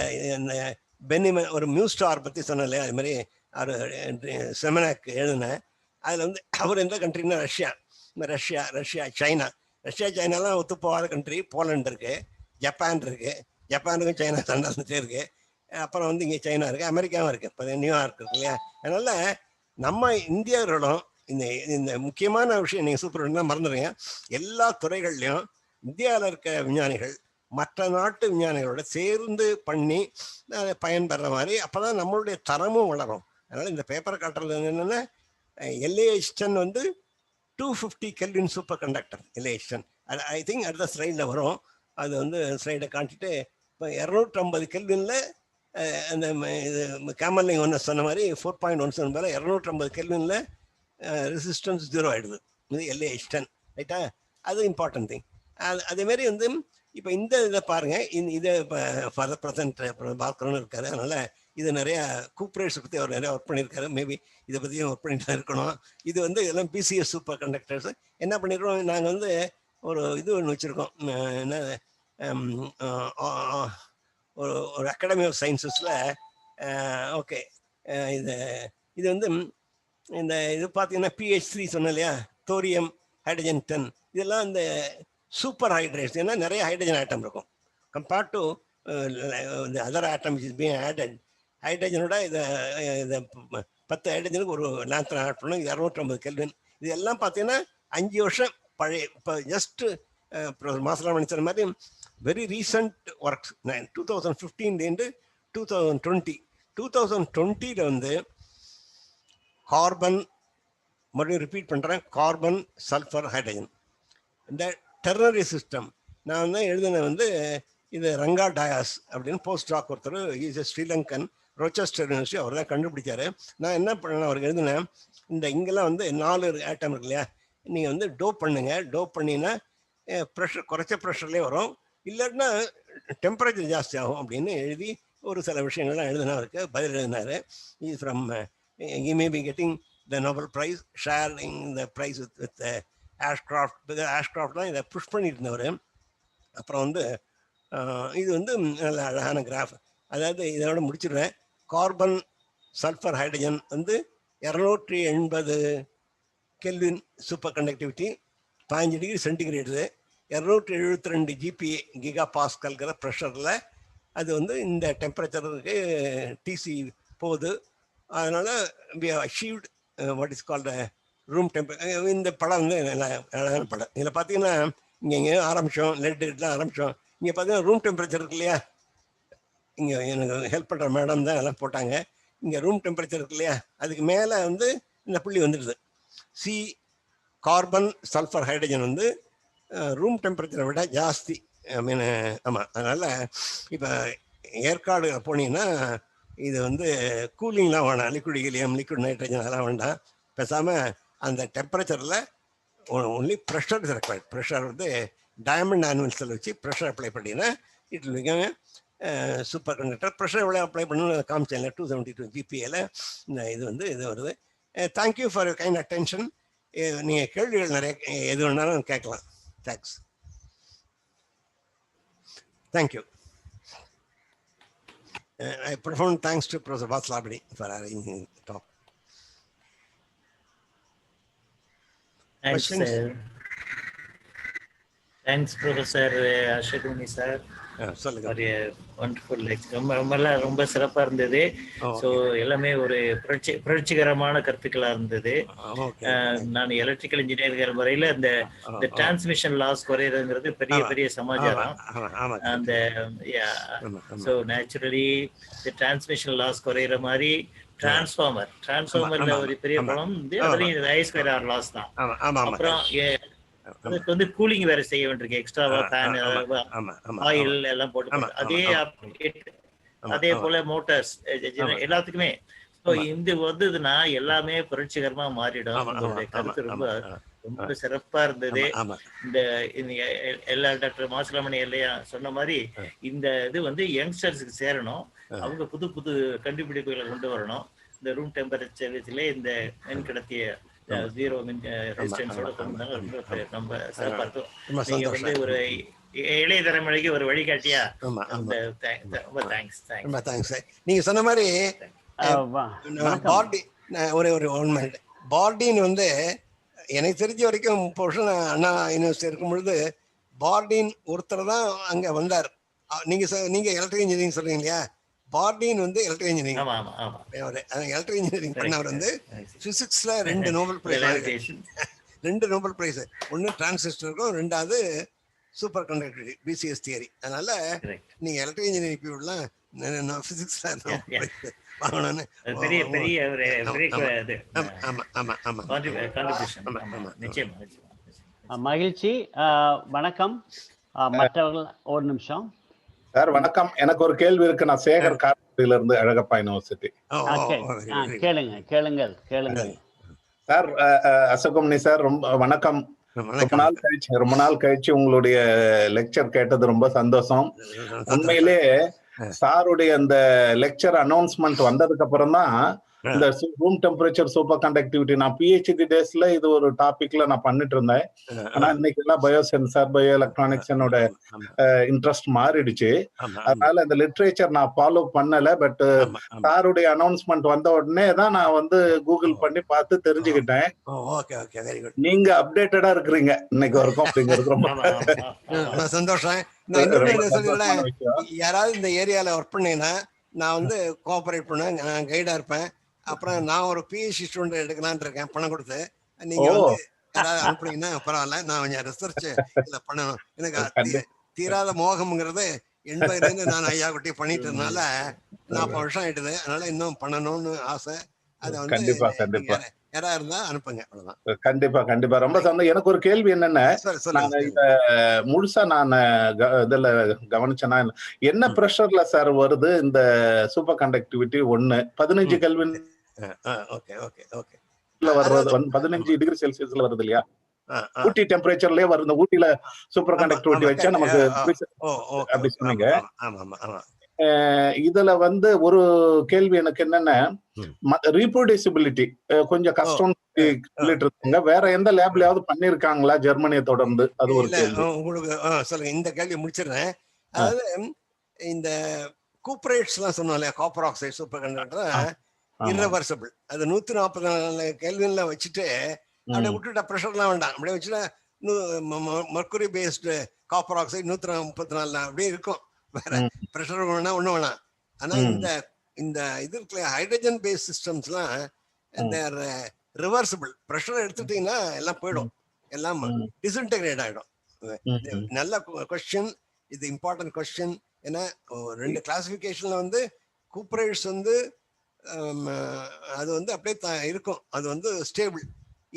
பெனிமன் ஒரு மியூஸ்டார் பற்றி சொன்னேன் இல்லையா, அது மாதிரி அவர் செமனாக் எழுதினேன். அதில் வந்து அவர் எந்த கண்ட்ரின்னா ரஷ்யா சைனாலாம் ஒத்து போகாத கண்ட்ரி. போலண்ட் இருக்குது, ஜப்பான் இருக்குது, ஜப்பானுக்கும் சைனா சண்டை வந்துட்டே இருக்குது. அப்புறம் வந்து இங்கே சைனா இருக்குது, அமெரிக்காவும் இருக்குது, இப்போ நியூயார்க் இருக்கு இல்லையா. அதனால் நம்ம இந்தியர்களும் இந்த முக்கியமான விஷயம் நீங்கள் சூப்பர் தான் மறந்துடுங்க, எல்லா துறைகள்லையும் இந்தியாவில் இருக்க விஞ்ஞானிகள் மற்ற நாட்டு விஞ்ஞானிகளோட சேர்ந்து பண்ணி பயன்பெற மாதிரி, அப்போ தான் நம்மளுடைய தரமும் வளரும். அதனால இந்த பேப்பரை காட்டுறது என்னன்னா LAH10 வந்து 250 kelvin super conductor LAH10. I think அடுத்த ஸ்லைடில் வரும். அது வந்து ஸ்லைடை காட்டிட்டு இப்போ 250 கெல்வினில் அந்த இது கேமலிங் ஒன்று சொன்ன மாதிரி 4.17 மேலே 250 கெல்வினில் ரெசிஸ்டன்ஸ் 0 ஆகிடுது. இது LAH10 ரைட்டா? அது இம்பார்ட்டன்ட் திங். அதேமாரி வந்து இப்போ இந்த இதை பாருங்கள், இதை இப்போ ஃபார் ப்ரெசன்ட் பார்க்கணும்னு இருக்காரு. அதனால் இது நிறையா கூப்பரேட்ஸ் பற்றி அவர் நிறையா ஒர்க் பண்ணியிருக்காரு. மேபி இதை பற்றியும் ஒர்க் பண்ணிட்டு தான் இருக்கணும். இது வந்து எல்லாம் BCS சூப்பர் கண்டக்டர்ஸ். என்ன பண்ணிடுறோம், நாங்கள் வந்து ஒரு இது ஒன்று வச்சுருக்கோம். என்ன ஒரு அகாடமி ஆஃப் சயின்சஸில் ஓகே இது வந்து இந்த இது பார்த்தீங்கன்னா PH3 சொன்னேன் இல்லையா, தோரியம், ஹைட்ரஜன் 10, இதெல்லாம் இந்த சூப்பர் ஹைட்ரேட்ஸ். ஏன்னா நிறைய ஹைட்ரஜன் ஆட்டம் இருக்கும் compared to other atom is being added. ஹைட்ரஜனோட இதை 10 ஹைட்ரஜனுக்கு ஒரு லேந்தர் ஆட் பண்ணணும். 250 கெல்வின். இது எல்லாம் பார்த்தீங்கன்னா 5 வருஷம் பழைய. இப்போ ஜஸ்ட்டு மாசலாம் சொன்ன மாதிரி வெரி ரீசன்ட் ஒர்க்ஸ். 2015 2020 2020 வந்து கார்பன், மறுபடியும் ரிப்பீட் பண்ணுறேன், கார்பன், சல்ஃபர், ஹைட்ரஜன், இந்த டெர்னரி சிஸ்டம். நான் தான் எழுதின வந்து இது ரங்கா டயாஸ் அப்படின்னு போஸ்ட் டாக் ஒருத்தர், is a Sri Lankan, Rochester University, அவர் தான் கண்டுபிடிச்சாரு. நான் என்ன பண்ணேன், அவருக்கு எழுதினேன், இந்த இங்கெல்லாம் வந்து 4 ஆட்டம் இருக்கு இல்லையா, நீங்கள் வந்து டோப் பண்ணுங்க. டோப் பண்ணினா ப்ரெஷர் குறைச்ச ப்ரெஷர்லேயே வரும், இல்லைன்னா டெம்பரேச்சர் ஜாஸ்தி ஆகும் அப்படின்னு எழுதி ஒரு சில விஷயங்கள்லாம் எழுதினா அவருக்கு பதில் எழுதினார். Is from he may be getting the Nobel Prize, sharing the prize with Ashcroft. Ashcroft தான் இதை புஷ் பண்ணிட்டு இருந்தவர். அப்புறம் வந்து இது வந்து நல்ல அழகான கிராஃப். அதாவது இதோட முடிச்சிடுறேன். கார்பன், சல்ஃபர், ஹைட்ரஜன் வந்து 280 kelvin superconductivity, 15 degree centigrade, 272 GPa giga பாஸ்கல்கிற ப்ரெஷரில் அது வந்து இந்த டெம்பரேச்சருக்கு TC போகுது. அதனால் we have achieved what is called room temperature. இந்த படம் வந்து அழகான படம். இதில் பார்த்தீங்கன்னா இங்கே ஆரம்பித்தோம், லெட்லாம் ஆரம்பித்தோம். இங்கே பார்த்தீங்கன்னா ரூம் டெம்பரேச்சர் இருக்கு இல்லையா, இங்கே எனக்கு ஹெல்ப் பண்ணுற மேடம் தான் எல்லாம் போட்டாங்க. இங்கே ரூம் டெம்பரேச்சர் இருக்கு இல்லையா, அதுக்கு மேலே வந்து இந்த புள்ளி வந்துடுது. சி கார்பன், சல்ஃபர், ஹைட்ரஜன் வந்து ரூம் டெம்பரேச்சரை விட ஜாஸ்தி. ஐ மீன் ஆமாம். அதனால் இப்போ ஏற்காடு போனீங்கன்னா இது வந்து கூலிங்லாம் வேணாம், லிக்விட் ஹீலியம், லிக்விட் நைட்ரஜன் அதெல்லாம் வேண்டாம். பேசாமல் அந்த டெம்பரேச்சரில் only pressure is required. Pressure வந்து டயமண்ட் ஆனிவல்ஸில் வச்சு ப்ரெஷர் அப்ளை பண்ணினா it will become superconductor. Pressure எவ்வளோ அப்ளை பண்ணணும்னு காமிச்சேன்ல, 272 GPA இந்த இது வந்து இது வருது. Thank you for your kind attention. நீங்கள் கேள்விகள் நிறைய எது வேணாலும் கேட்கலாம். Thanks. Thank you. Profound thanks to Professor Vaslabadi for arranging the talk. Thanks, sir. Thanks, Professor Ashwini sir. சொல்லுங்க. ஒரு வண்டர்ஃபுல் லெக்சர். ரொம்ப சிறப்பா இருந்தது. ஸோ எல்லாமே ஒரு புரட்சிகரமான கருத்துக்களா இருந்தது. நான் எலக்ட்ரிக்கல் இன்ஜினியர் வரையில இந்த டிரான்ஸ்மிஷன் லாஸ் குறையிறதுங்கிறது பெரிய பெரிய சமாச்சாரம். அந்த ஸோ நேச்சுரலி இந்த டிரான்ஸ்மிஷன் லாஸ் குறையிற மாதிரி டிரான்ஸ்ஃபார்மர்ல ஒரு பெரிய பலம் வந்து அதுலயும் I²R லாஸ் தான். அப்புறம் அதுக்கு வந்து கூலிங் வேற செய்ய வேண்டியிருக்கு, எக்ஸ்ட்ராவா ஃபேன், ஆயில் எல்லாம் போட்டு, அதே போல மோட்டார்ஸ் எல்லாத்துக்குமே. இந்த வந்ததுன்னா எல்லாமே புரட்சிகரமா மாறிடும். உங்களுடைய கருத்து ரொம்ப ரொம்ப சிறப்பா இருந்தது. இந்த எல்லா டாக்டர் மாசிலாமணி இல்லையா சொன்ன மாதிரி இந்த இது வந்து யங்ஸ்டர்ஸுக்கு சேரணும். அவங்க புது புது கண்டுபிடிப்புகளை கொண்டு வரணும். இந்த ரூம் டெம்பரேச்சர்ல இந்த மின் கடத்திய 0 ரெசிஸ்டன்ஸோட கொண்டு வந்தாங்க. ரொம்ப சிறப்பா இருக்கும். நீங்க வந்து ஒரு இளைய தலைமுறைக்கு ஒரு வழிகாட்டியா. ரொம்ப தேங்க்ஸ். ரொம்ப தேங்க்ஸ். நீங்க சொன்ன மாதிரி பார்டின் வந்து எனக்கு தெரிஞ்ச வரைக்கும் 30 வருஷம் அண்ணா யூனிவர்சிட்டி இருக்கும் பொழுது பார்டின் ஒருத்தர் தான் அங்க வந்தார். நீங்க எலக்ட்ரிக் இன்ஜினியரிங் சொல்றீங்க இல்லையா, பார்டின் வந்து எலக்ட்ரிக் இன்ஜினியரிங். எலக்ட்ரிக் இன்ஜினியரிங் பண்ணவர் வந்து பிசிக்ஸ்ல 2 நோபல் பிரைஸ். 2 Nobel prize. ஒன்னு டிரான்சிஸ்டருக்கும், 2வது சூப்பர் கண்டக்டிவிட்டி BCS தியரி. அதனால நீங்க எலக்ட்ரிக் இன்ஜினியரிங் பீரியட்லாம் பிசிக்ஸ்ல வாங்கணும்னு பெரிய பெரிய ஒரு மகிழ்ச்சி. வணக்கம். மற்றவர்கள் ஒரு நிமிஷம் சார். வணக்கம். எனக்கு ஒரு கேள்வி இருக்கு. நான் சேகர் கார்த்தில இருந்து அழகப்பா யூனிவர்சிட்டி. கேளுங்கள் சார். அசோகமணி சார், ரொம்ப வணக்கம். ரொம்ப நாள் கழிச்சு உங்களுடைய லெக்சர் கேட்டது ரொம்ப சந்தோஷம். உண்மையிலே சாருடைய அந்த லெக்சர் அனௌன்ஸ்மெண்ட் வந்ததுக்கு அப்புறம் தான் இந்த ரூம் டெம்பரேச்சர் சூப்பர் கண்டக்டிவிட்டி நான் பிஹெச்டி டேஸ்ல இது ஒரு டாபிக்ல நான் பண்ணிட்டு இருந்தேன். ஆனா இன்னைக்கு எல்லாம் பயோ சென்சார், பயோ எலக்ட்ரானிக்ஸ் என்னோட இன்ட்ரெஸ்ட் மாறிடுச்சு. அதனால இந்த லிட்ரேச்சர் நான் ஃபாலோ பண்ணல. பட் சாருடைய அனௌன்ஸ்மெண்ட் வந்த உடனே தான் நான் வந்து கூகுள் பண்ணி பார்த்து தெரிஞ்சுக்கிட்டேன். நீங்க அப்டேட்டடா இருக்கிறீங்க இன்னைக்கு வரைக்கும் அப்படிங்கிறது ரொம்ப சந்தோஷம். யாராவது இந்த ஏரியால ஒர்க் பண்ணீங்கன்னா நான் வந்து கோஆபரேட் பண்ணுவேன், நான் கைடா இருப்பேன். அப்புறம் நான் ஒரு பிஹெச்டி ஸ்டூடெண்ட் எடுக்கலான் இருக்கேன் பணம் கொடுத்து. நீங்க வந்து யாராவது அனுப்புனீங்கன்னா பரவாயில்ல, நான் கொஞ்சம் ரிசர்ச் இதுல பண்ணணும். எனக்கு தீராத மோகம்ங்கிறது 80ல இருந்து நான் ஐயா குட்டி பண்ணிட்டு இருந்தனால 40 வருஷம் ஆயிடுது. அதனால இன்னும் பண்ணணும்னு ஆசை. அதை வந்து யாரா இருந்தா அனுப்புங்க, அவ்வளவுதான். கண்டிப்பா ரொம்ப சந்தோஷம். எனக்கு ஒரு கேள்வி என்னன்னா, நான் இத முழுசா நான் இதுல கவனிச்சேன்னா, என்ன பிரஷர்ல சார் வருது இந்த சூப்பர் கண்டக்டிவிட்டி? 15 கெல்வின் வர்றது 15 டிகிரி செல்சியஸ்ல வருது இல்லையா? ஊட்டி டெம்பரேச்சர்லயே வருது. ஊட்டில சூப்பர் கண்டக்டிவிட்டி வச்சா நமக்கு அப்படி சொன்னீங்க. இதுல வந்து ஒரு கேள்வி எனக்கு என்னன்னா, ரீப்ரொடியூசிபிலிட்டி கொஞ்சம் கஷ்டம் சொல்லிட்டு இருக்காங்க. வேற எந்த லேப்லயாவது பண்ணிருக்காங்களா ஜெர்மனியை தொடர்ந்து? அது ஒரு கேள்வி. உங்களுக்கு சொல்லுங்க, இந்த கேள்வி முடிச்சிடுறேன். அதாவது இந்த கூப்பரேட்ஸ் எல்லாம் சொன்னோம் இல்லையா, copper oxide super conductor irreversible. அது 144 கெல்வின்ல வச்சுட்டு அப்படியே விட்டுட்டா, ப்ரெஷர்லாம் வேண்டாம், அப்படியே வச்சுட்டா மர்க்குரி பேஸ்டு காப்பர் ஆக்சைடு 134 அப்படியே இருக்கும். வேற ப்ரெஷர் வேணா ஒண்ணும் வேணாம். ஆனா இந்த இது ஹைட்ரஜன் பேஸ் சிஸ்டம்ஸ்லாம் இந்த ரிவர்சிபிள். ப்ரெஷர் எடுத்துட்டீங்கன்னா எல்லாம் போயிடும், எல்லாம் டிஸ்இன்டெகிரேட் ஆயிடும். நல்ல கொஸ்டின் இது, இம்பார்ட்டன்ட் கொஸ்டின். ஏன்னா 2 கிளாசிபிகேஷன்ல வந்து கூப்பரேட்ஸ் வந்து அது வந்து அப்படியே இருக்கும், அது வந்து ஸ்டேபிள்.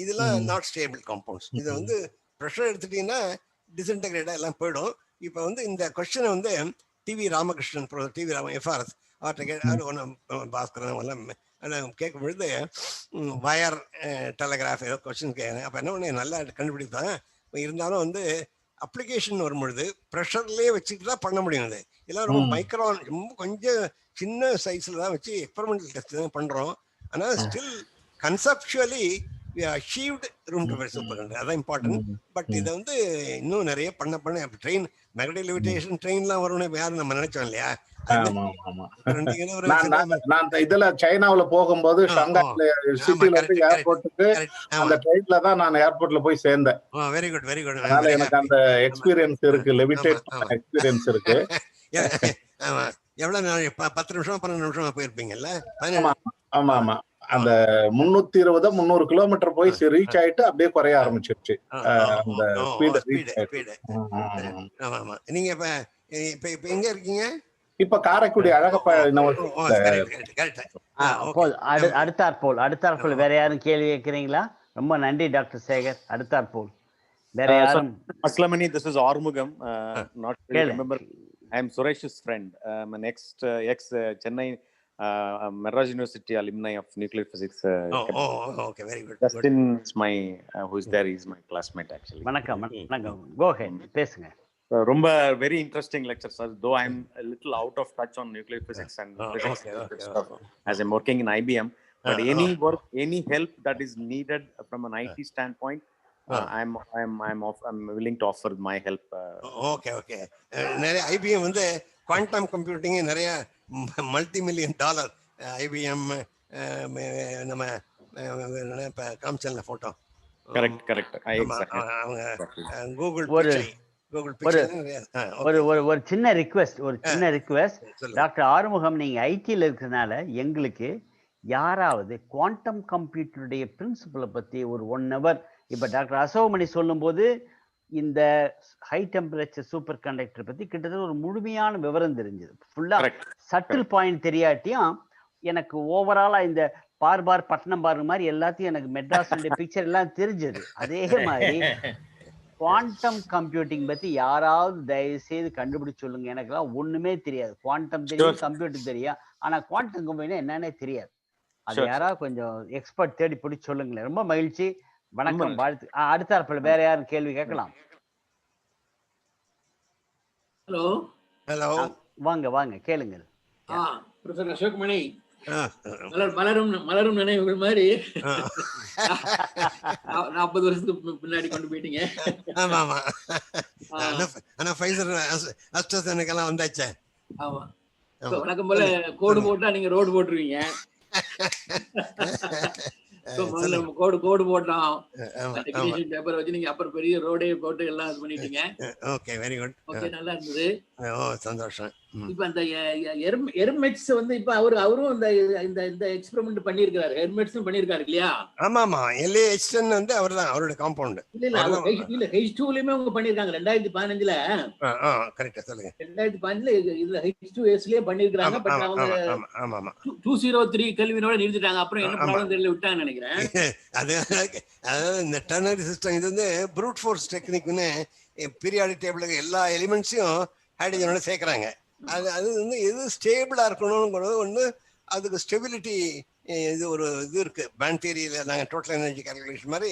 இதெல்லாம் நாட் ஸ்டேபிள் காம்பவுண்ட்ஸ். இது வந்து ப்ரெஷர் எடுத்துட்டீங்கன்னா டிஸ்இன்டெகிரேட்டா எல்லாம் போயிடும். இப்போ வந்து இந்த கொஸ்டினை வந்து டிவி ராமகிருஷ்ணன், டிவி எஃப்ஆர்எஸ் அவர்கிட்ட பாஸ்கரன் கேட்கும் பொழுது வயர் டெலிகிராஃப் ஏதோ கொஸ்டின் கேட்குறேன். அப்போ என்ன பண்ண நல்லா கண்டுபிடிப்பேன். இருந்தாலும் வந்து அப்ளிகேஷன் வரும்பொழுது ப்ரெஷர்லேயே வச்சுட்டு தான் பண்ண முடியும். அது எல்லாம் ரொம்ப மைக்ரான், ரொம்ப கொஞ்சம் சின்ன சைஸில் தான் வச்சு எக்ஸ்பெரிமெண்டல் டெஸ்ட் தான் பண்ணுறோம். ஆனால் still conceptually achieved room temperature superconductor, அதான் இம்பார்ட்டன்ட். பட் இதை வந்து இன்னும் நிறைய பண்ண ட்ரெயின் மேக்னெட்டிக் லெவிடேஷன் ட்ரெயின்லாம் வரும்னு யாரும் நம்ம நினைச்சோம் இல்லையா? நான் இதுல சைனாவுல போகும்போது ஷங்காய் சிட்டில இருந்து ஏர்போர்ட்டுக்கு அந்த ட்ரெயின்ல தான் நான் ஏர்போர்ட்ல போய் சேர்ந்தேன். Very good very good. அதனால எனக்கு அந்த எக்ஸ்பீரியன்ஸ் இருக்கு, லெவிடேட் எக்ஸ்பீரியன்ஸ் இருக்கு. எவ்வளவு நாள்? 10 நிமிஷம் 12 நிமிஷமா போயிருப்பீங்கல்ல? ஆமா ஆமா. அந்த 320 300 கிலோமீட்டர் போய் ரீச் ஆயிட்டு அப்படியே குறைய ஆரம்பிச்சிருச்சு அந்த ஸ்பீடு. நீங்க இப்ப எங்க இருக்கீங்க? இப்ப காரைக்குடி அழகப்பா அடுத்தாற்போல் வேற யாரும் கேள்வி கேட்கிறீங்களா? ரொம்ப நன்றி டாக்டர் சேகர். அடுத்தாற்போல் வேற யாரும்? Aslamani, this is Armugam. Not remember. I am Suresh's friend. I'm an ex Chennai Madras University alumni of nuclear physics. Okay, very good. Justin is my who is there. He's my classmate actually. வணக்கம். Go ahead, பேசுங்க. ரொம்ப very interesting lecture, sir. Though I'm a little out of touch on nuclear physics and stuff as I'm working in IBM, but any work, any help that is needed from an IT standpoint, I'm willing to offer my help. Okay. நிறைய IBM வந்து quantum computing நிறைய $multi-million IBM நம்ம காமிச்சல்ல photo. Correct. Google ஒரு சின்ன request doctor Arumugam, நீங்க ஐடில இருக்கிறதுனால எங்களுக்கு யாராவது குவாண்டம் கம்ப்யூட்டருடைய பிரின்சிபலை பத்தி ஒரு 1 hour, இப்ப டாக்டர் அசோகமணி சொல்லும் போது இந்த ஹை டெம்பரேச்சர் சூப்பர் கண்டக்டர் பத்தி கிட்டத்தட்ட ஒரு முழுமையான விவரம் தெரிஞ்சது. ஃபுல்லா சட்டில் பாயிண்ட் தெரியாட்டியும் எனக்கு ஓவராலா இந்த பார் பட்டணம் பாரு மாதிரி எல்லாத்தையும் எனக்கு மெட்ராஸ் பிக்சர் எல்லாம் தெரிஞ்சது. அதே மாதிரி குவாண்டம் கம்ப்யூட்டிங் பத்தி யாராவது தயவு செய்து கண்டுபிடிச்சு சொல்லுங்க. எனக்கெல்லாம் ஒண்ணுமே தெரியாது. குவாண்டம் தெரியும், கம்ப்யூட்டர் தெரியும், ஆனா குவாண்டம் கம்ப்யூட்டிங் என்னன்னே தெரியாது. அது யாராவது கொஞ்சம் எக்ஸ்பர்ட் தேடி பிடிச்சி சொல்லுங்களேன். ரொம்ப மகிழ்ச்சி, வணக்கம், வாழ்த்து. அடுத்த அர்ப்பல் வேற யாரும் கேள்வி கேட்கலாம்? ஹலோ ஹலோ, வாங்க வாங்க கேளுங்க. ப்ரொஃபசர் அசோக்மணி, மலரும் நினைவுகள் மாதிரி 40 வருஷத்துக்கு பின்னாடி கொண்டு போயிட்டீங்க. ஆமா ஆமா, ஆனா ஃபைசர் அஸ்ட்ராசெனெகாலாம் வந்தாச்சே. ஆமா, வழக்கம் போல கோடு போட்டா நீங்க ரோடு போட்டுருவீங்க. கோடு போட்டோம், பேப்பர் வச்சு நீங்க அப்புறம் பெரிய ரோடே போட்டு எல்லாம் இது பண்ணிட்டீங்க. Okay, very good. ஓகே, நல்லா இருந்தது. ஓ, சந்தோஷம். இப்ப அந்த ஹெர்மெட்ஸ் வந்து இப்ப அவரும் இந்த இந்த எக்ஸ்பெரிமெண்ட் பண்ணிருக்காரு. ஹெர்மெட்ஸும் பண்ணிருக்காரு இல்லையா? ஆமா ஆமா, LAHN வந்து அவர்தான், அவரோட காம்பவுண்ட். இல்ல H2லயுமே அவங்க பண்ணிருக்காங்க 2015ல. கரெக்ட்டா சொல்லுங்க. 2015ல இதுல H2Sலயே பண்ணிருக்காங்க. பட் அவங்க 203 கெல்வினோட நிறுத்திட்டாங்க. அப்புறம் என்ன ப்ராப்ளம் தெரியல, விட்டாங்கன்னு நினைக்கிறேன். அதாவது இந்த டெர்னரி சிஸ்டம் இது வந்து ப்ரூட் ஃபோர்ஸ் டெக்னிக்னு பீரியாடிக் டேபிளுக்கு எல்லா எலிமெண்ட்ஸையும் ஹைட்ரஜனோட சேர்க்குறாங்க. அது வந்து எது ஸ்டேபிளா இருக்கணும்ங்கிறது ஒன்று, அதுக்கு ஸ்டெபிலிட்டி இது ஒரு இது இருக்கு. பேண்ட் தியரியில் நாங்கள் டோட்டல் எனர்ஜி கால்குலேஷன் மாதிரி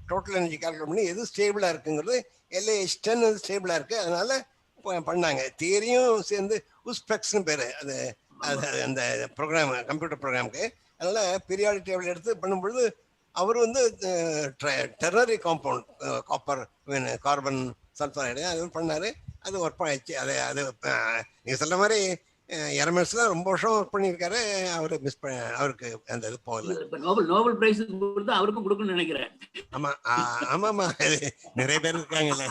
டோட்டல் எனர்ஜி கால்குலேட் பண்ணி எது ஸ்டேபிளா இருக்குங்கிறது LAH10 ஸ்டேபிளா இருக்கு. அதனால பண்ணாங்க. தியரியும் சேர்ந்து உஸ்பெக்ஸ்னு பேரு அது அந்த ப்ரோக்ராம், கம்ப்யூட்டர் ப்ரோக்ராமுக்கு. அதனால பீரியாடிக் டேபிள் எடுத்து பண்ணும்பொழுது அவர் வந்து டெர்னரி காம்பவுண்ட் காப்பர் கார்பன் சல்ஃபரைடு அது பண்ணாரு. அது ஒர்க் ஆயிடுச்சு. அது நீங்க சொல்ற மாதிரி எரமெட்ஸ் தான் ரொம்ப வருஷம் ஒர்க் பண்ணியிருக்காரு. அவரு அவருக்கு அந்த இது போகல. நோபல் பிரைஸ் கொடுத்து அவருக்கும் கொடுக்கணும்னு நினைக்கிறேன். ஆமா ஆமா ஆமா, நிறைய பேர் இருக்காங்கல்ல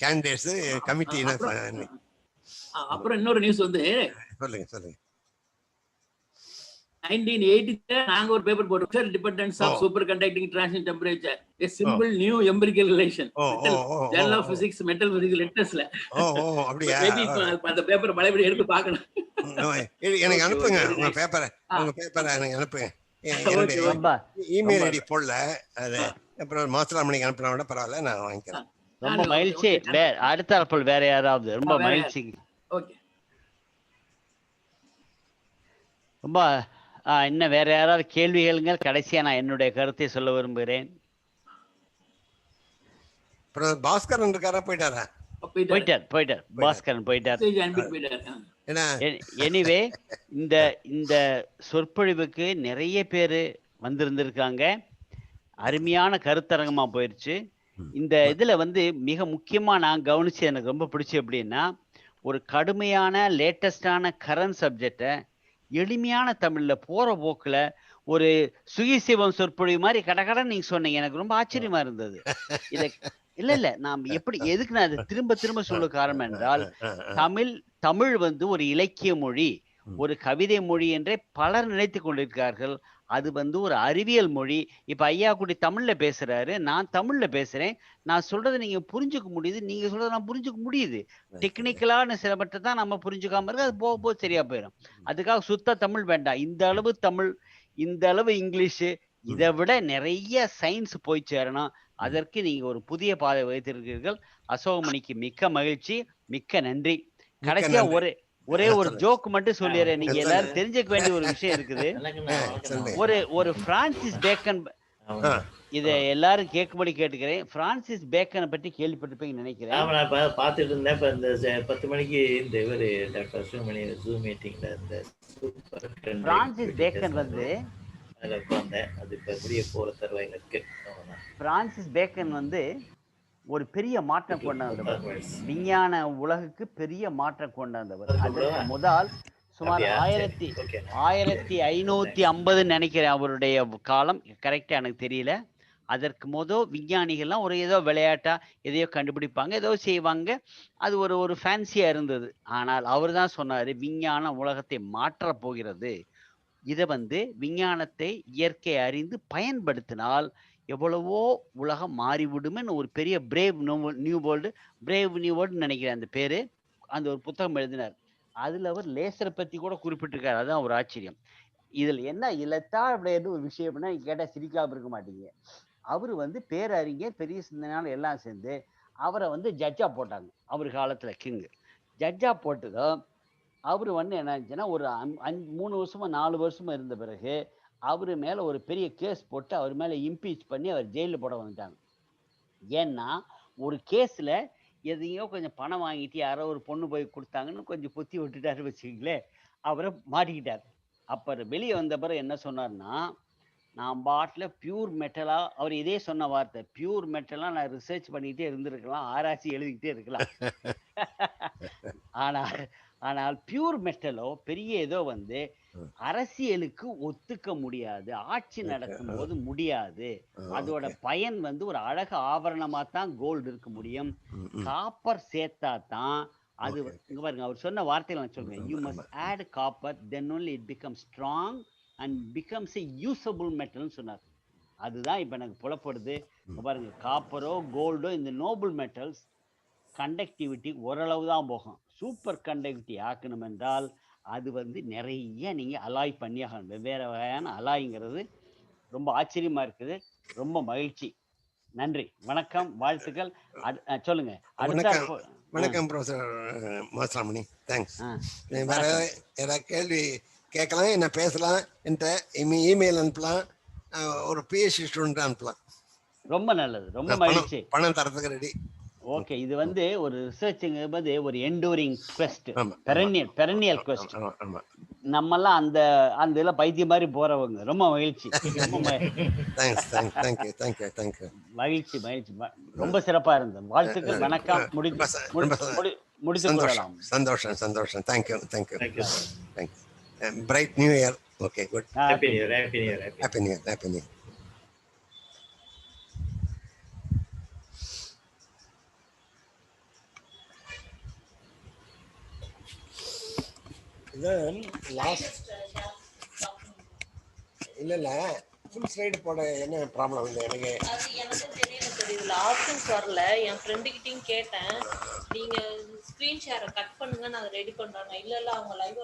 கேண்டிடேட்ஸ் கமிட்டி. அப்புறம் இன்னொரு நியூஸ் வந்து, சொல்லுங்க. 1980 நாங்க ஒரு பேப்பர் போட்டோம், dependence of super conducting transition temperature, a simple new empirical relation, journal of physics metal physics லெட்டர்ஸ்ல. அப்படியே அந்த பேப்பர் மலைபடி எடுத்து பார்க்கணும். எனக்கு அனுப்புங்க உங்க பேப்பரை எனக்கு அனுப்புங்க. இமெயில் ஐடி போடல, அது அப்புறம் மாசலாமணிக்கு அனுப்பினா கூட பரவாயில்ல, நான் வாங்கிக்கிறேன். ரொம்ப மகிழ்ச்சி. அடுத்த அர்ப்பல் வேற யாராவது? ரொம்ப மகிழ்ச்சி. ஓகே, ரொம்ப இன்னும் வேற யாராவது கேள்விகளுங்க? கடைசியா நான் என்னுடைய கருத்தை சொல்ல விரும்புகிறேன். பாஸ்கரன் இருக்காரா? போயிட்டார். பாஸ்கரன் போயிட்டார். எனிவே இந்த சொற்பொழிவுக்கு நிறைய பேர் வந்திருந்திருக்காங்க. அருமையான கருத்தரங்கமா போயிருச்சு. இந்த இதுல வந்து மிக முக்கியமா நான் கவனிச்சு எனக்கு ரொம்ப பிடிச்சி எப்படின்னா, ஒரு கடுமையான லேட்டஸ்டான கரண்ட் சப்ஜெக்டை எளிமையான தமிழ்ல போற போக்குல ஒரு சுகிசிவம் சொற்பொழிவு மாதிரி கடகடன் நீங்க சொன்னீங்க. எனக்கு ரொம்ப ஆச்சரியமா இருந்தது. இல்ல நாம் எதுக்கு நான் அதை திரும்ப சொல்ல காரணம் என்றால், தமிழ் வந்து ஒரு இலக்கிய மொழி, ஒரு கவிதை மொழி என்றே பலர் நினைத்து கொண்டிருக்கிறார்கள். அது வந்து ஒரு அறிவியல் மொழி. இப்ப ஐயா குட்டி தமிழ்ல பேசுறாரு, நான் தமிழ்ல பேசுறேன். நான் சொல்றதை நீங்க புரிஞ்சுக்க முடியுது, நீங்க சொல்றதை நான் புரிஞ்சுக்க முடியுது. டெக்னிக்கலான சிலபத்தை தான் நம்ம புரிஞ்சுக்காம இருக்கு. அது போக சரியா போயிடும். அதுக்காக சுத்த தமிழ் வேண்டாம். இந்த அளவு தமிழ், இந்த அளவு இங்கிலீஷு, இதை விட நிறைய சயின்ஸ் போய் சேரணும். அதற்கு நீங்க ஒரு புதிய பாதை வைத்திருக்கிறீர்கள். அசோகமணிக்கு மிக்க மகிழ்ச்சி, மிக்க நன்றி. கடைசியா ஒரே ஒரு ஜோக் மட்டும் சொல்லிடுறேன். நீங்க எல்லாரும் தெரிஞ்சுக்க வேண்டிய ஒரு விஷயம் இருக்குது. ஒரு பிரான்சிஸ் பேக்கன், இதை எல்லாரும் கேட்கும்படி கேட்டுக்கிறேன். பிரான்சிஸ் பேக்கனை பற்றி கேள்விப்பட்டிருப்பீங்கன்னு நினைக்கிறேன். பார்த்துட்டு இருந்தேன். இப்ப இந்த 10 மணிக்கு இந்த இவரு டாக்டர் அசோகமணி ஜூம் மீட்டிங்ல இந்த பிரான்சிஸ் பேக்கன் வந்து அது இப்ப பெரிய போற தருவாயில இருக்கு. பிரான்சிஸ் பேக்கன் வந்து ஒரு பெரிய மாற்றம் கொண்டாந்தவர். விஞ்ஞான உலகுக்கு பெரிய மாற்றம் கொண்டாந்தவர். அதற்கு முதல் சுமார் 1550 நினைக்கிறேன் அவருடைய காலம். கரெக்டா எனக்கு தெரியல. அதற்கு முதல் விஞ்ஞானிகள்லாம் ஒரு ஏதோ விளையாட்டா எதையோ கண்டுபிடிப்பாங்க, ஏதோ செய்வாங்க. அது ஒரு ஃபேன்சியா இருந்தது. ஆனால் அவர் தான் சொன்னாரு, விஞ்ஞானம் உலகத்தை மாற்ற போகிறது. இதை வந்து விஞ்ஞானத்தை இயற்கை அறிந்து பயன்படுத்தினால் எவ்வளவோ உலகம் மாறிவிடுமென்னு ஒரு பெரிய பிரேவ் நியூ வேர்ல்டுன்னு நினைக்கிறேன் அந்த பேரு. அந்த ஒரு புத்தகம் எழுதினார். அதுல அவர் லேசரை பத்தி கூட குறிப்பிட்டிருக்காரு. அதான் ஒரு ஆச்சரியம். இதுல என்ன இலத்தாடு ஒரு விஷயம்னா கேட்டா சிரிக்காம இருக்க மாட்டீங்க. அவரு வந்து பேரறிஞர், பெரிய சிந்தனையாளர் எல்லாம் சேர்ந்து அவரை வந்து ஜட்ஜா போட்டாங்க. அவர் காலத்துல கிங் ஜட்ஜா போட்டதும் அவரு வந்து என்ன ஆச்சுன்னா ஒரு 3 வருஷமா 4 வருஷமா இருந்த பிறகு அவரு மேல ஒரு பெரிய கேஸ் போட்டு அவர் மேல இம்பீச் பண்ணி அவர் ஜெயில போட வந்துட்டாங்க. ஏன்னா ஒரு கேஸ்ல எதையோ கொஞ்சம் பணம் வாங்கிட்டு யாரோ ஒரு பொண்ணு போய் கொடுத்தாங்கன்னு கொஞ்சம் குத்தி விட்டுட்டாரு வச்சுக்கீங்களேன். அவரை மாட்டிக்கிட்டார். அப்புறம் வெளியே வந்த பிறகு என்ன சொன்னார்னா, நான் பாட்டில் பியூர் மெட்டலா, அவர் இதே சொன்ன வார்த்தை, பியூர் மெட்டலா நான் ரிசர்ச் பண்ணிக்கிட்டே இருந்திருக்கலாம், ஆராய்ச்சி எழுதிக்கிட்டே இருக்கலாம். ஆனால் பியூர் மெட்டலோ பெரிய ஏதோ வந்து அரசியலுக்கு ஒத்துக்க முடியாது, ஆட்சி நடக்கும் போது முடியாது. அதோட பயன் வந்து ஒரு அழகு ஆபரணமா தான் கோல்டு இருக்க முடியும். காப்பர் சேர்த்தா தான் அது இங்க பாருங்க, அவர் சொன்ன வார்த்தையில நான் சொல்றேன், you must add copper then only it become strong and becomes a usable மெட்டல்னு சொன்னார். அதுதான் இப்ப எனக்கு புலப்படுது. பாருங்க, காப்பரோ கோல்டோ இந்த நோபல் மெட்டல்ஸ் கண்டக்டிவிட்டி ஓரளவு தான் போகும். சூப்பர் கண்டக்டிவிட்டி ஆக்கணும் என்றால் அது வந்து நிறைய நீங்க அலாய் பண்ணியாகணும். வெவ்வேறு வகையான அலாய்ங்கிறது ரொம்ப ஆச்சரியமா இருக்குது. ரொம்ப மகிழ்ச்சி. நன்றி, வணக்கம், வாழ்த்துக்கள். சொல்லுங்க. வணக்கம் ப்ரொஃபசர் மாஸ்லாமணி. தேங்க்ஸ். வேற ஏதாவது கேள்வி கேட்கலாம், என்ன பேசலாம், என்கிட்ட இமெயில் அனுப்பலாம், ஒரு பிஹெச்டி ஸ்டூடெண்ட் அனுப்பலாம். ரொம்ப நல்லது, ரொம்ப மகிழ்ச்சி. பணம் தரத்துக்கு ரெடி. ஓகே, இது வந்து ஒரு ரிசர்ச்ங்கிறது ஒரு எண்டூரிங் குவெஸ்ட், பெரனியல் குவெஸ்ட். நம்மெல்லாம் அந்த அந்த இதெல்லாம் பைத்தியம் மாதிரி போறவங்க. ரொம்ப மகிழ்ச்சி. மகிழ்ச்சி மகிழ்ச்சி, ரொம்ப சிறப்பா இருந்தது. வாழ்த்துக்கள், வணக்கம். முடித்து கொள்ளலாம். சந்தோஷம் சந்தோஷம். Thank you thank you thanks. Bright new year. Okay, good. Happy new year. Happy new year. Happy new year. Happy new year. இதான் லாஸ்ட். இல்ல ஃபுல் ஸ்லைடு போட என்ன ப்ராப்ளம் இல்லை எனக்கு. அது எனக்கு தெரியல, ஆப்ஷன்ஸ் வரல. என் ஃப்ரெண்டு கிட்டயும் கேட்டேன், நீங்க ஸ்கிரீன் ஷேரை கட் பண்ணுங்க, நான் அதை ரெடி பண்றேன். இல்ல அவங்க லைவா